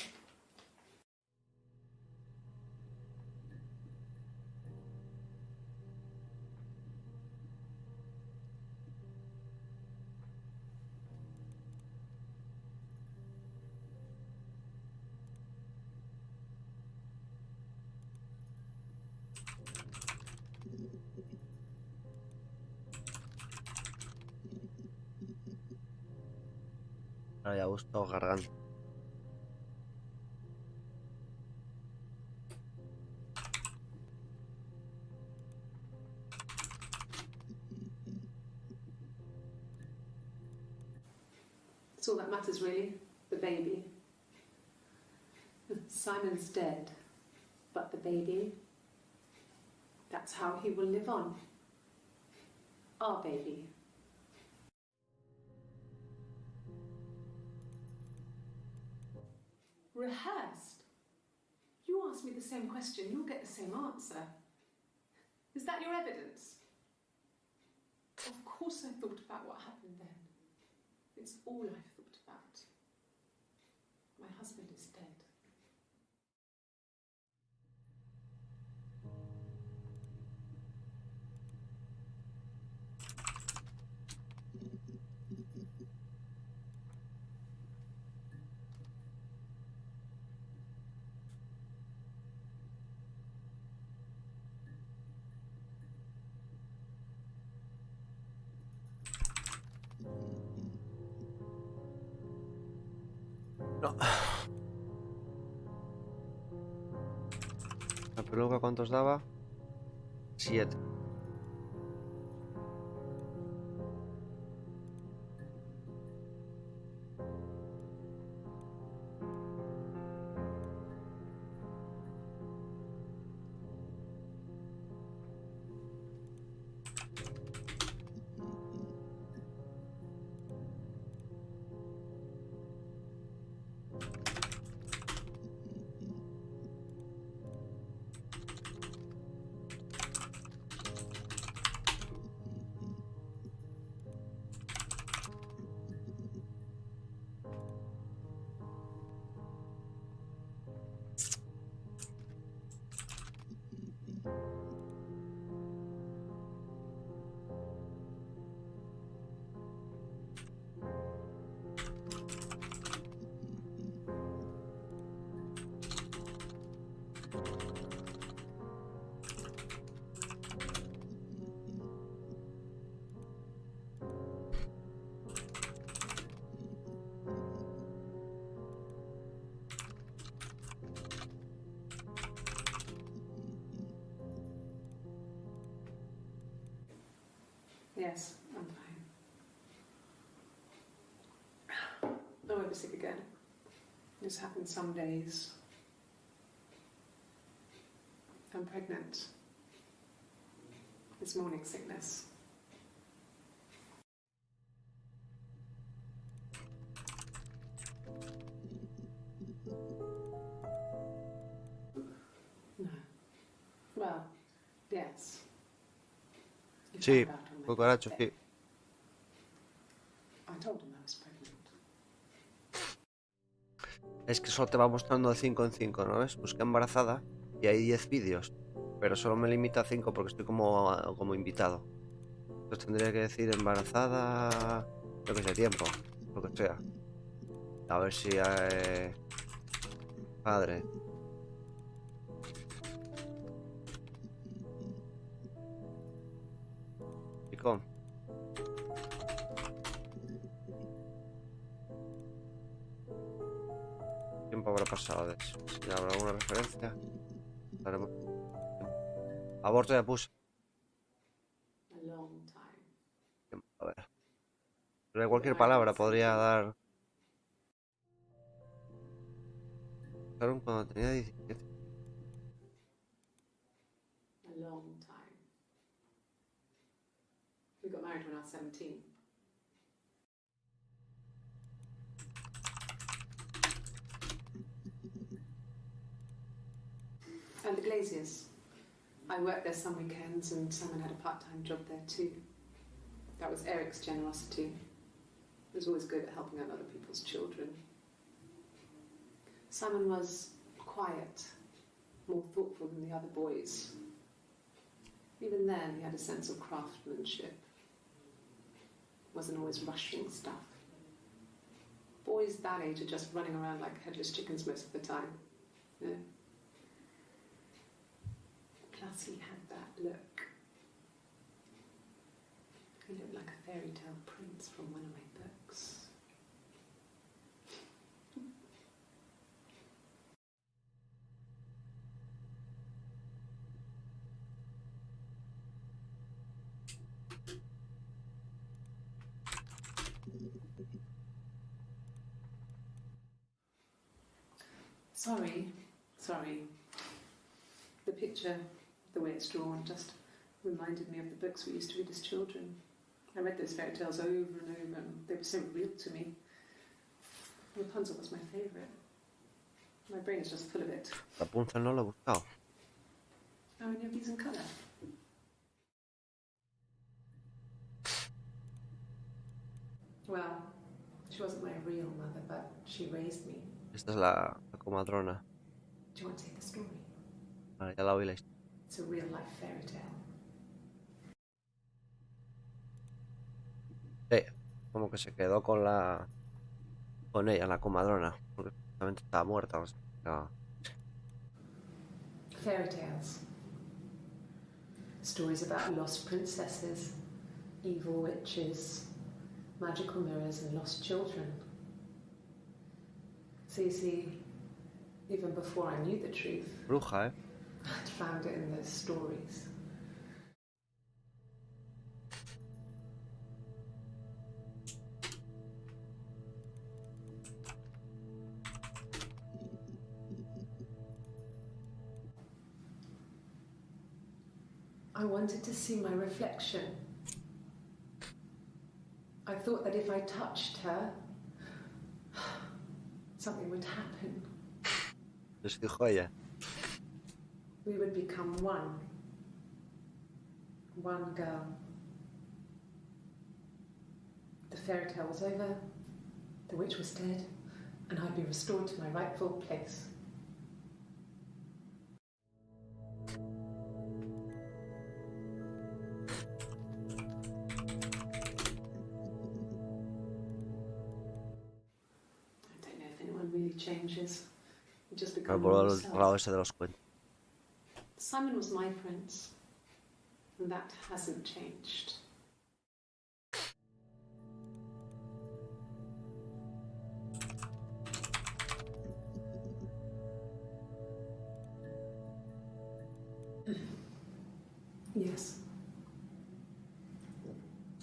Ahora ya busco garganta. It's all that matters, really. The baby. Simon's dead, but the baby, that's how he will live on. Our baby. Rehearsed? You ask me the same question, you'll get the same answer. Is that your evidence? Of course I thought about what happened then. It's all I've thought about. My husband is dead. No. ¿La peluca cuántos daba? 7. Yes, I'm fine. I won't be sick again. This happens some days. I'm pregnant. It's morning sickness. No. Well, yes. You Sí, found out on my cucaracho, birthday. sí. I told him I was pregnant. Es que solo te va mostrando de 5 en 5, ¿no ves? Busqué embarazada y hay 10 vídeos, pero solo me limita a 5 porque estoy como invitado. Entonces tendría que decir embarazada, lo que sea, tiempo, lo que sea. A ver si padre. Picón. Tiempo habrá pasado de eso. Si habrá alguna referencia. Haremos. Aborto ya puse. A long time. A ver. Pero de cualquier palabra podría dar. Claro, cuando tenía 17. A long time. We got married when I was 17. And the Glaziers. I worked there some weekends and Simon had a part-time job there too. That was Eric's generosity. He was always good at helping out other people's children. Simon was quiet, more thoughtful than the other boys. Even then, he had a sense of craftsmanship. Wasn't always rushing stuff. Boys that age are just running around like headless chickens most of the time. You know? Plus, he had that look. He looked like a fairy tale prince from one of my books. Sorry. The picture, the way it's drawn, just reminded me of the books we used to read as children. I read those fairy tales over and over, and they were so real to me. Rapunzel was my favourite. My brain is just full of it. Rapunzel no lo he buscado. Are any of these in colour? Well, she wasn't my real mother, but she raised me. Esta es la comadrona. Do you want to hear the story? Vale, ya la oí la historia. It's a real-life fairy tale. Sí, como que se quedó con ella, la comadrona, porque justamente estaba muerta. O sea, Fairy tales. Stories about lost princesses, evil witches, magical mirrors, and lost children. So you see, even before I knew the truth, bruja, ¿eh? I'd found it in those stories. I wanted to see my reflection. I thought that if I touched her, something would happen. Les dijo ella. We would become one. One girl. The fairy tale was over, the witch was dead, and I'd be restored to my rightful place. Really changes. You just become Por el yourself. lado ese de los cuentos. Simon was my prince, and that hasn't changed. Yes.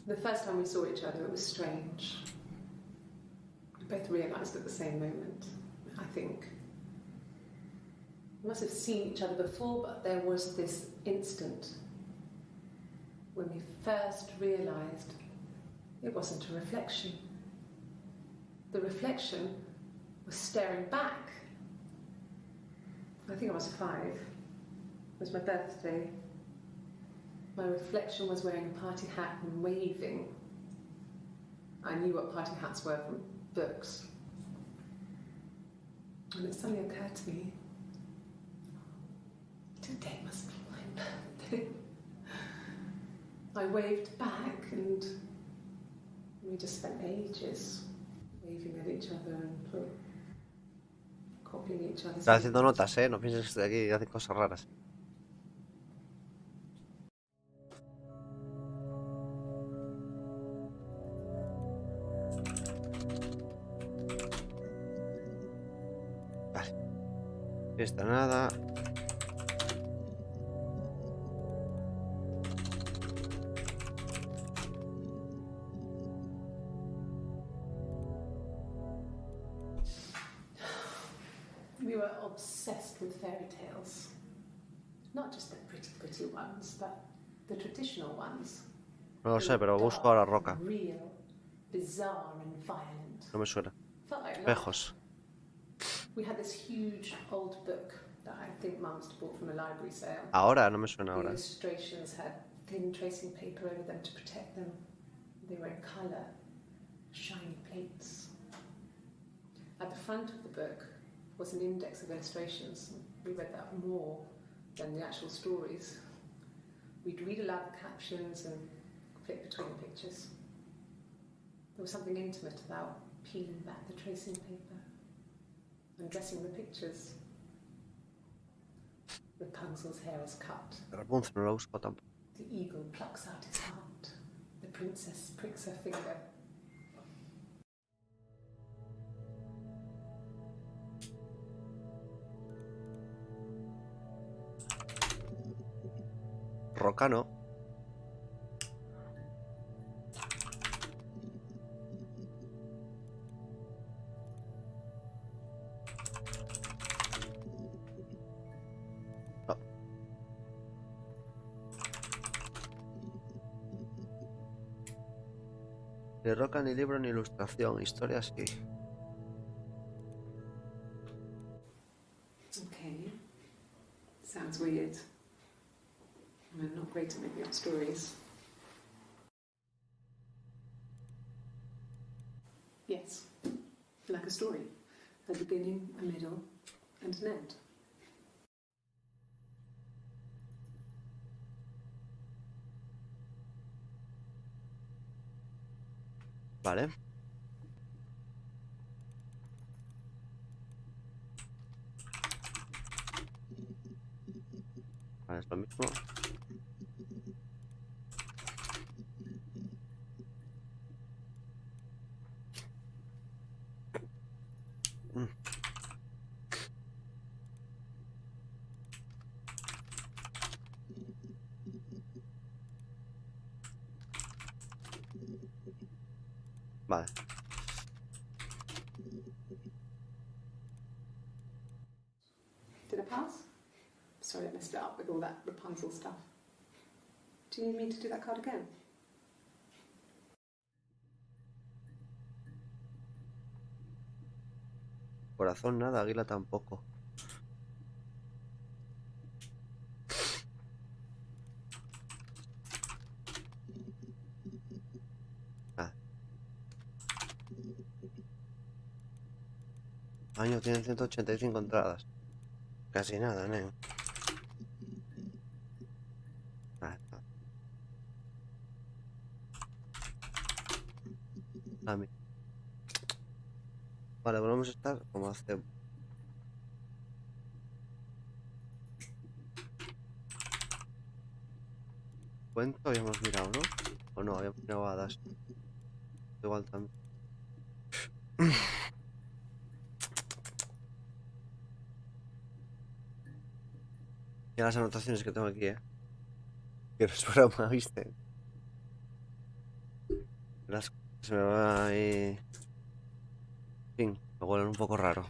The first time we saw each other, it was strange. We both realised at the same moment, I think. We must have seen each other before, but there was this instant when we first realised it wasn't a reflection. The reflection was staring back. I think I was 5. It was my birthday. My reflection was wearing a party hat and waving. I knew what party hats were from books. And it suddenly occurred to me, today must be my birthday. I waved back and we just spent ages waving at each other and copying each other's. Está haciendo notas, ¿eh? No pienses que estoy aquí y hacen cosas raras. Esta nada. We were obsessed with fairy tales. Not just the pretty ones, but the traditional ones. No lo sé, pero busco a la roca. Real, bizarre and violent. No me suena. Felt like Espejos. we had this huge old book that I think Mum must have bought from a library sale. Ahora, no me suena The ahora. illustrations had thin tracing paper over them to protect them. They were in colour, shiny plates. At the front of the book was an index of illustrations. We read that more than the actual stories. We'd read aloud the captions and flip between the pictures. There was something intimate about peeling back the tracing paper and dressing the pictures. Rapunzel's hair is cut. Rapunzel no lo busco tampoco. The eagle plucks out his heart. The princess pricks her finger. Roca no. Ni roca, ni libro, ni ilustración. Historia sí. Okay. Sounds weird. I'm not great at making up stories. Yes, like a story. A beginning, a middle, and an end. Vale. Vale, es lo mismo. Vale. Did I pass? Sorry, I messed it up with all that Rapunzel stuff. Do you need me to do that card again? Corazón nada, águila tampoco. Ah. Año tiene 185 entradas. Casi nada, ¿no? Vale, volvemos a estar como hace. Cuento habíamos mirado, ¿no? O no, habíamos mirado hadas. Igual también. Y las anotaciones que tengo aquí, que no es broma, ¿viste? Se me va ahí. En fin, me huelen un poco raro.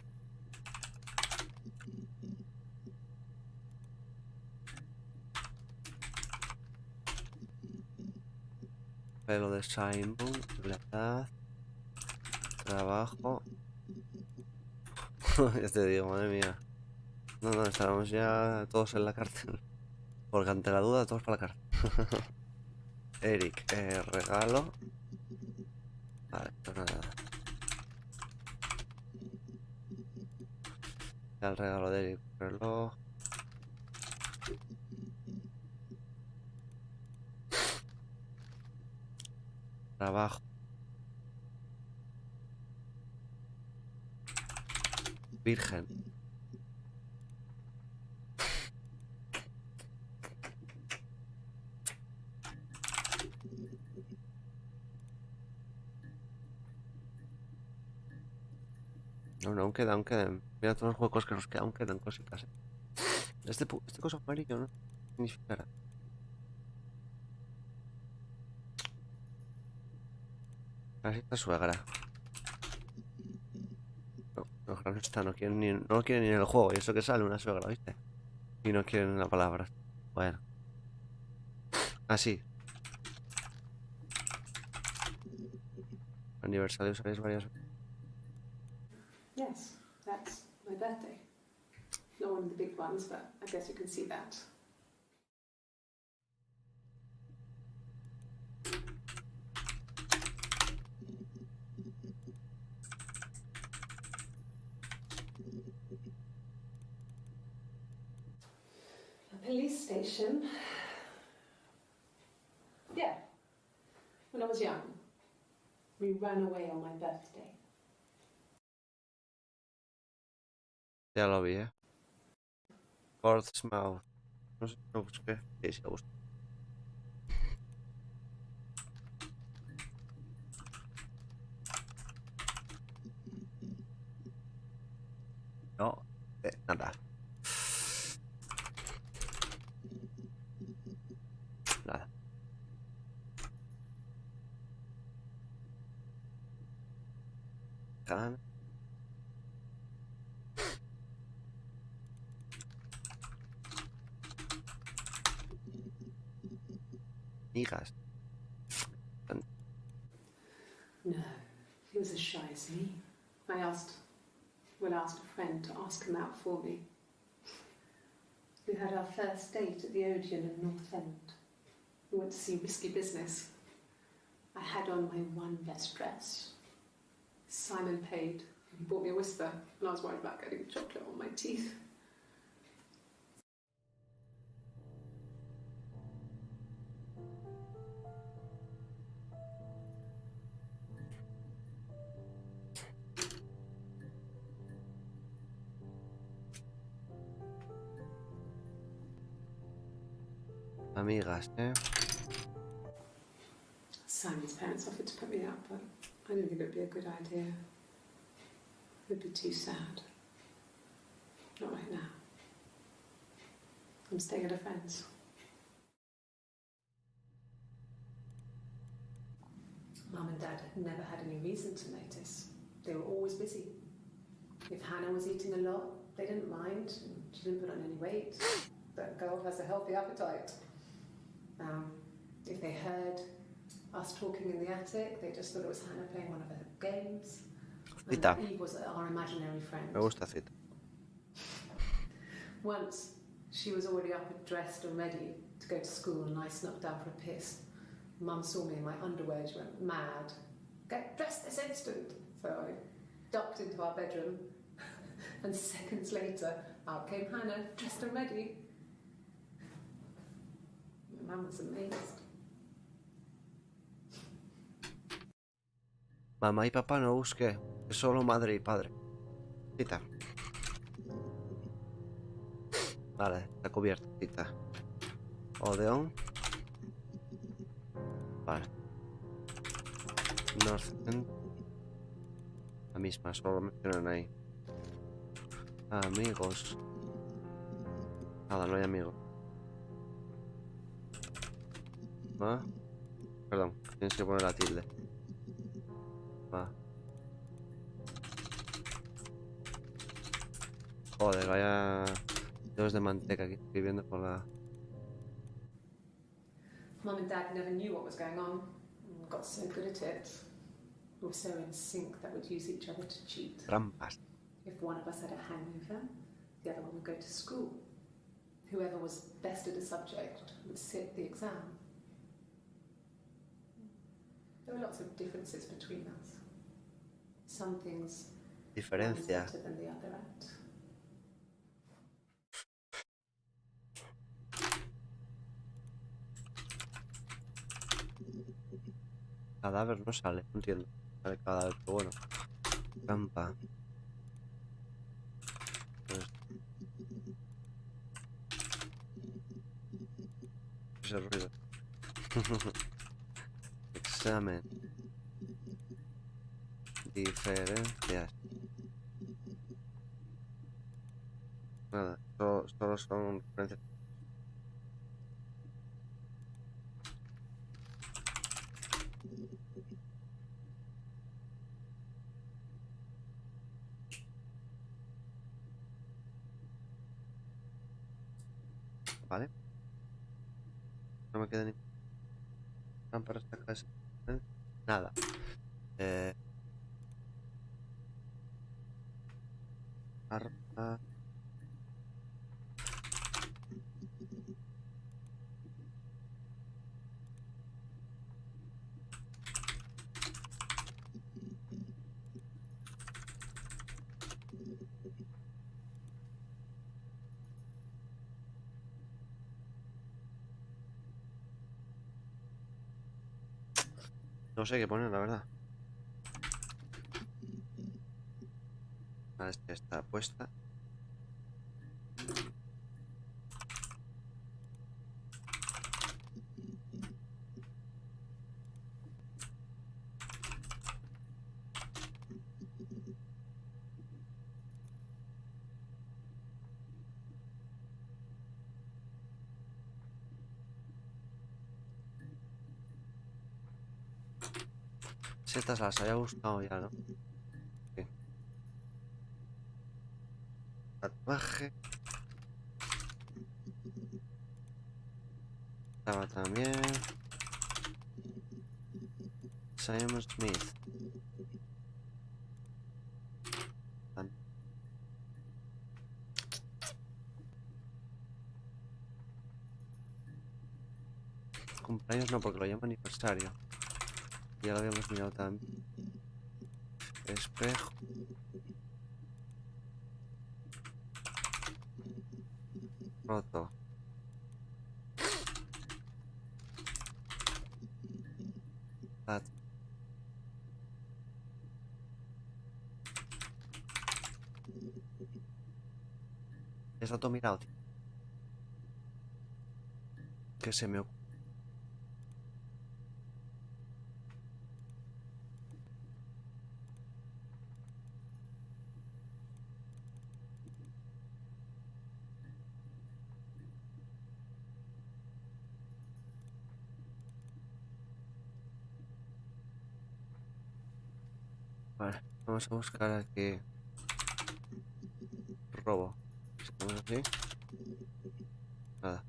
Pelo de Simon, la edad, trabajo. Ya te digo, madre mía. No, estábamos ya todos en la cárcel. Porque ante la duda, todos para la cárcel. Eric, regalo. Vale, pues nada. Ya el regalo de Eric, reloj. Trabajo. Virgen. No, aún queda, aún quedan. Mira todos los huecos que nos quedan, aún quedan cositas. Este coso amarillo, ¿no? Significará. Así está suegra. No está, no lo quieren ni en el juego. Y eso que sale una suegra, ¿viste? Y no quieren la palabra. Bueno. Así. Aniversario, ¿sabéis? Varias. Yes, that's my birthday. Not one of the big ones, but I guess you can see that. A police station. Yeah. When I was young, we ran away on my birthday. Ya lo vi, Portsmouth. No sé si lo busqué. Sí, lo busqué. No, nada. Nada. Can. Migas. No, he was as shy as me. I asked a friend to ask him out for me. We had our first date at the Odeon in North End. We went to see Risky Business. I had on my one best dress. Simon paid. He bought me a whisper, and I was worried about getting chocolate on my teeth. Amigas, ¿eh? Simon's parents offered to put me up, but I didn't think it would be a good idea. It would be too sad. Not right now. I'm staying at a friend's. Mum and Dad had never had any reason to notice. They were always busy. If Hannah was eating a lot, they didn't mind. She didn't put on any weight. That girl has a healthy appetite. If they heard us talking in the attic, they just thought it was Hannah playing one of her games. Cita. And Eve was our imaginary friend. Me gusta Cita. Once, she was already up and dressed and ready to go to school, and I snuck down for a piss. Mum saw me in my underwear, she went mad. Get dressed this instant! So I ducked into our bedroom, and seconds later, out came Hannah, dressed and ready. My mum was amazed. Mamá y papá no busqué. Es solo madre y padre. Cita. Vale, está cubierto. Cita. Odeón. Vale. North End. La misma, solo mencionan ahí. Amigos. Nada, no hay amigos. ¿Ah? Perdón, tienes que poner la tilde. Ah. Joder, vaya dedos de manteca aquí estoy viendo por la... Mum and Dad never knew what was going on. Got so good at it. We were so in sync that we'd use each other to cheat. Trampas. If one of us had a hangover, the other one would go to school. Whoever was best at a subject would sit the exam. There were lots of differences between us. Some things one was Diferencia. better than the other at. Cadáver no sale, no entiendo. Sale cadáver, pero bueno. Trampa. Pues... ese ruido. Examen. Diferencias. Nada, solo son referencias. Vale. No me queda ni para esta casa. Nada. Arpa. No sé qué poner, la verdad. Vale, esta está puesta. Setas las había gustado ya, ¿no? Sí. Tatuaje. Estaba también. Simon Smith. Cumpleaños no, porque lo llamo aniversario. Ya lo habíamos mirado también. Espejo. Roto. Plato. Es roto mirado, tío. Que se me ocurre. Vale, vamos a buscar aquí. Robo. ¿Estamos así? Nada.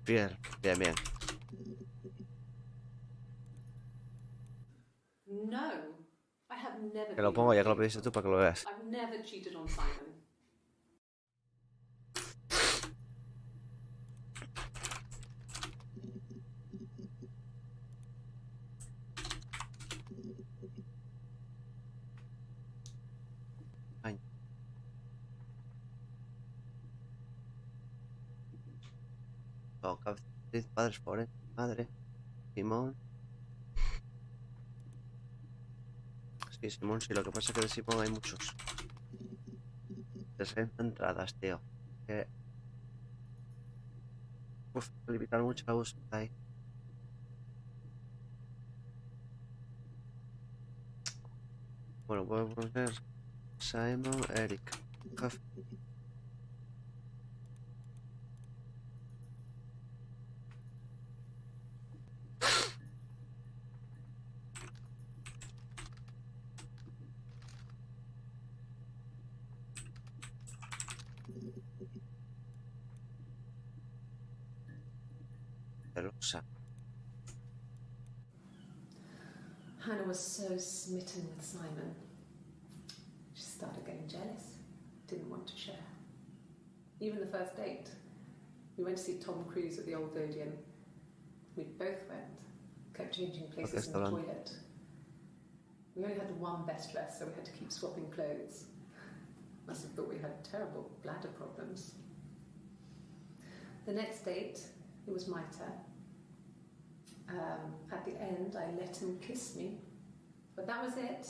Bien, bien, bien. No, I have never Que lo been pongo ya que lo unfaithful. pediste tú para que lo veas. I've never cheated on Simon. Ay. Oh, cabeza de actriz, padres forenses, madre. Simón. Sí, Simón, sí, lo que pasa es que de Simón hay muchos. 60 entradas, tío. Uf, limitar mucho la búsqueda ahí. Bueno, voy a poner Simon, Eric. Jefe. Celosa. Hannah was so smitten with Simon. She started getting jealous, didn't want to share. Even the first date. We went to see Tom Cruise at the Old Odeon. We both went, kept changing places in the toilet. We only had one best dress, so we had to keep swapping clothes. Must have thought we had terrible bladder problems. The next date, it was my turn. At the end, I let him kiss me, but that was it.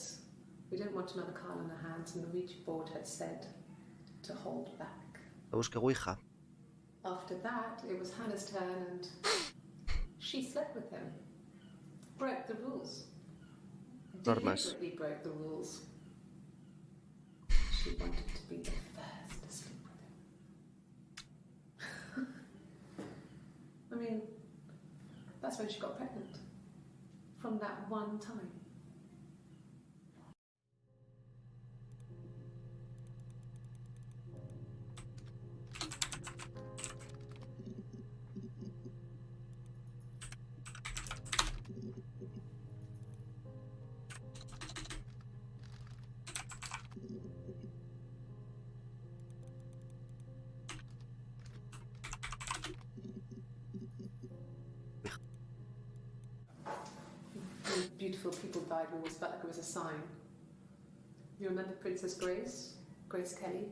We didn't want another card on our hands, and the Ouija board had said to hold back. Busque Ouija. After that, it was Hannah's turn, and she slept with him. Broke the rules. Normas. Deliberately broke the rules. She wanted to be the first to sleep with him. I mean, that's when she got pregnant. From that one time. When beautiful people died, we always felt like it was a sign. You remember Princess Grace? Grace Kelly?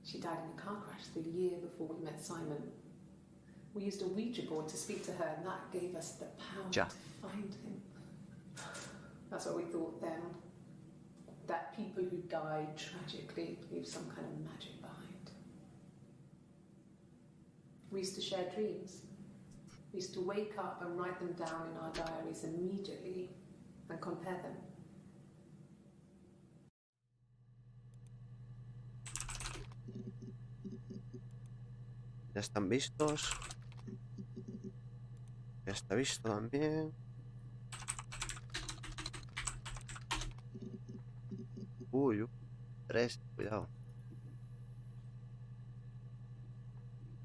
She died in a car crash the year before we met Simon. We used a Ouija board to speak to her, and that gave us the power to find him. That's what we thought then. That people who died tragically leave some kind of magic behind. We used to share dreams. We used to wake up and write them down in our diaries immediately and compare them. Ya están vistos. Ya está visto también. Uy, 3, cuidado.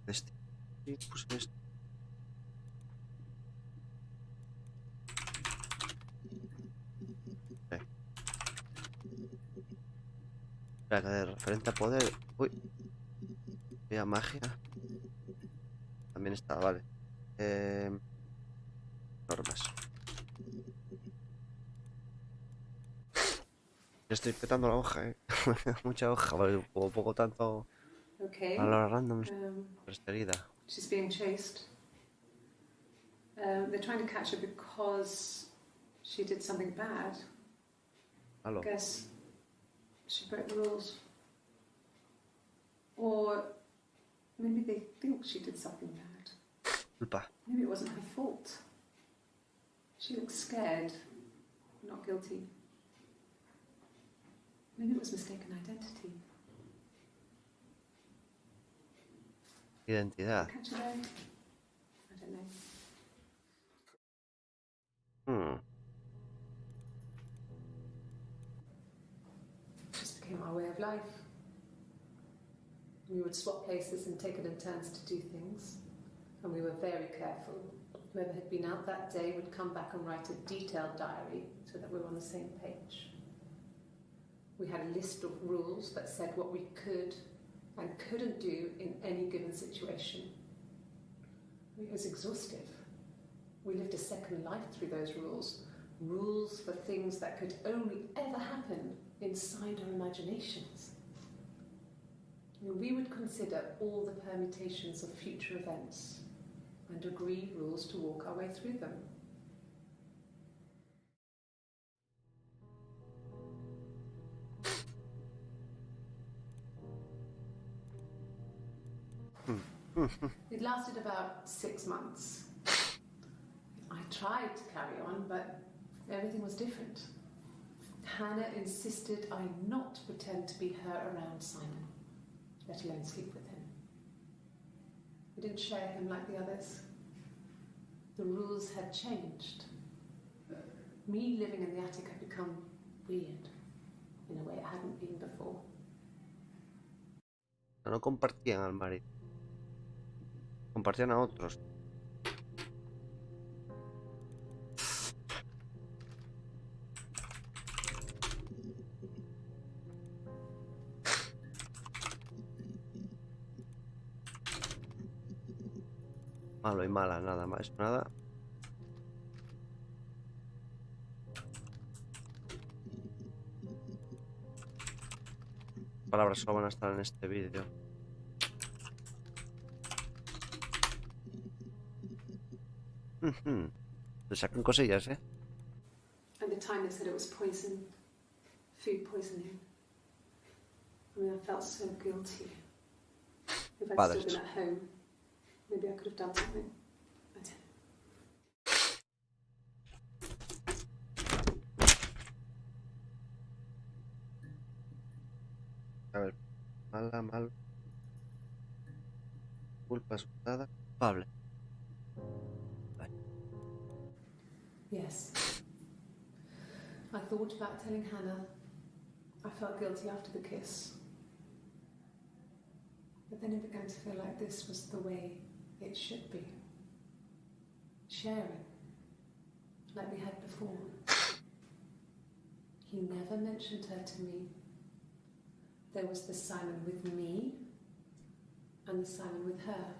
Este. Sí, puse este. Espera, que de referente a poder. Uy, vía magia. También está, vale. Normas. Yo estoy petando la hoja, Mucha hoja, vale, poco tanto Okay. a la random. Herida. She's being chased. They're trying to catch her because she did something bad. Aló. I guess she broke the rules. Or maybe they think she did something bad. Culpa. Maybe it wasn't her fault. She looks scared, not guilty. Maybe it was mistaken identity. Identidad. Catch her there? I don't know. It just became our way of life. We would swap places and take it in turns to do things. And we were very careful. Whoever had been out that day would come back and write a detailed diary so that we were on the same page. We had a list of rules that said what we could and couldn't do in any given situation. It was exhaustive. We lived a second life through those rules. Rules for things that could only ever happen inside our imaginations. We would consider all the permutations of future events and agree rules to walk our way through them. It lasted about 6 months. I tried to carry on, but everything was different. Hannah insisted I not pretend to be her around Simon, let alone sleep with him. We didn't share him like the others. The rules had changed. Me living in the attic had become weird in a way it hadn't been before. No compartían al marido. Compartían a otros. Malo y mala, nada más, nada. Palabras solo van a estar en este vídeo. Se sacan cosillas, At the time they said it was poison, food poisoning. I mean, I felt so guilty. If I'd still been at home, maybe I could have done something. I didn't. A ver, mala, mal. Culpa asustada, culpable. Yes. I thought about telling Hannah. I felt guilty after the kiss. But then it began to feel like this was the way it should be. Sharing, like we had before. He never mentioned her to me. There was the Simon with me and the Simon with her.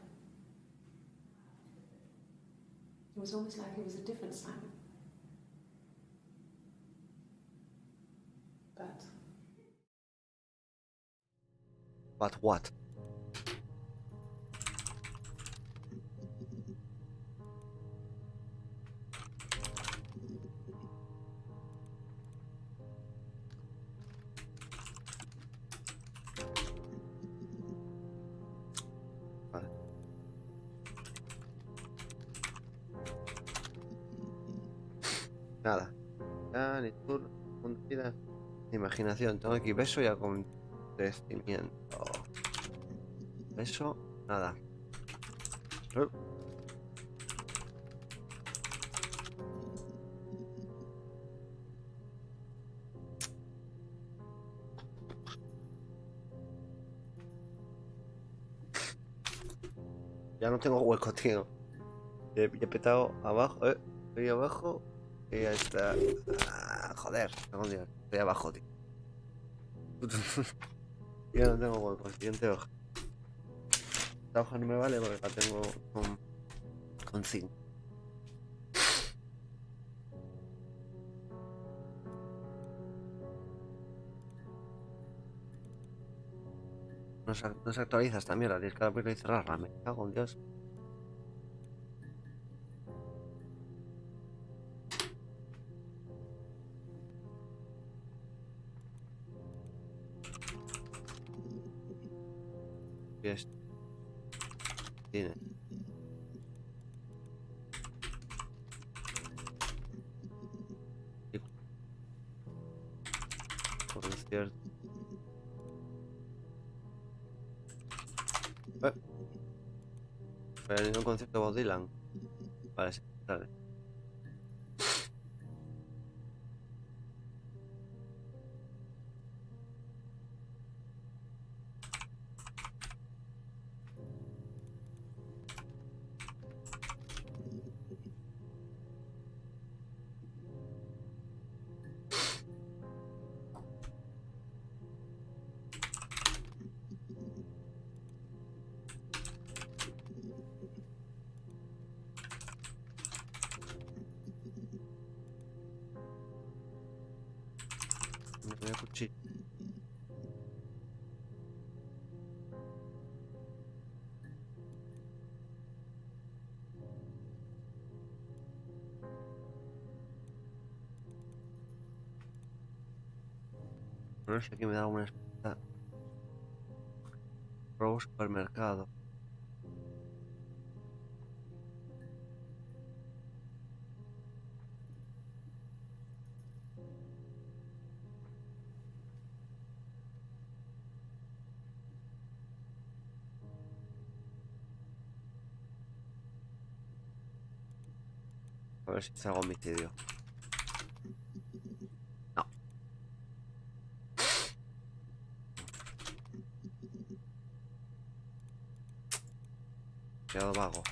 It was almost like it was a different Simon. But what? Vale. Nada. Ya, ni turno, fundida. Imaginación. Tengo aquí beso y acontecimiento. Beso, nada. Ya no tengo hueco, tío. He petado abajo, estoy abajo. Y ya está. Ah, joder, estoy abajo, tío. Ya no tengo hueco. Siguiente hoja. Esta hoja no me vale porque la tengo con 5. No se actualiza esta mierda, tienes que abrirla y cerrarla. Me cago en Dios. Y es. Tiene. Concierto. Pero en un concierto de Bob Dylan. Vale, sí, dale. Me voy a cuchillo. No sé qué me da una especie. Robo supermercado. A ver si hago homicidio. No. Quedado vago.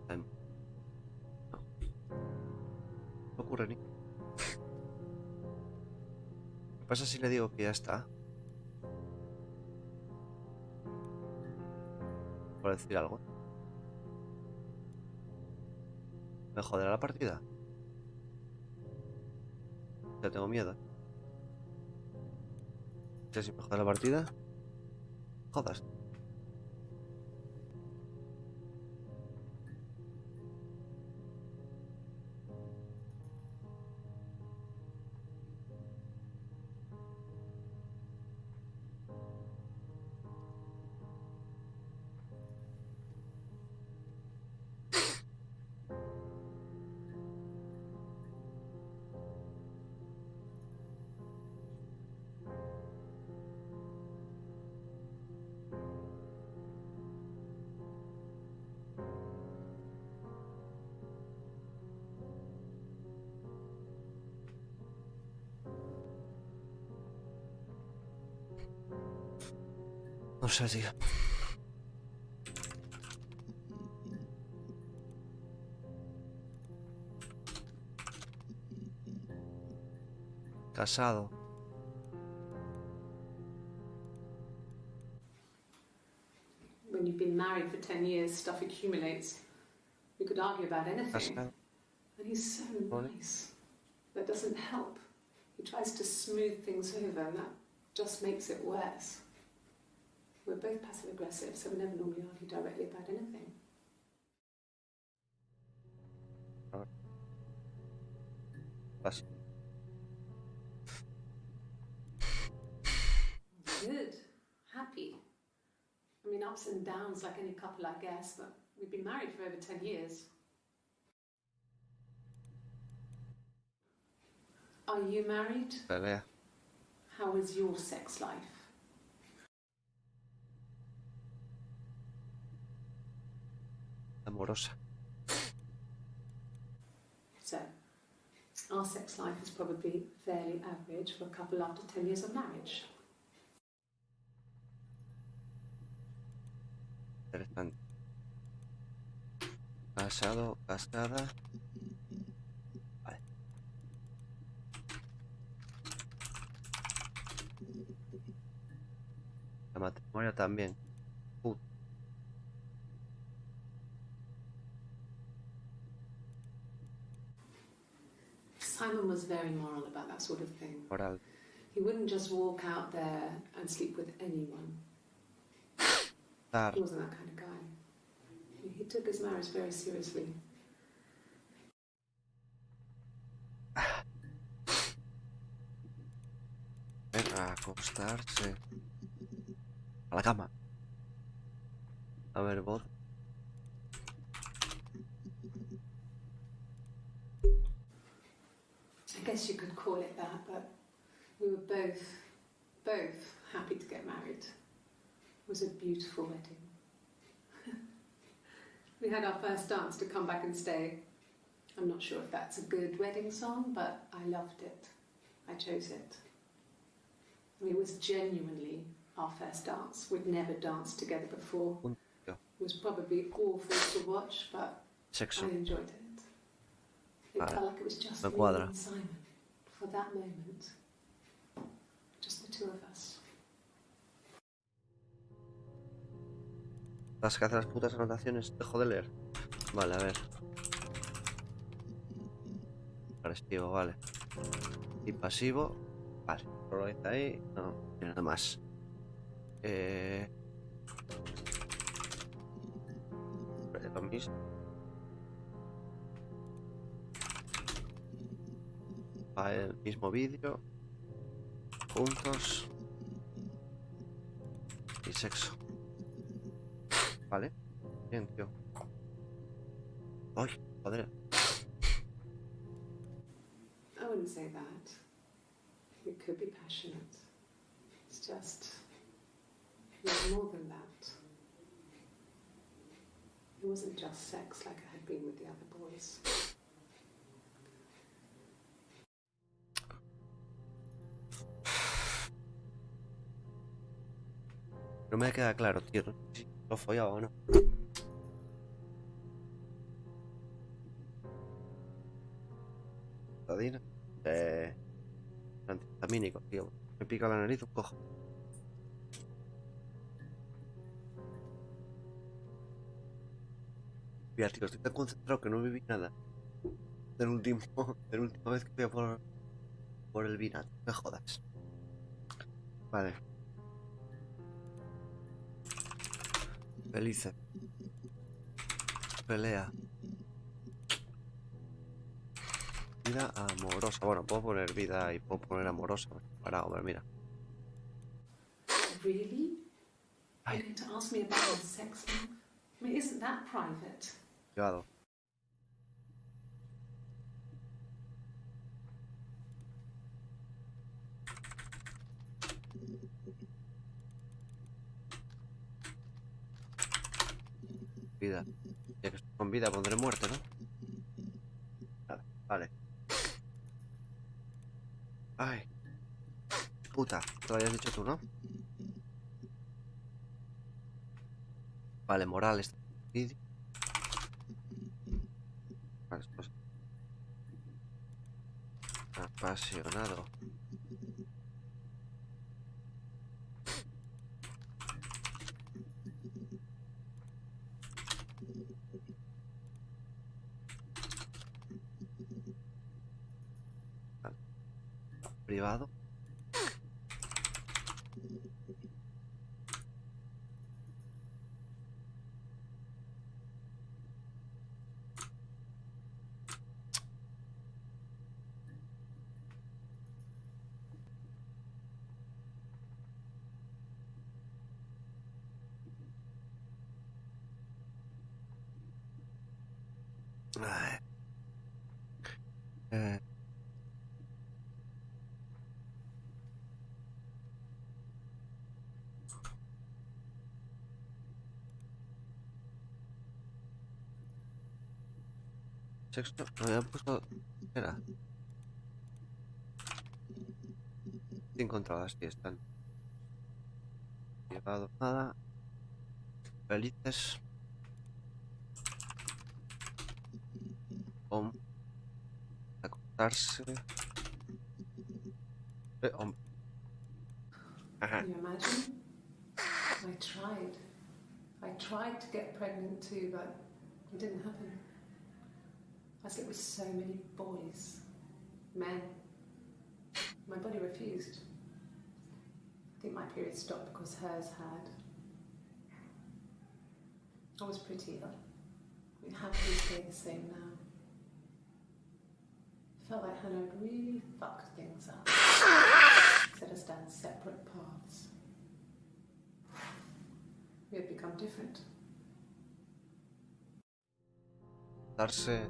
No. No ocurre ni. ¿Qué pasa si le digo que ya está? Por decir algo. ¿Me joderá la partida? Ya tengo miedo. Ya si me jode la partida. Jodas. No sé, tío. Casado. When you've been married for 10 years, stuff accumulates. We could argue about anything. Casado. And he's so Vale. nice. That doesn't help. He tries to smooth things over, and that just makes it worse. We're both passive aggressive, so we never normally argue directly about anything. Paso. Good. Happy. I mean, ups and downs like any couple, I guess, but we've been married for over 10 years. Are you married? Pelea. How is your sex life? Amorosa. So, our sex life is probably fairly average for a couple after 10 years of marriage. Interesante. Casado, casada. Vale. El matrimonio también. Simon was very moral about that sort of thing. Moral. He wouldn't just walk out there and sleep with anyone. He wasn't that kind of guy. He took his marriage very seriously. A acostarse. A la cama. A ver, voz. I guess you could call it that, but we were both happy to get married. It was a beautiful wedding. We had our first dance to Come Back and Stay. I'm not sure if that's a good wedding song, but I loved it. I chose it. I mean, it was genuinely our first dance. We'd never danced together before. It was probably awful to watch, but Sexo. I enjoyed it. It felt like it was just me and Simon for that moment. Just the two of us. Las que hace las putas anotaciones, dejo de leer. Vale, a ver. Agresivo, vale. Y pasivo. Vale, solo está ahí. No, tiene nada más. Lo mismo. Va el mismo vídeo. Juntos. Y sexo. Vale. Bien, tío. Ay, joder. I wouldn't say that. It could be passionate. It's just, it was more than that. It wasn't just sex like I had been with the other boys. No me queda claro, tío. No sé si lo follaba o no. Tadina. Antihistamínico, tío. Me pica la nariz, un cojo. Mira, tío, estoy tan concentrado que no viví nada. De la última vez que fui a por el vino. No me jodas. Vale. Felice. Pelea. Vida amorosa. Bueno, puedo poner vida y puedo poner amorosa. Para, hombre, mira. Really? Ay. You're going to ask me about my sex life? I mean, isn't that private? Privado. Vida. Ya que estoy con vida pondré muerte, ¿no? Vale, vale. Ay. Puta, te lo habías dicho tú, ¿no? Vale, moral este vídeo. Vale, esto es apasionado. Vale. Privado. Ay. sexto. Me había puesto. Era. 5 entradas, sí, están. Llegado nada. Felices. Acostarse. Hombre. Ajá. Can you imagine? I tried to get pregnant too, but it didn't happen. I slept with so many boys, men. My body refused. I think my period stopped because hers had. I was pretty ill. I mean, how can we stay the same now? I felt like Hannah had really fucked things up. Set us down separate paths. We had become different. Darse.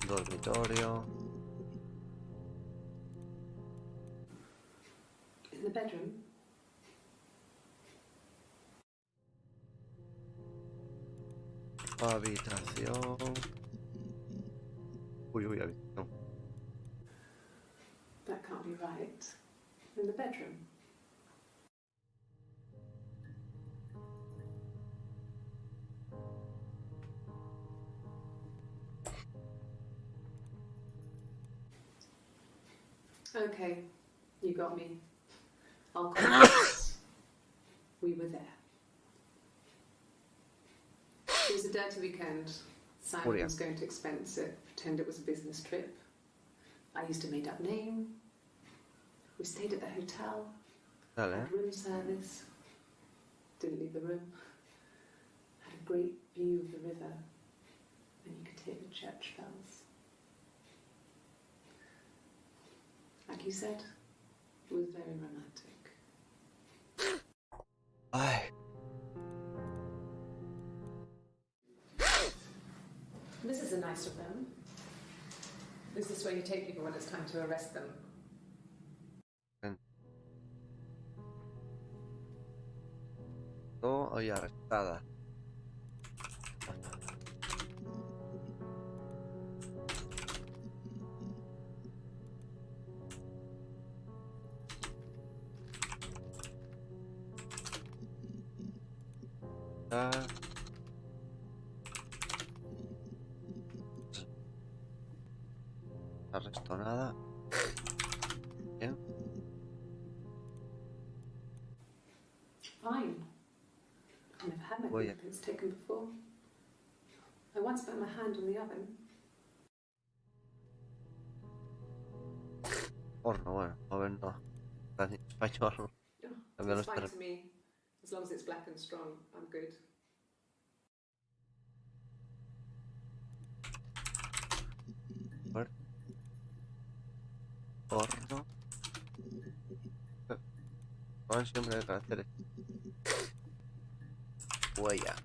Dormitorio. In the bedroom, Habitación. Uy, habitación. that can't be right. In the bedroom. Okay, you got me. I'll confess. We were there. It was a dirty weekend. Simon was going to expense it, pretend it was a business trip. I used a made-up name. We stayed at the hotel. Had room service. Didn't leave the room. Had a great view of the river, and you could hear the church bells. Like you said, it was very romantic. Ay. This is a nicer room. This is where you take people when it's time to arrest them. Hoy arrestada. Arresto nada. Bien. Fine. I've never had my fingerprints taken before. I once put my hand on the oven. Horno, bueno, oven no. Está en español. It's fine to me. As long as it's black and strong, I'm good. Horno. Van siempre de caracteres. Huella.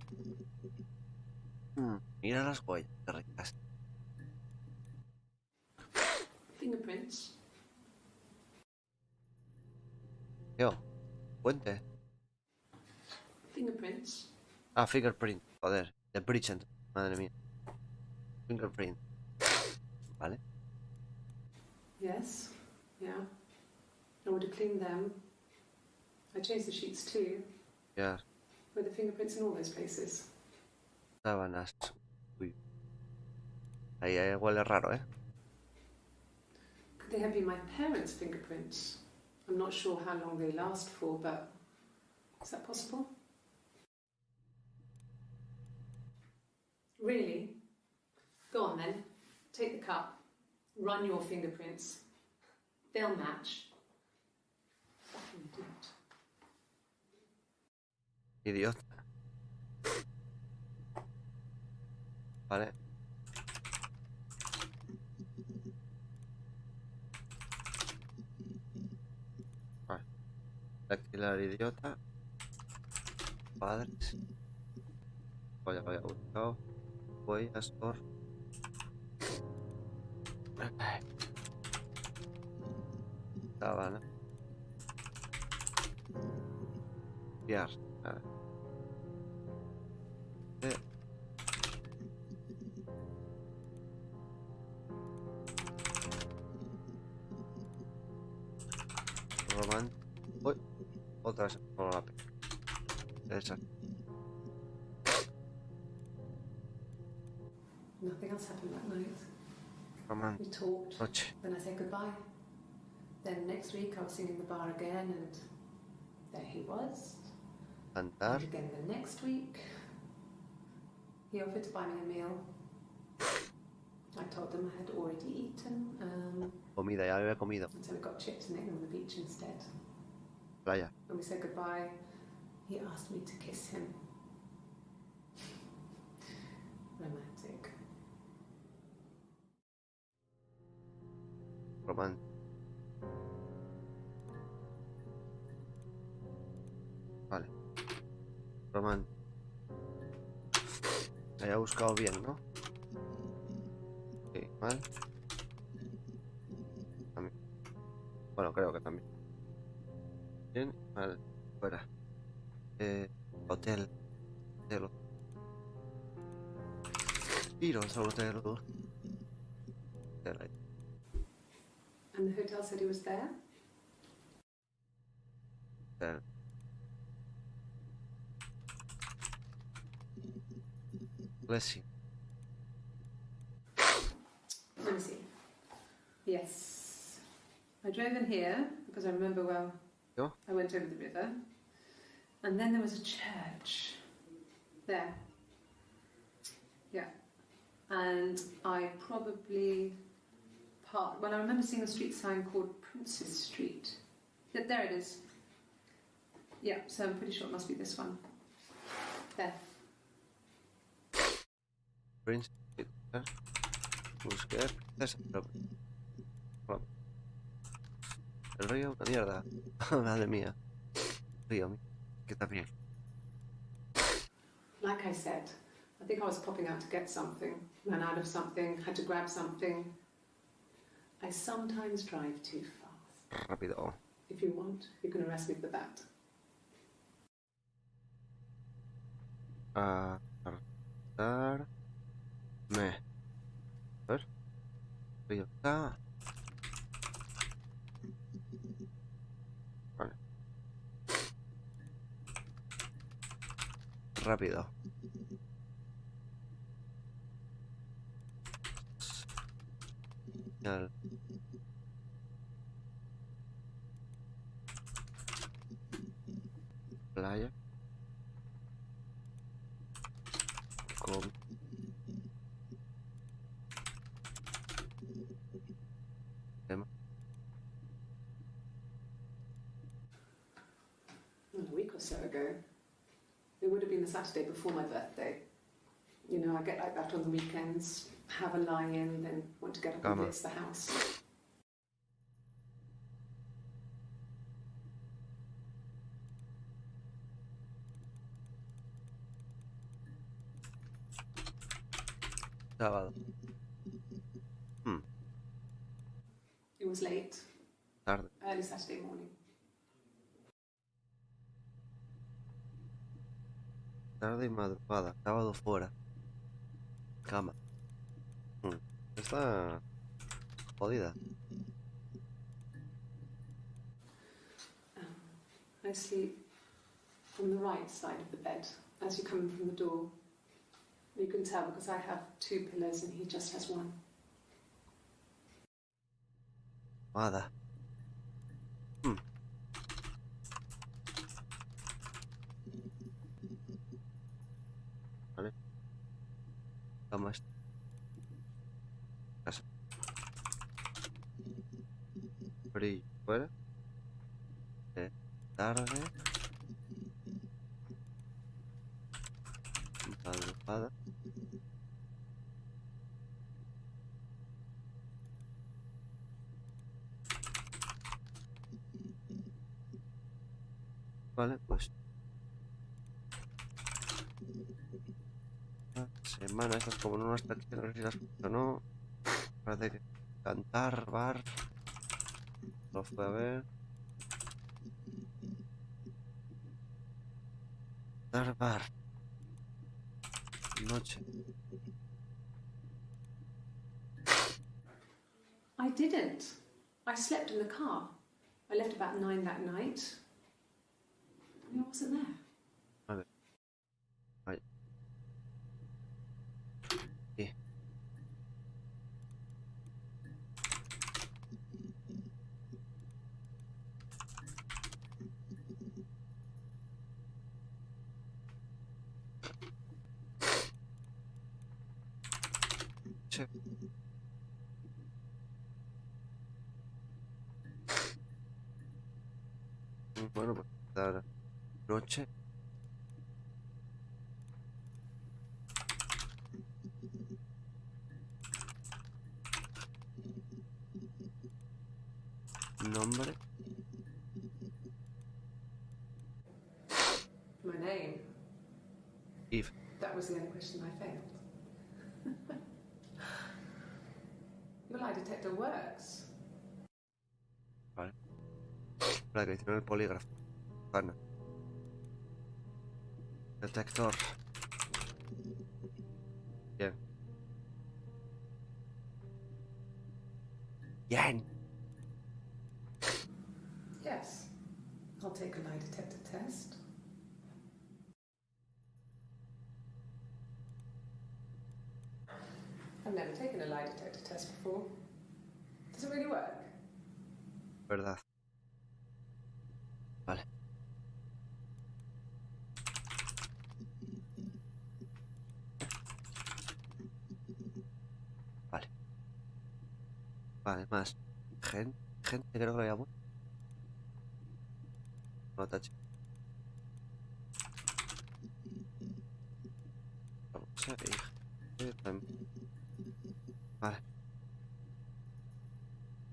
Mira las huellas, qué ricas. Fingerprints. Yo, puente. Fingerprints. Ah, fingerprint, joder. The bridge, madre mía. Fingerprint. Vale. Yes. Yeah. I would have cleaned them. I changed the sheets too. Yeah. Were the fingerprints in all those places? Sábanas. Uy. Ahí huele raro, ¿eh? Could they have been my parents' fingerprints? I'm not sure how long they last for, but is that possible? Really? Go on then. Take the cup. Run your fingerprints. They'll match. Fucking idiot. Idiota. Vale. Vale. Dactilar idiota. Padres. Voy a buscar. Voy a store. Sábana. Fiar. Vale. 5 Uy, otra vez por la pena. Esa. Nothing else happened that night. Román. We talked. Noche. Then I said goodbye. Then next week I was singing the bar again, and there he was. Cantar. And again the next week, he offered to buy me a meal. I told him I had already eaten. Comida, ya había comido. And so we got chips and ate them on the beach instead. Playa. When we said goodbye, he asked me to kiss him. Romantic. Román. Vale. Román. Me haya buscado bien, ¿no? Sí, mal. También. Bueno, creo que también. Bien, mal. Fuera. Hotel. Hotel. Tiros al hotel. Hotel ahí. And the hotel said he was there? Hotel. Bless you. Let me see. Yes. I drove in here because I remember well. Yo? I went over the river. And then there was a church. There. Yeah. And I probably parked. Well, I remember seeing a street sign called Princess Street. There it is. Yeah, so I'm pretty sure it must be this one. There. Prince. Busqué princesa, pero... El río, una mierda. Madre mía. Río, que también. Like I said, I think I was popping out to get something, ran out of something, had to grab something. I sometimes drive too fast. Rápido. If you want, you can arrest me for that. Arrestarme. A ver. Río está. Vale. Rápido. Señal. Playa. Con. Tema. A week or so ago. It would have been the Saturday before my birthday. You know, I get like that on the weekends, have a lie-in, then want to get up and blitz the house. Sábado. It was late, Tarde. early Saturday morning. Tarde y madrugada. Sábado fuera. Cama. Está jodida. I sleep on the right side of the bed as you come in from the door. You can tell because I have two pillows and he just has one. Nada. Vale. Vamos. Casa. Brillo fuera. Tarde. Madrugada. Vale, pues la semana estas como no está aquí, no sé si las o no. Parece que cantar, bar. Lo fue a ver. Cantar, bar. Noche. I didn't. I slept in the car. I left about 9 that night. I wasn't there. A ver. Vaya. Sí. Sí. Bueno, pues ahora noche. Nombre. My name. If. That was the only question I failed. Your lie detector works. Vale. La que hicieron el polígrafo. Gana. Detector. Bien. Bien. Yes. I'll take a lie detector test. I've never taken a lie detector test before. Does it really work? Verdad. Vale. Vale. Vale, más. Gente creo que había mucho. No tache. Vamos a ver. Vale.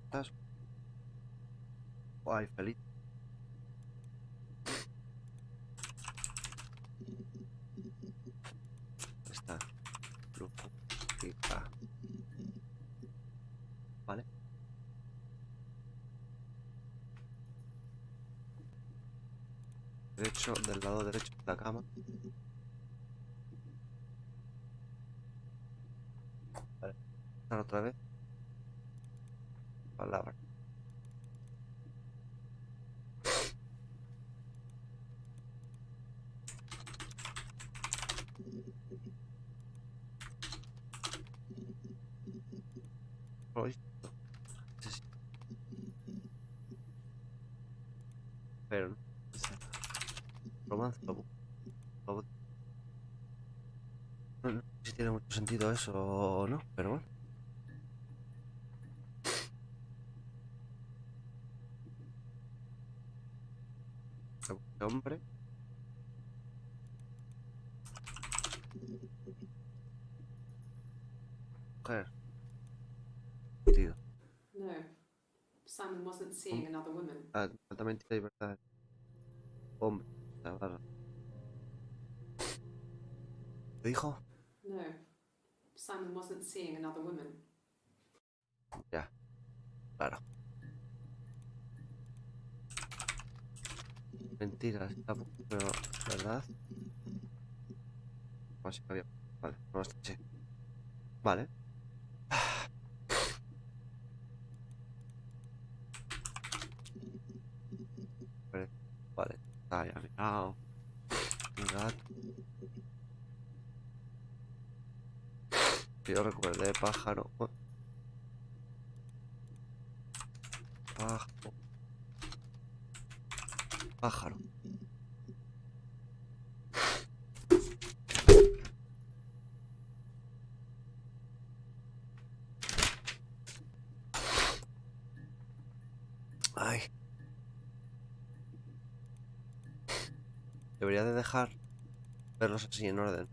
¿Estás? Ay, feliz. Está. Grupo. Fija. Vale. Derecho, del lado derecho de la cama. Vale. Están otra vez. Palabra. Hoy. Sí. Pero no. Romance. No sé si tiene mucho sentido eso o no, pero bueno. Hombre. Mujer. Sentido. No. Simon wasn't seeing another woman. Altamente hay verdad. Hombre. La verdad. ¿Qué dijo? No. Simon wasn't seeing another woman. Ya. Claro. Mentiras. Pero, ¿verdad? Así que había. Vale, no está che. Vale. Vale. Está ya mirado. Mirad. Que yo recuerde, pájaro. Pájaro. Pájaro. Ay. Debería de dejar verlos así en orden.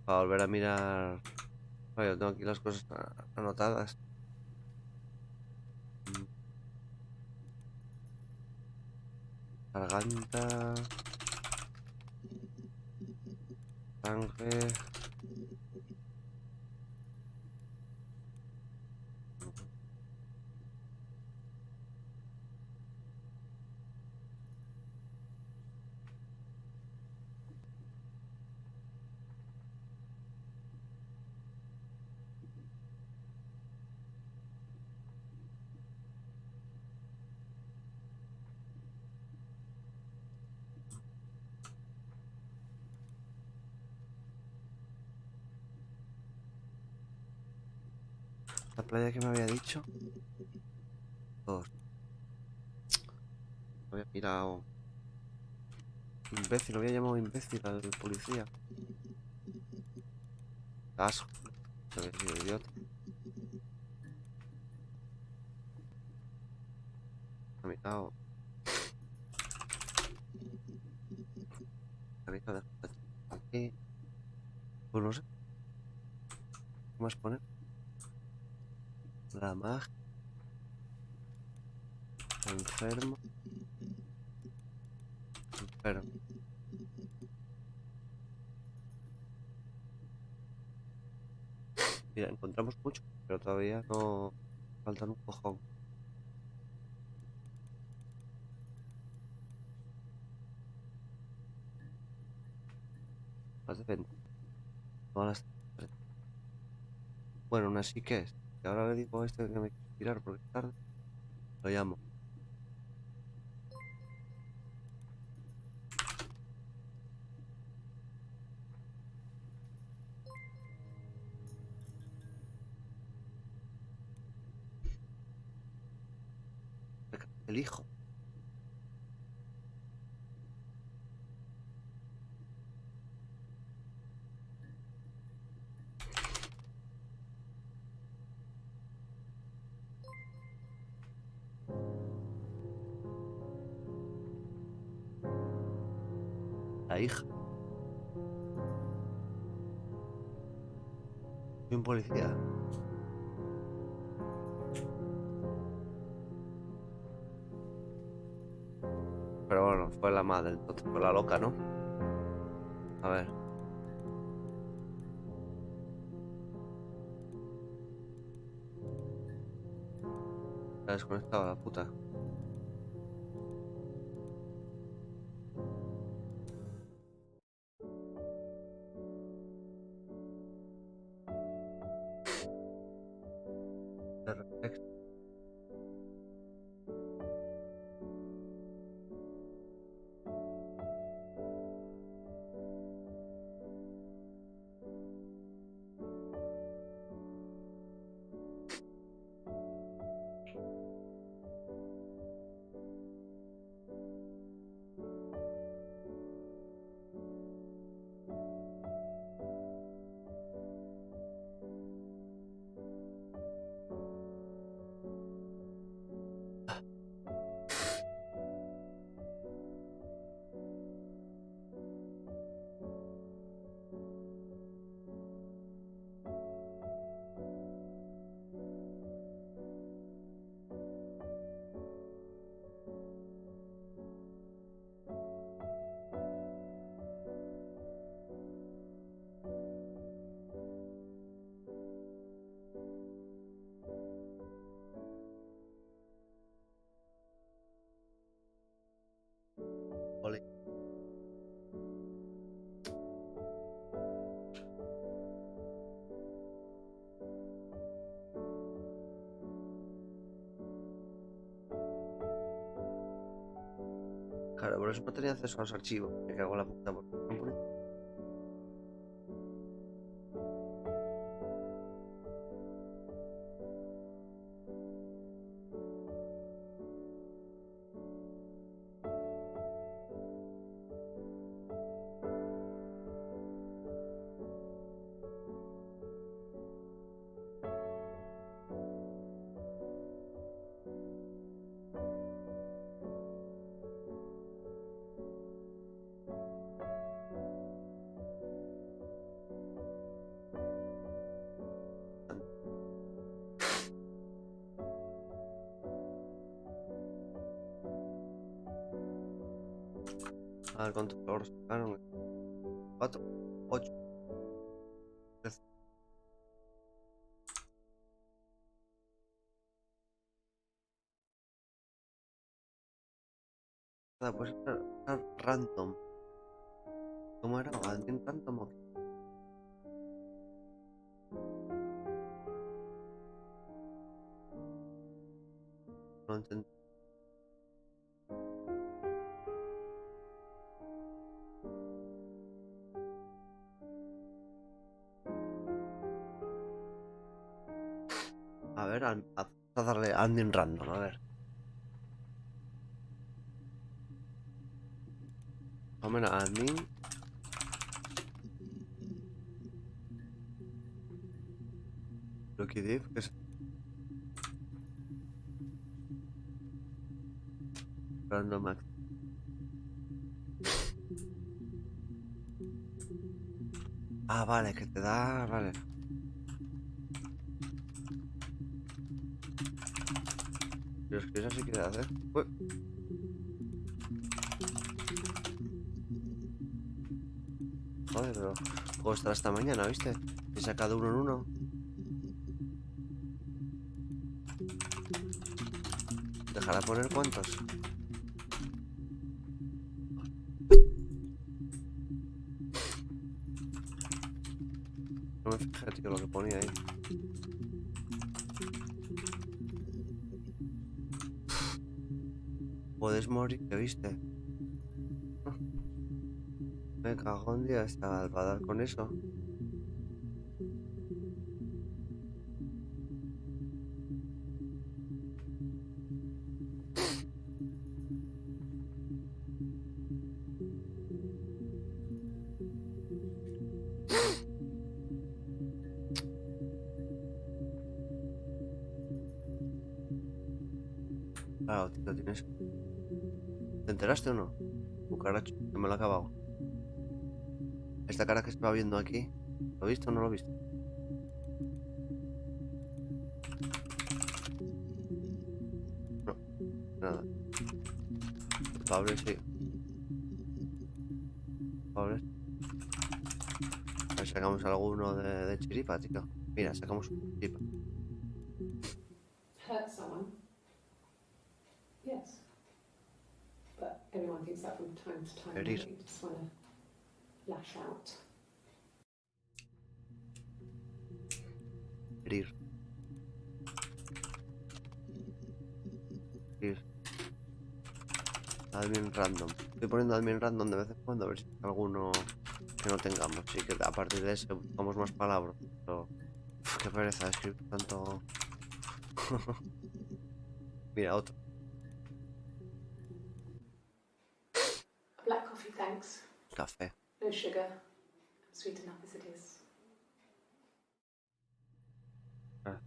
Para volver a mirar. Vale, yo tengo aquí las cosas anotadas. Garganta. Sangre. La playa que me había dicho. Dos. Lo había mirado. Imbécil, lo había llamado imbécil al policía. Asco. Había sido idiota. Ha mirado. Camisa de aquí. Pues no sé. ¿Qué más poner? La magia. Enfermo. Enfermo. Mira, encontramos mucho, pero todavía no. Faltan un cojón. Más de 20. Todas las 3. Bueno, aún así que es. Y ahora le digo a este que me quiere tirar porque es tarde. Lo llamo. El hijo. La hija. Soy un policía. Pero bueno, fue la madre, entonces fue la loca, ¿no? A ver. Se ha desconectado la puta. Perfecto. Ole. Claro, por eso no tenía acceso a los archivos. Me cago en la puta. A ver cuántos logros sacaron. 4, 8, 13. Nada, pues era random. ¿Cómo era? ¿Alguien random o qué? No entendí. ver, a darle admin random, a ver. Tomen a admin. Lucky Div, que es random act. Ah, vale, que te da, vale. Pero es que eso sí que hace. Uy. Joder, pero puedo estar hasta mañana, ¿viste? He sacado uno en uno. ¿Dejará poner cuántos? No me fijé, tío, lo que ponía ahí. Puedes morir, ¿viste? Me cago en día, va a dar con eso. Claro, tío, tienes. ¿Te enteraste o no? Cucaracho, que me lo he acabado. Esta cara que se va viendo aquí, ¿lo viste o no lo viste? No, nada. Culpable, sí. Culpable. A ver, sacamos alguno de chiripa, tío. Mira, sacamos un chiripa. Hurt someone? Yes. But everyone thinks that from time to time. Herir. They just want to lash out. Herir. Herir. Admin random. Estoy poniendo admin random de vez en cuando a ver si hay alguno que no tengamos. Sí, que a partir de ese buscamos más palabras. Pero. Uf, qué pereza escribir tanto. Mira, otro. Black coffee, thanks. Café. No sugar. Sweet enough as it is. Ah.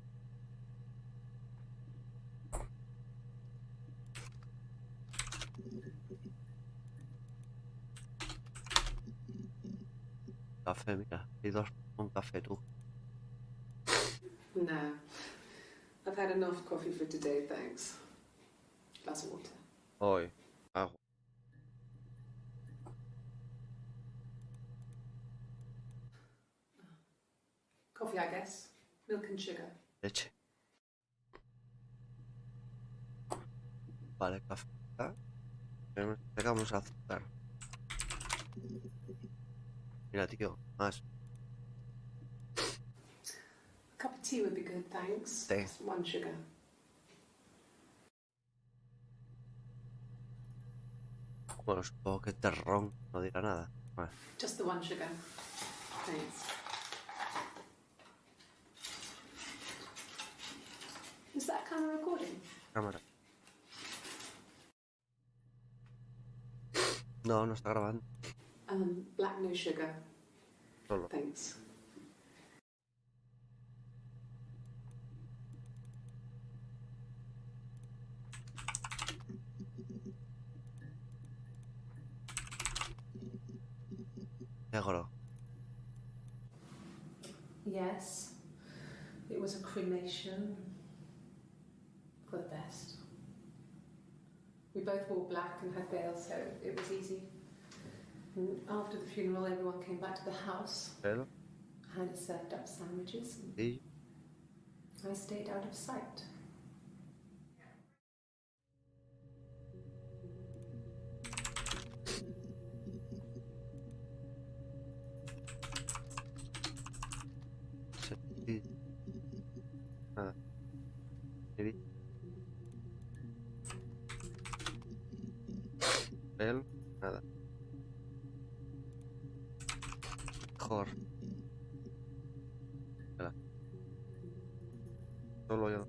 Café, mira. Y dos un café, tú. No. I've had enough coffee for today, thanks. Glass of water. Hoy. Agua. Coffee, I guess. Milk and sugar. Leche. Vale, café. Sacamos azúcar. Mira, tío. Más. A cup of tea would be good, thanks. Té. Just one sugar. Bueno, supongo que terrón no dirá nada. Vale. Just the one sugar. Thanks. Is that camera recording? Cámara. No, no está grabando. Black no sugar. Solo. Thanks. Negro. Yes. It was a cremation. For the best. We both wore black and had veils, so it was easy. And after the funeral, everyone came back to the house. Pelo. Hannah served up sandwiches. And Sí. I stayed out of sight. Sí. Nada. Sí. Pelo. Nada. Mejor. Espera. Solo yo.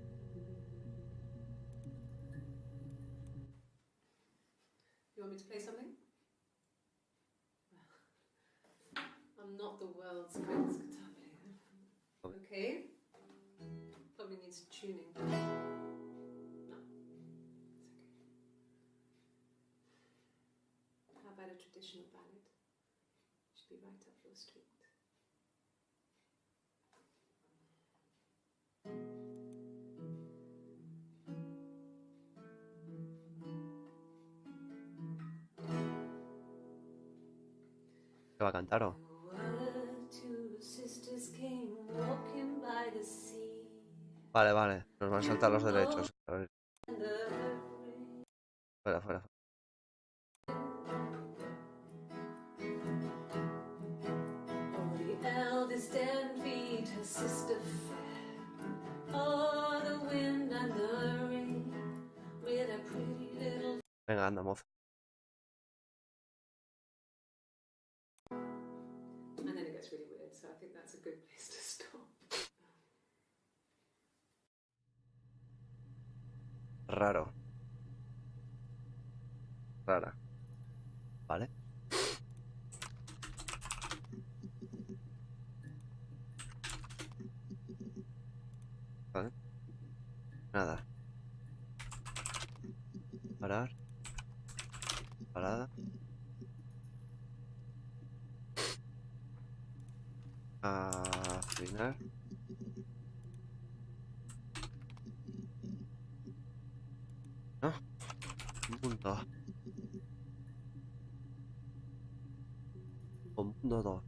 I'm not the world's greatest guitar player. Okay. Probably needs tuning. No. It's okay. How about a traditional ballad? Should be right up your street. ¿Qué va a cantar o? Vale, vale. Nos van a saltar los derechos. A ver. Fuera, fuera. Venga, anda, moza. And then it gets really weird, so I think that's a good place to stop. Raro. Rara. Vale. Vale. Nada. Parar. Parada. Afinar. No. Un punto. Un punto 2.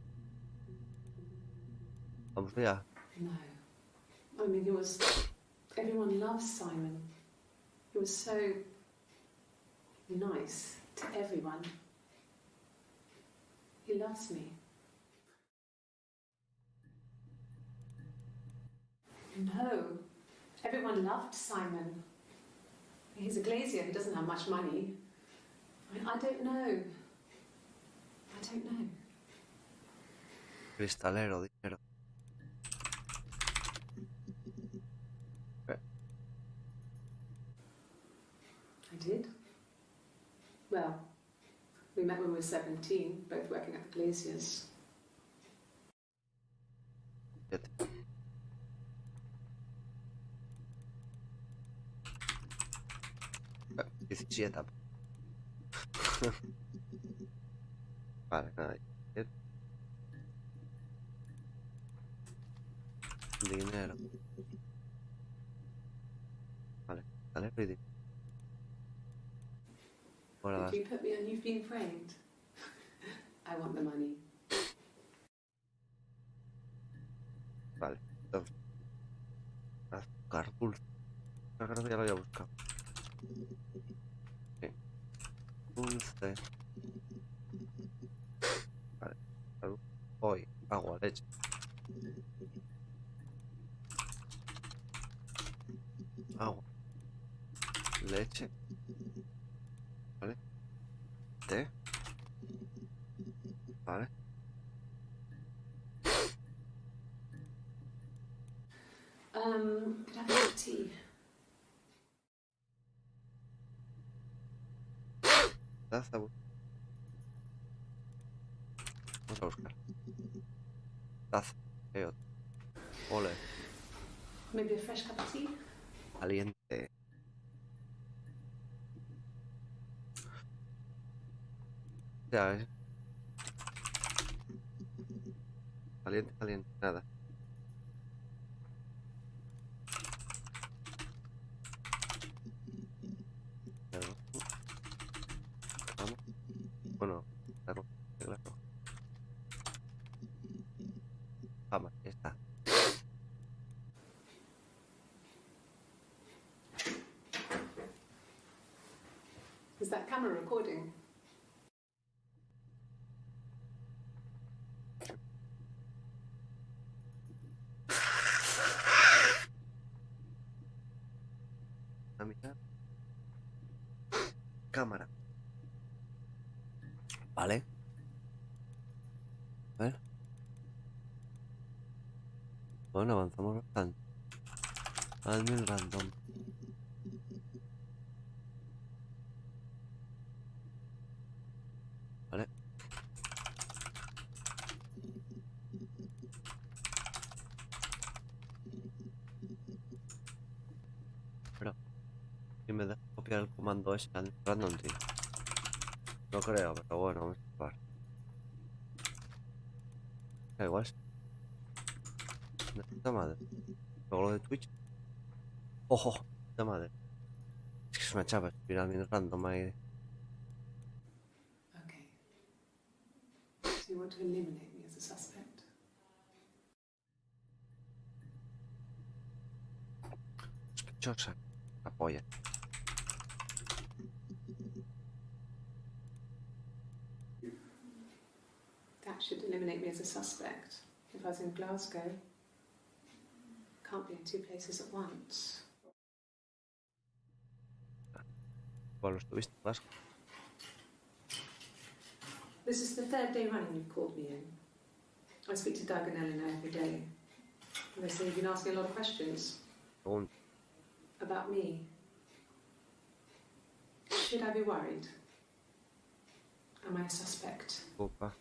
Vamos allá. No. I mean, everyone loves Simon. He was so nice to everyone. He loves me. No. Everyone loved Simon. He's a glazier. He doesn't have much money. I don't know. I don't know. Cristalero, dinero. I did. Well, we met when we were 17, both working at the glaziers. 17. Vale, nada. Dinero. Vale, dale, dinero. Ahora If you put me on, you've been framed. I want the money. Vale, entonces. Azúcar dulce. Creo que ya lo había buscado. Sí. Dulce. Vale. Hoy, agua, leche. Agua. Leche. Vale. Té. Vale. Could I have a tea? Taza. Vamos a buscar. Taza. Ole. Maybe a fresh cup of tea? Caliente. Ya ves. Caliente, caliente, nada. Vamos. Bueno, claro, claro. Vamos, ya está. Is that camera recording? A mirar. Cámara. Vale. A ver. Bueno, avanzamos bastante. Hazme el random. Vale. me deja copiar el comando ese al random, tío. No creo, pero bueno, vamos a probar. Da igual. De puta madre. Luego lo de Twitch. Ojo, puta madre. Es que es una chapa, espiral bien random ahí. Okay. So you want to eliminate me as a suspect? Sospechosa. La polla. That should eliminate me as a suspect. If I was in Glasgow, can't be in two places at once. Bueno, estuviste más. This is the third day running you've called me in. I speak to Doug and Eleanor every day. And they say you've been asking a lot of questions Según. about me. Should I be worried? Am I a suspect? Opa.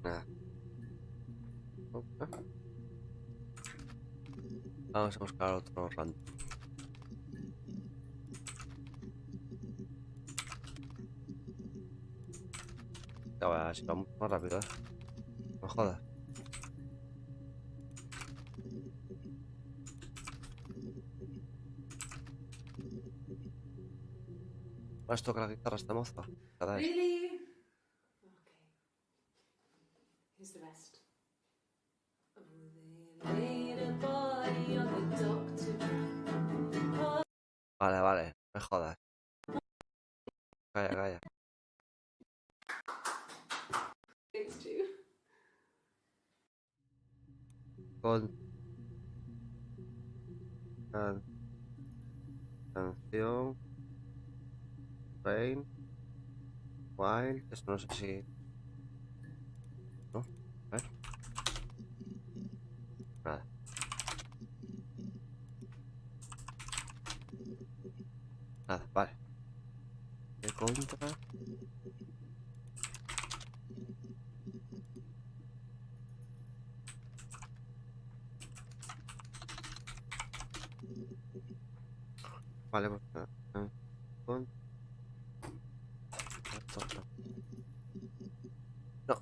Nada. Opa. Vamos a buscar otro random. Ya va, si va mucho más rápido, no jodas. ¿Vas a tocar la guitarra esta moza? Cada vez. Really? Okay. Here's the rest. Oh, they laid a body on the doctor. Vale, vale, no me jodas. Calla, calla. Against you. Con... Canción... Rain... Wild... Eso no sé si... ¿No? A ver. Nada. Nada, vale. De contra... Vale, pues nada. Con... No.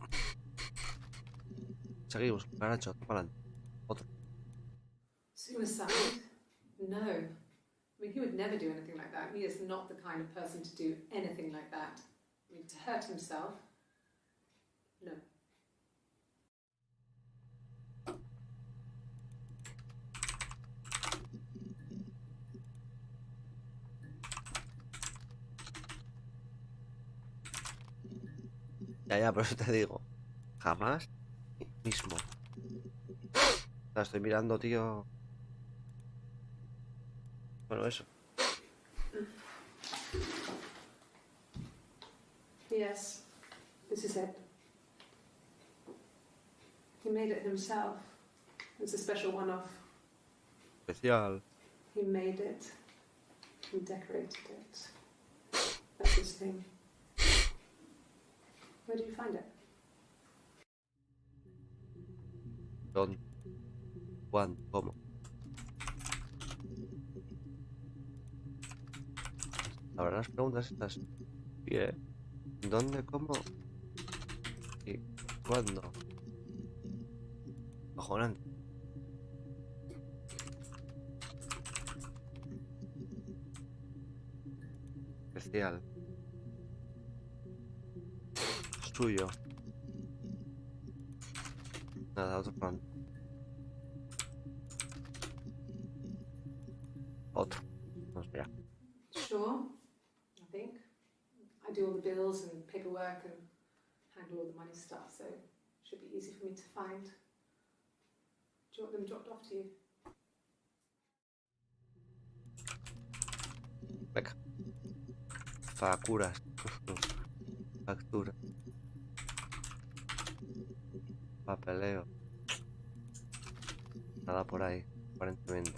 Seguimos, caracho, para adelante. Otro. Suicide? No. I mean, he would never do anything like that. He is not the kind of person to do anything like that. I mean, to hurt himself? No. Ya, por eso te digo. Jamás mismo. La estoy mirando, tío. Bueno, eso. Yes, this is it. He made it himself. It's a special one-off. Especial. He made it. He decorated it. That's his thing. Where did you find it? ¿Dónde? ¿Cuándo? ¿Cómo? La verdad, las preguntas estas. Bien. ¿Dónde? ¿Cómo? ¿Y cuándo? Cojonante. Especial. Suyo. Nada, otro plan. Otro. Vamos allá. Sure, I think. I do all the bills and paperwork and handle all the money stuff, so it should be easy for me to find. Do you want them dropped off to you? Venga. Facuras. Factura. Papeleo. Nada por ahí, aparentemente.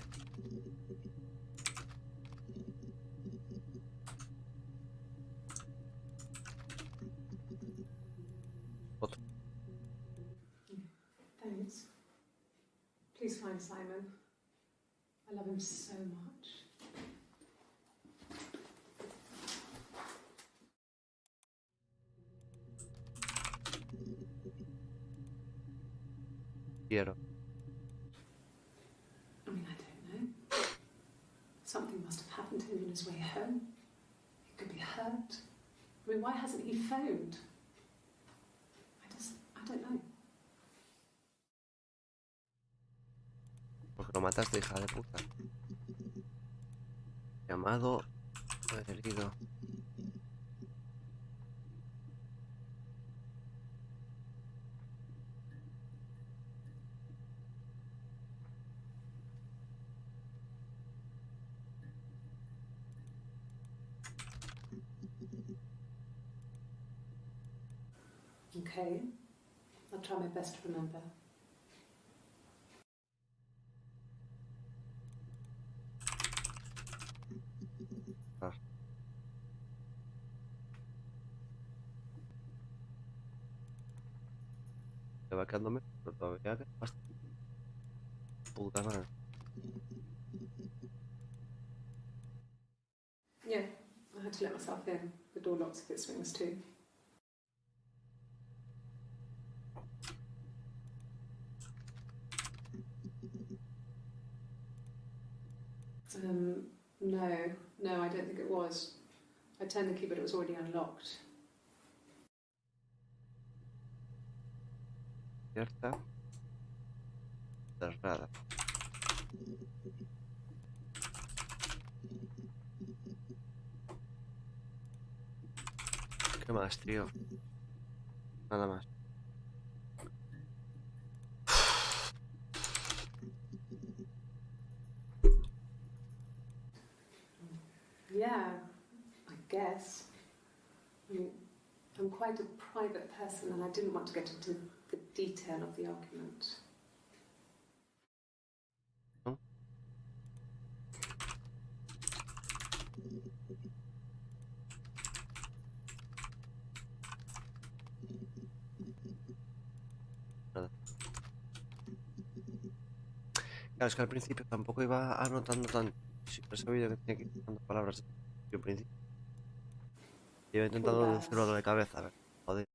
Please find Simon. I love him so much. Quiero. I mean, I don't know. Something must have happened to him on his way home. He could be hurt. I mean, why hasn't he phoned? I don't know. Porque lo mataste, hija de puta. Llamado o herido. Okay. I'll try my best to remember. Se va quedándome, pero todavía que bastante. Puta madre. Yeah, I had to let myself in. The door locks if it swings too. No, I don't think it was. I turned the key, but it was already unlocked. Abierta. Cerrada. ¿Qué más, tío? Nada más. Yeah, I guess. I mean, I'm quite a private person and I didn't want to get into the detail of the argument. ¿No? Nada. Claro, es que al principio tampoco iba anotando tanto. Siempre he sabido que tenía que ir anotando palabras desde el principio. Iba intentando decirlo de cabeza, a ver. Joder.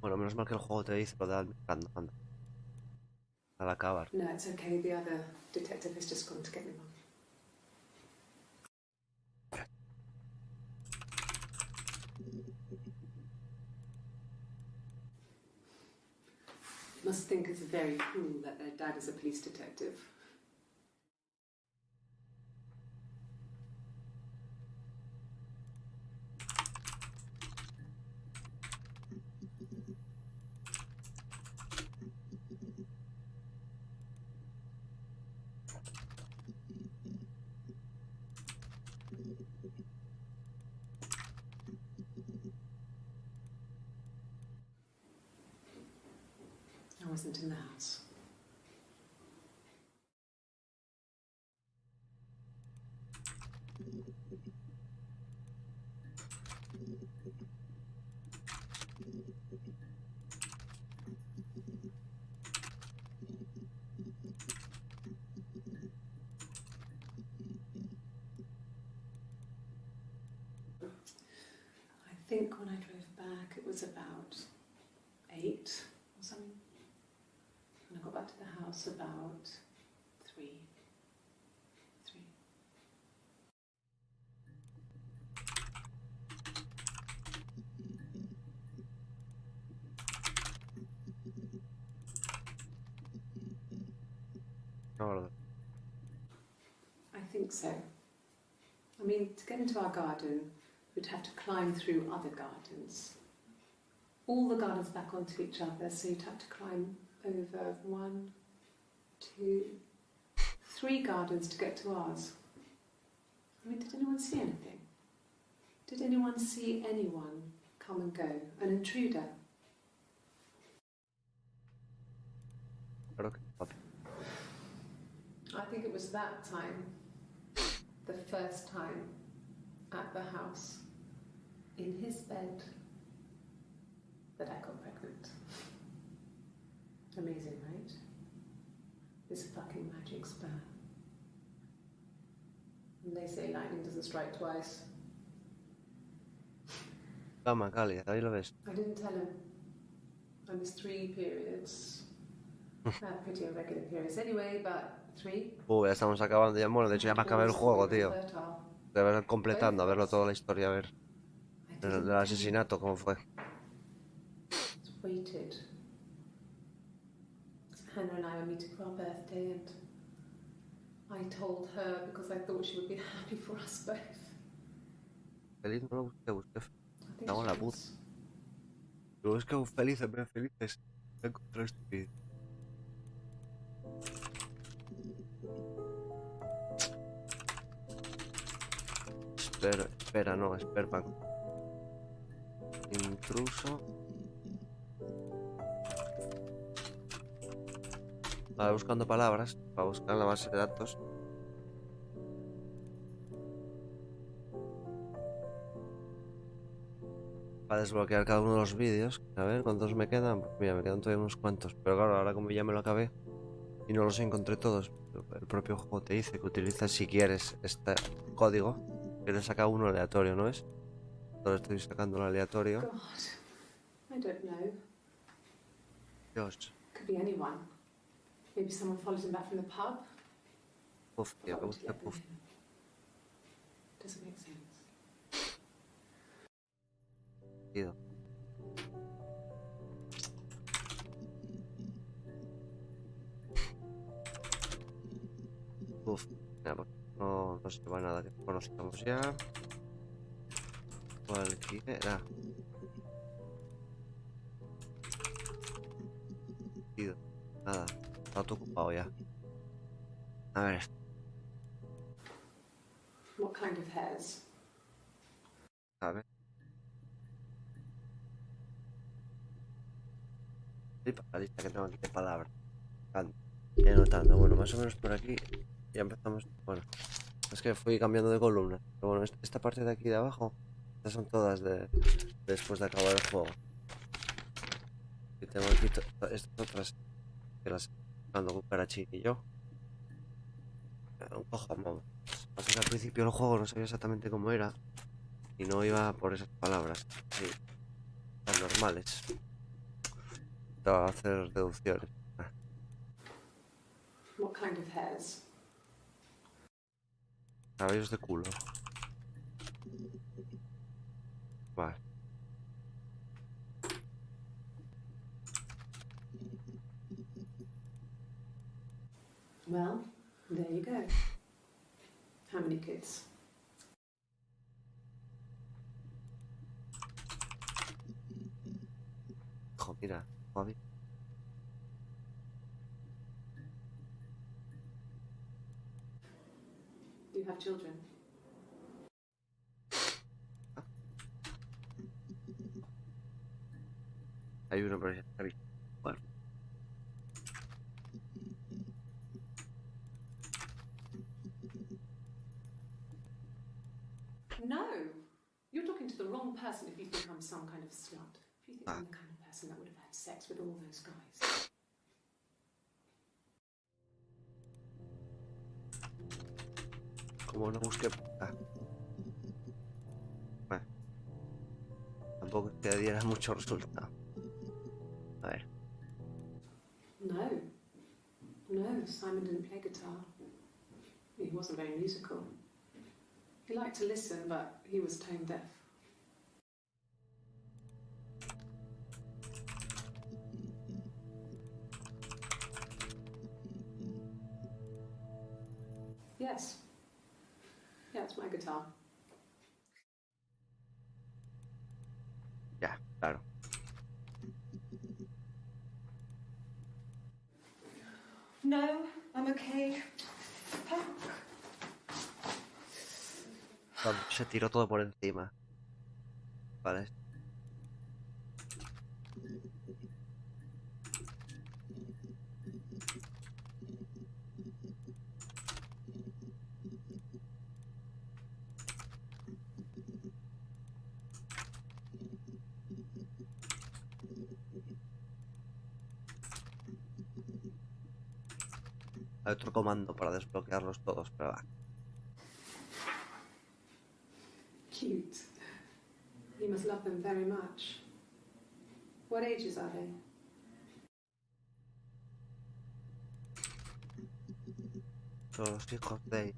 Bueno, menos mal que el juego te dice lo de almirando, anda. Al acabar. No, it's okay. The other detective has just gone to get me one. Must think it's very cool that their dad is a police detective. I wasn't in the house. I think when I drove back it was about 8 or something. And I got back to the house about 3. No, verdad. I think so. I mean, to get into our garden, we'd have to climb through other gardens. All the gardens back onto each other, so you'd have to climb over 1, 2, 3 gardens to get to ours. I mean, did anyone see anything? Did anyone see anyone come and go? An intruder? Claro que papi. I think it was that time, the first time at the house, in his bed, that I got pregnant. Amazing, right? This fucking magic sperm. And they say lightning doesn't strike twice. Cama cálida, ahí lo ves. I didn't tell him. I missed 3 periods. I had pretty irregular periods anyway, but 3. Ya estamos acabando ya. Bueno, de hecho ya me acabé el juego, tío. De ver completando, a verlo toda la historia, a ver. Del asesinato, cómo fue. Waited. Hannah and I were meeting for our birthday, and I told her because I thought she would be happy for us both. Feliz no lo busqué, busqué. I think Cago en la she puta. was. Lo busqué feliz en vez de felices. Encontré este vídeo. Espera, no, esperpan. Intruso. Estaba buscando palabras para buscar en la base de datos. Para desbloquear cada uno de los vídeos. A ver cuántos me quedan. Pues mira, me quedan todavía unos cuantos. Pero claro, ahora como ya me lo acabé y no los encontré todos, el propio juego te dice que utilizas, si quieres, este código, quieres sacar uno aleatorio, ¿no es? Entonces estoy sacando el aleatorio. God, I don't know. Dios. Could be anyone. Maybe someone followed him back from the pub. Puf, tío, Forgot me to gusta let them puf. in. Doesn't make sense. Tío. Uf, mira, pues no se lleva nada que conozcamos ya. Cualquiera. Tío, nada, está todo ocupado ya. A ver, What kind of hairs? a ver. Flipa la lista que tengo aquí de palabras. Ya anotando, bueno, más o menos por aquí ya empezamos. Bueno, es que fui cambiando de columna. Pero bueno, esta parte de aquí de abajo, estas son todas después de acabar el juego. Y tengo aquí estas otras que las ando con Carachín y yo. Un cojón, vamos. Pasa que al principio del juego no sabía exactamente cómo era y no iba por esas palabras sí, tan normales. Estaba a hacer deducciones. What kind of hairs? Cabellos de culo. Vale. Well, there you go. How many kids? Hijo, mira, Javi. Do you have children? Hay uno, pero ya está bien. Bueno. No! You're talking to the wrong person if you think I'm some kind of slut. If you think I'm the kind of person that would have had sex with all those guys. Como no busqué. Bueno. Tampoco te diera mucho resultado. A ver. No. No, Simon didn't play guitar. He wasn't very musical. He liked to listen, but he was tone deaf. Yes. Yeah, it's my guitar. Ya, claro. No, I'm okay. Se tiró todo por encima. Vale. Hay otro comando para desbloquearlos todos, pero va. Cute. You must love them very much. What ages are they? Son los hijos de...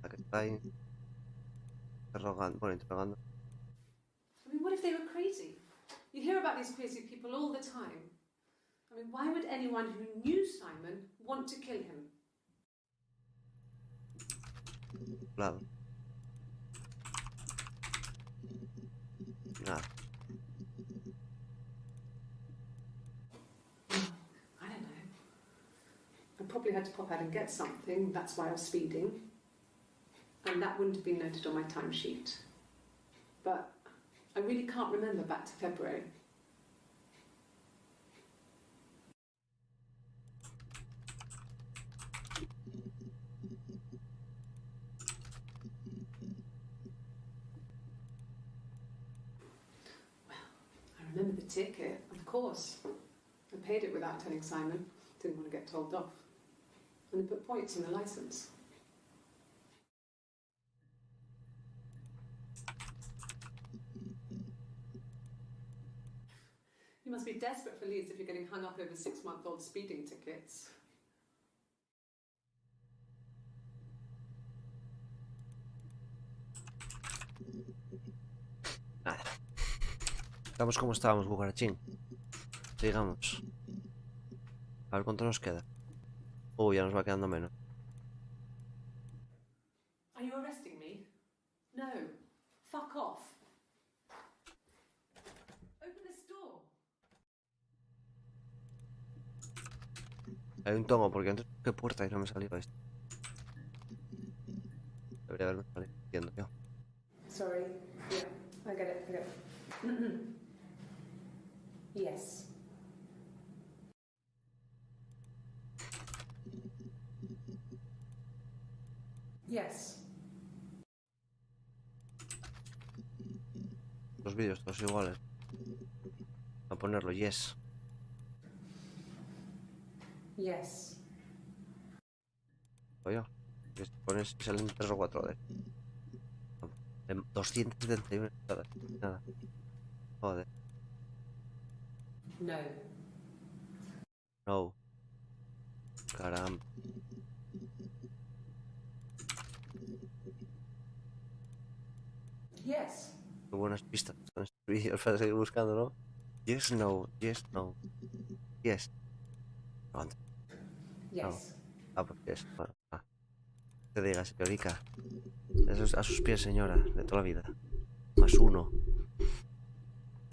La que está ahí interrogando. Bueno, interrogando. I mean, what if they were crazy? You hear about these crazy people all the time. I mean, why would anyone who knew Simon want to kill him? Claro. Nada. I don't know. I probably had to pop out and get something. That's why I was speeding. And that wouldn't have been noted on my timesheet. But I really can't remember back to February. I remember the ticket, of course. I paid it without telling Simon. Didn't want to get told off. And they put points on the license. You must be desperate for leads if you're getting hung up over 6-month-old speeding tickets. Nada. Estamos como estábamos, cucarachín. Sigamos. A ver cuánto nos queda. Ya nos va quedando menos. Are you arresting me? No. Fuck off. Open this door. Hay un tomo porque antes qué puerta y no me salió esto. Debería haberme salido entiendo yo. Sorry. Yeah, I get it. I get it. Yes. Yes. Los vídeos todos iguales. A ponerlo yes. Yes. Oye, pones salen 3 o 4 de 271 entradas. Nada. Joder. No. No. Caramba. Yes. Qué buenas pistas con estos vídeos para seguir buscando, ¿no? Yes, no. Yes, no. Yes. No, Yes. pues yes. Bueno, te diga, señorica. Eso es a sus pies, señora, de toda la vida. +1.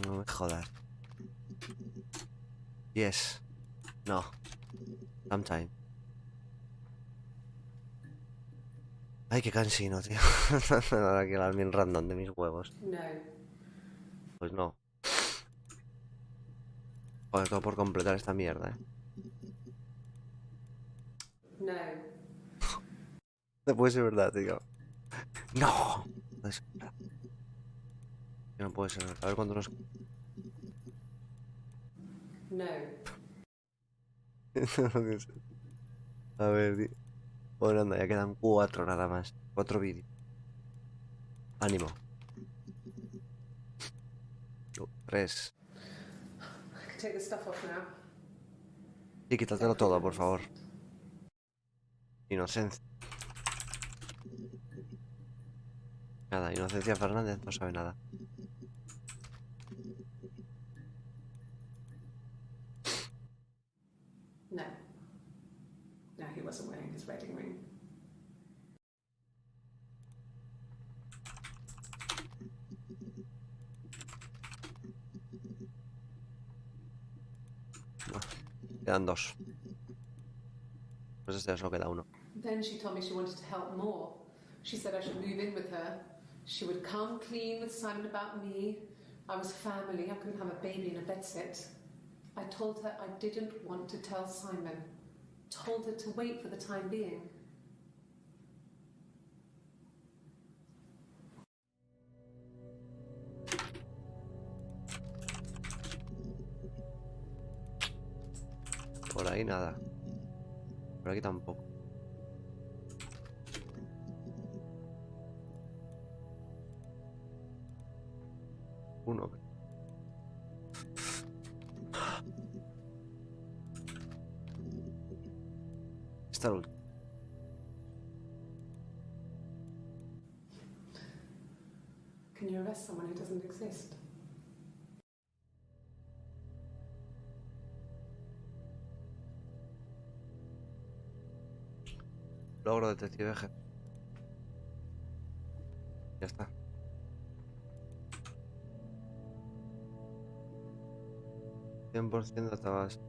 No me jodas. Yes. No. Sometime. Ay, qué cansino, tío. Ahora que el admin random de mis huevos. No. Pues no. Joder, todo por completar esta mierda, No. No puede ser verdad, tío. No. No puede ser verdad. No puede ser verdad. A ver cuánto nos... No. A ver, bueno, anda, ya quedan 4 nada más. 4 vídeos. Ánimo. 3. I can take the stuff off now. Y quítatelo todo, por favor. Inocencia. Nada, Inocencia Fernández no sabe nada. No. No, he wasn't wearing his wedding ring. Quedan 2. Pues este solo queda 1. Then she told me she wanted to help more. She said I should move in with her. She would come clean with Simon about me. I was family. I couldn't have a baby in a bedsit. I told her I didn't want to tell Simon. Told her to wait for the time being. Por ahí nada. Por aquí tampoco. Uno. Está el último. Can you arrest someone who doesn't exist? Logro detective jefe. Ya está. 100% de tabas.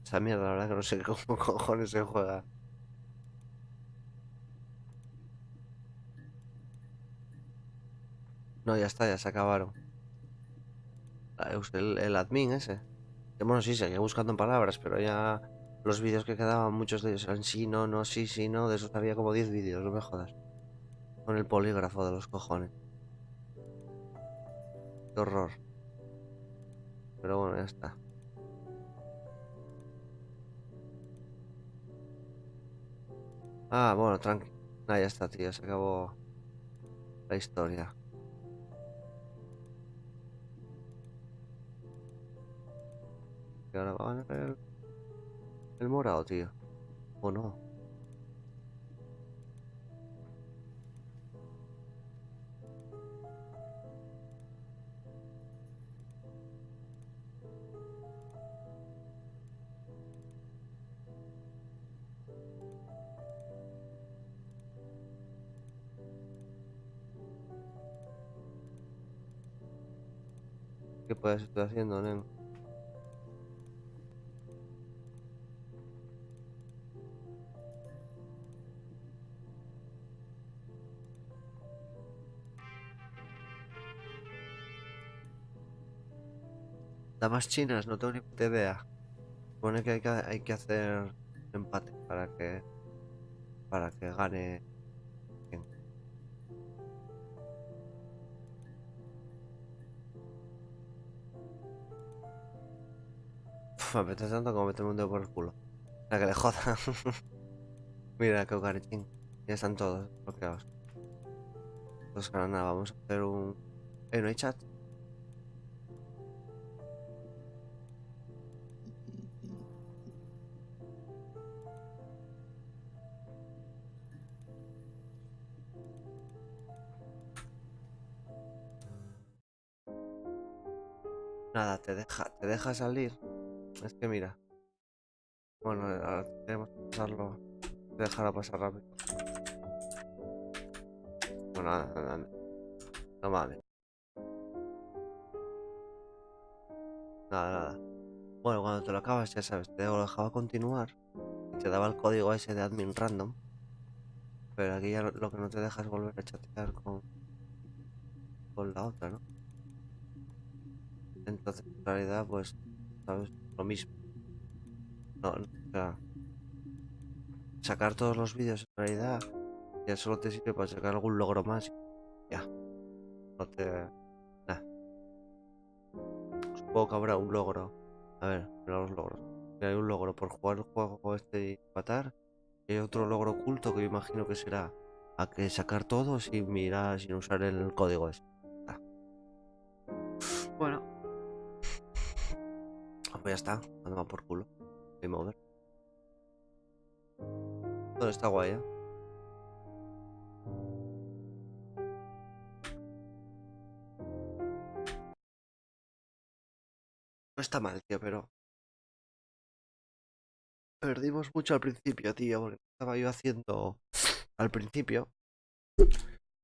Esa mierda, la verdad que no sé cómo cojones se juega. No, ya está, ya se acabaron. El admin ese. Que bueno, sí, seguía buscando palabras, pero ya los vídeos que quedaban, muchos de ellos eran sí, no, no, sí, sí, no. De esos había como 10 vídeos, no me jodas. Con el polígrafo de los cojones. Qué horror. Pero bueno, ya está. Ah, bueno, tranqui. Ah, ya está, tío, se acabó la historia. Y ahora va a ganar el morado, tío. ¿O no? ¿Qué puedes estar haciendo, nen? Damas chinas, no tengo ni puta idea. Supone que hay que hacer empate para que gane quien. Uf, me apetece tanto como meterme un dedo por el culo. La que le joda. Mira, qué cariñín. Ya están todos bloqueados. Entonces, nada, vamos a hacer un... ¿No hay chat? Nada, te deja salir. Es que mira. Bueno, ahora tenemos que pasarlo. Dejarlo pasar rápido. Bueno, nada. No mames. Nada. Bueno, cuando te lo acabas, ya sabes, te lo dejaba continuar y te daba el código ese de admin random. Pero aquí ya lo que no te deja es volver a chatear con la otra, ¿no? Entonces, en realidad, pues, sabes, lo mismo. No, o sea, sacar todos los vídeos en realidad ya solo te sirve para sacar algún logro más. Ya, no te... Nah, supongo que habrá un logro. A ver, mira los logros. Hay un logro por jugar el juego este y matar. Y hay otro logro oculto que yo imagino que será a que sacar todos y mirar sin usar el código ese. Ah, bueno, pues ya está. Anda por culo. Game over. Todo está guay, ¿eh? No está mal, tío, pero perdimos mucho al principio, tío, porque estaba yo haciendo al principio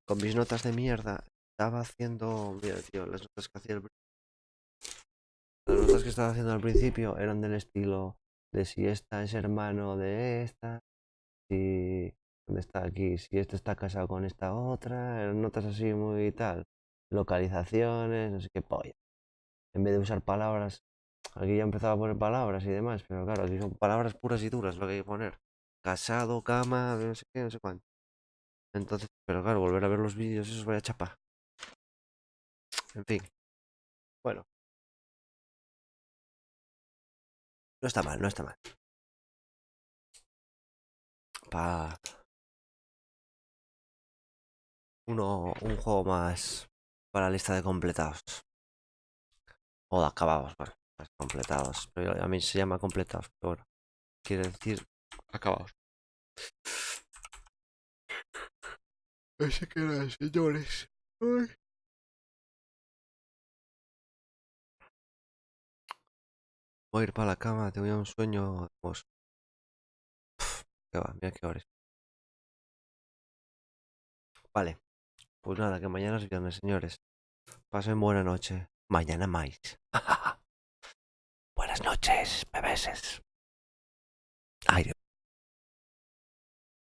con mis notas de mierda. Estaba haciendo, mira, tío, las notas que hacía Las notas que estaba haciendo al principio eran del estilo de si esta es hermano de esta, si dónde está aquí, si este está casado con esta otra, eran notas así muy tal, localizaciones, no sé qué polla. En vez de usar palabras, aquí ya empezaba a poner palabras y demás, pero claro, aquí son palabras puras y duras lo que hay que poner. Casado, cama, no sé qué, no sé cuánto. Entonces, pero claro, volver a ver los vídeos, eso vaya chapa. En fin, bueno, no está mal, no está mal. Pa un juego más para la lista de completados. O de acabados, bueno, más completados. Pero a mí se llama completados, pero bueno, quiere decir acabados. Así que nada, señores. Ay. Voy a ir para la cama, tengo ya un sueño hermoso. Que va, mira qué hora es. Vale, pues nada, que mañana es viernes, señores. Pasen buena noche. Mañana más. Buenas noches, bebeses.